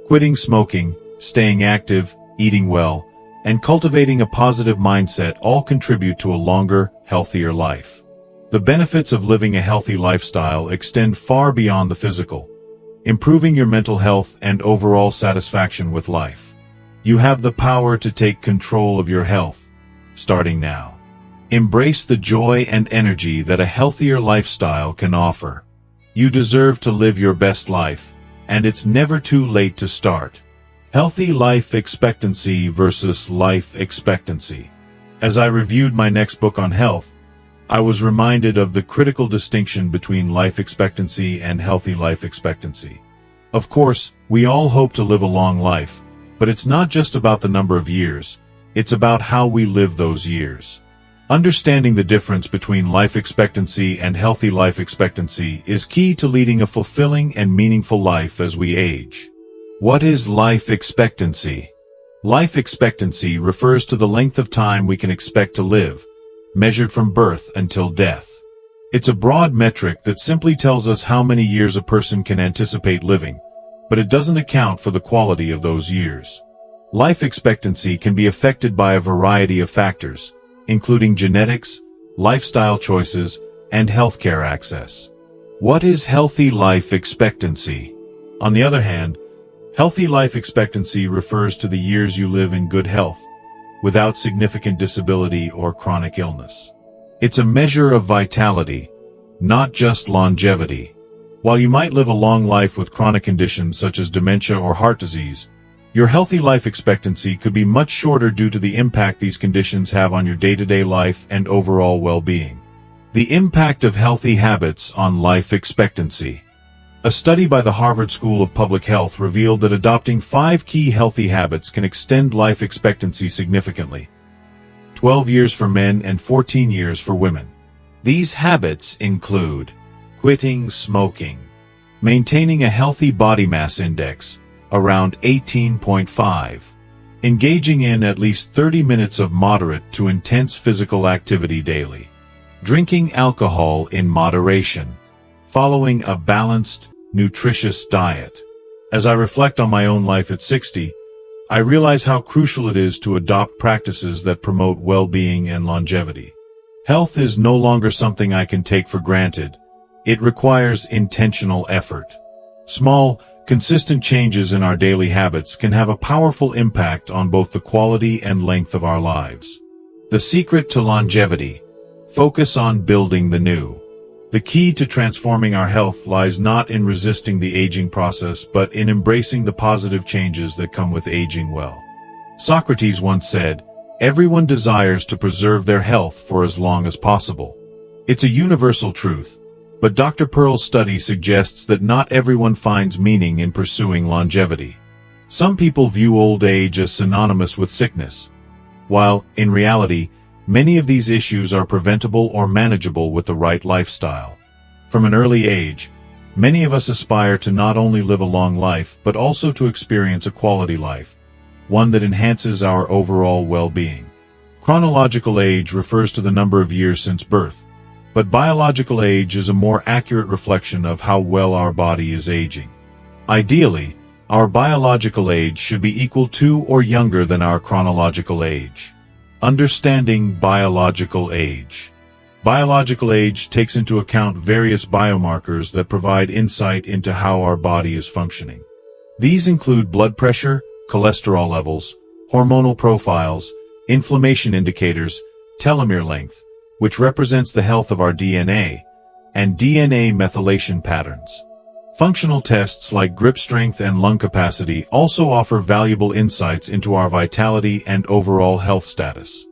Quitting smoking, staying active, eating well, and cultivating a positive mindset all contribute to a longer, healthier life. The benefits of living a healthy lifestyle extend far beyond the physical, improving your mental health and overall satisfaction with life. You have the power to take control of your health, starting now. Embrace the joy and energy that a healthier lifestyle can offer. You deserve to live your best life, and it's never too late to start. Healthy life expectancy versus life expectancy. As I reviewed my next book on health, I was reminded of the critical distinction between life expectancy and healthy life expectancy. Of course, we all hope to live a long life, but it's not just about the number of years, it's about how we live those years. Understanding the difference between life expectancy and healthy life expectancy is key to leading a fulfilling and meaningful life as we age. What is life expectancy? Life expectancy refers to the length of time we can expect to live, measured from birth until death. It's a broad metric that simply tells us how many years a person can anticipate living, but it doesn't account for the quality of those years. Life expectancy can be affected by a variety of factors, including genetics, lifestyle choices, and healthcare access. What is healthy life expectancy? On the other hand, healthy life expectancy refers to the years you live in good health, without significant disability or chronic illness. It's a measure of vitality, not just longevity. While you might live a long life with chronic conditions such as dementia or heart disease, your healthy life expectancy could be much shorter due to the impact these conditions have on your day-to-day life and overall well-being. The impact of healthy habits on life expectancy. A study by the Harvard School of Public Health revealed that adopting 5 key healthy habits can extend life expectancy significantly. 12 years for men and 14 years for women. These habits include quitting smoking, maintaining a healthy body mass index, around 18.5, engaging in at least 30 minutes of moderate to intense physical activity daily, drinking alcohol in moderation, following a balanced, nutritious diet. As I reflect on my own life at 60, I realize how crucial it is to adopt practices that promote well-being and longevity. Health is no longer something I can take for granted. It requires intentional effort. Small, Consistent changes in our daily habits can have a powerful impact on both the quality and length of our lives. The secret to longevity: focus on building the new. The key to transforming our health lies not in resisting the aging process, but in embracing the positive changes that come with aging well. Socrates once said, "Everyone desires to preserve their health for as long as possible." It's a universal truth, but Dr. Pearl's study suggests that not everyone finds meaning in pursuing longevity. Some people view old age as synonymous with sickness, while, in reality, many of these issues are preventable or manageable with the right lifestyle. From an early age, many of us aspire to not only live a long life but also to experience a quality life, one that enhances our overall well-being. Chronological age refers to the number of years since birth, but biological age is a more accurate reflection of how well our body is aging. Ideally, our biological age should be equal to or younger than our chronological age. Understanding biological age. Biological age takes into account various biomarkers that provide insight into how our body is functioning. These include blood pressure, cholesterol levels, hormonal profiles, inflammation indicators, telomere length, which represents the health of our DNA, and DNA methylation patterns. Functional tests like grip strength and lung capacity also offer valuable insights into our vitality and overall health status.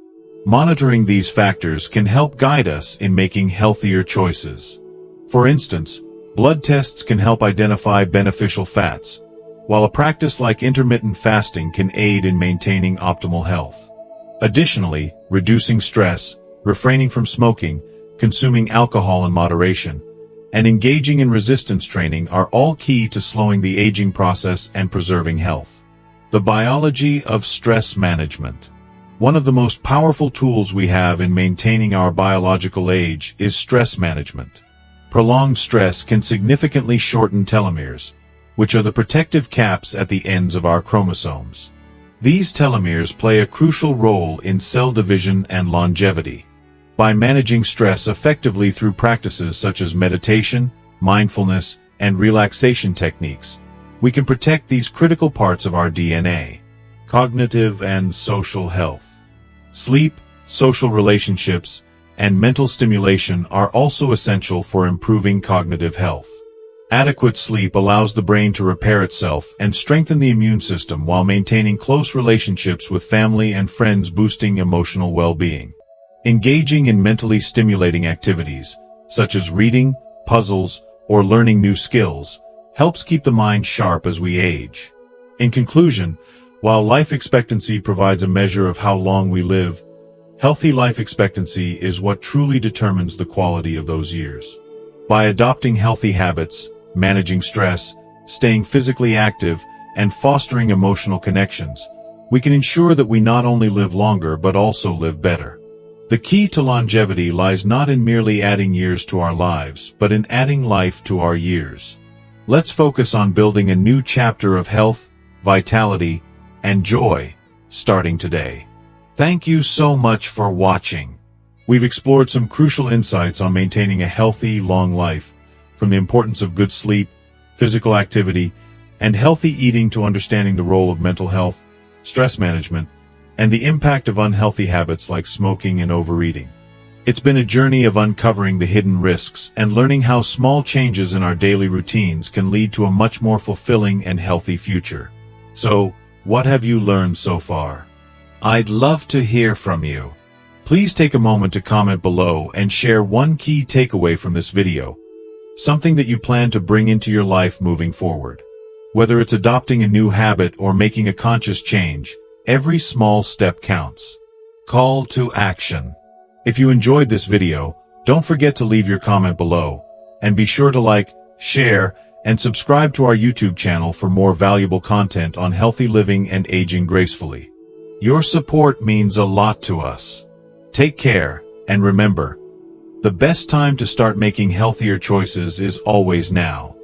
Monitoring these factors can help guide us in making healthier choices. For instance, blood tests can help identify beneficial fats, while a practice like intermittent fasting can aid in maintaining optimal health. Additionally, reducing stress, refraining from smoking, consuming alcohol in moderation, and engaging in resistance training are all key to slowing the aging process and preserving health. The biology of stress management. One of the most powerful tools we have in maintaining our biological age is stress management. Prolonged stress can significantly shorten telomeres, which are the protective caps at the ends of our chromosomes. These telomeres play a crucial role in cell division and longevity. By managing stress effectively through practices such as meditation, mindfulness, and relaxation techniques, we can protect these critical parts of our DNA. Cognitive and social health. Sleep, social relationships, and mental stimulation are also essential for improving cognitive health. Adequate sleep allows the brain to repair itself and strengthen the immune system while maintaining close relationships with family and friends, boosting emotional well-being. Engaging in mentally stimulating activities, such as reading, puzzles, or learning new skills, helps keep the mind sharp as we age. In conclusion, while life expectancy provides a measure of how long we live, healthy life expectancy is what truly determines the quality of those years. By adopting healthy habits, managing stress, staying physically active, and fostering emotional connections, we can ensure that we not only live longer but also live better. The key to longevity lies not in merely adding years to our lives, but in adding life to our years. Let's focus on building a new chapter of health, vitality, and joy, starting today. Thank you so much for watching. We've explored some crucial insights on maintaining a healthy, long life, from the importance of good sleep, physical activity, and healthy eating to understanding the role of mental health, stress management, and the impact of unhealthy habits like smoking and overeating. It's been a journey of uncovering the hidden risks and learning how small changes in our daily routines can lead to a much more fulfilling and healthy future. So, what have you learned so far? I'd love to hear from you. Please take a moment to comment below and share one key takeaway from this video, something that you plan to bring into your life moving forward. Whether it's adopting a new habit or making a conscious change, every small step counts. Call to action. If you enjoyed this video, don't forget to leave your comment below, and be sure to like, share, and subscribe to our YouTube channel for more valuable content on healthy living and aging gracefully. Your support means a lot to us. Take care, and remember, the best time to start making healthier choices is always now.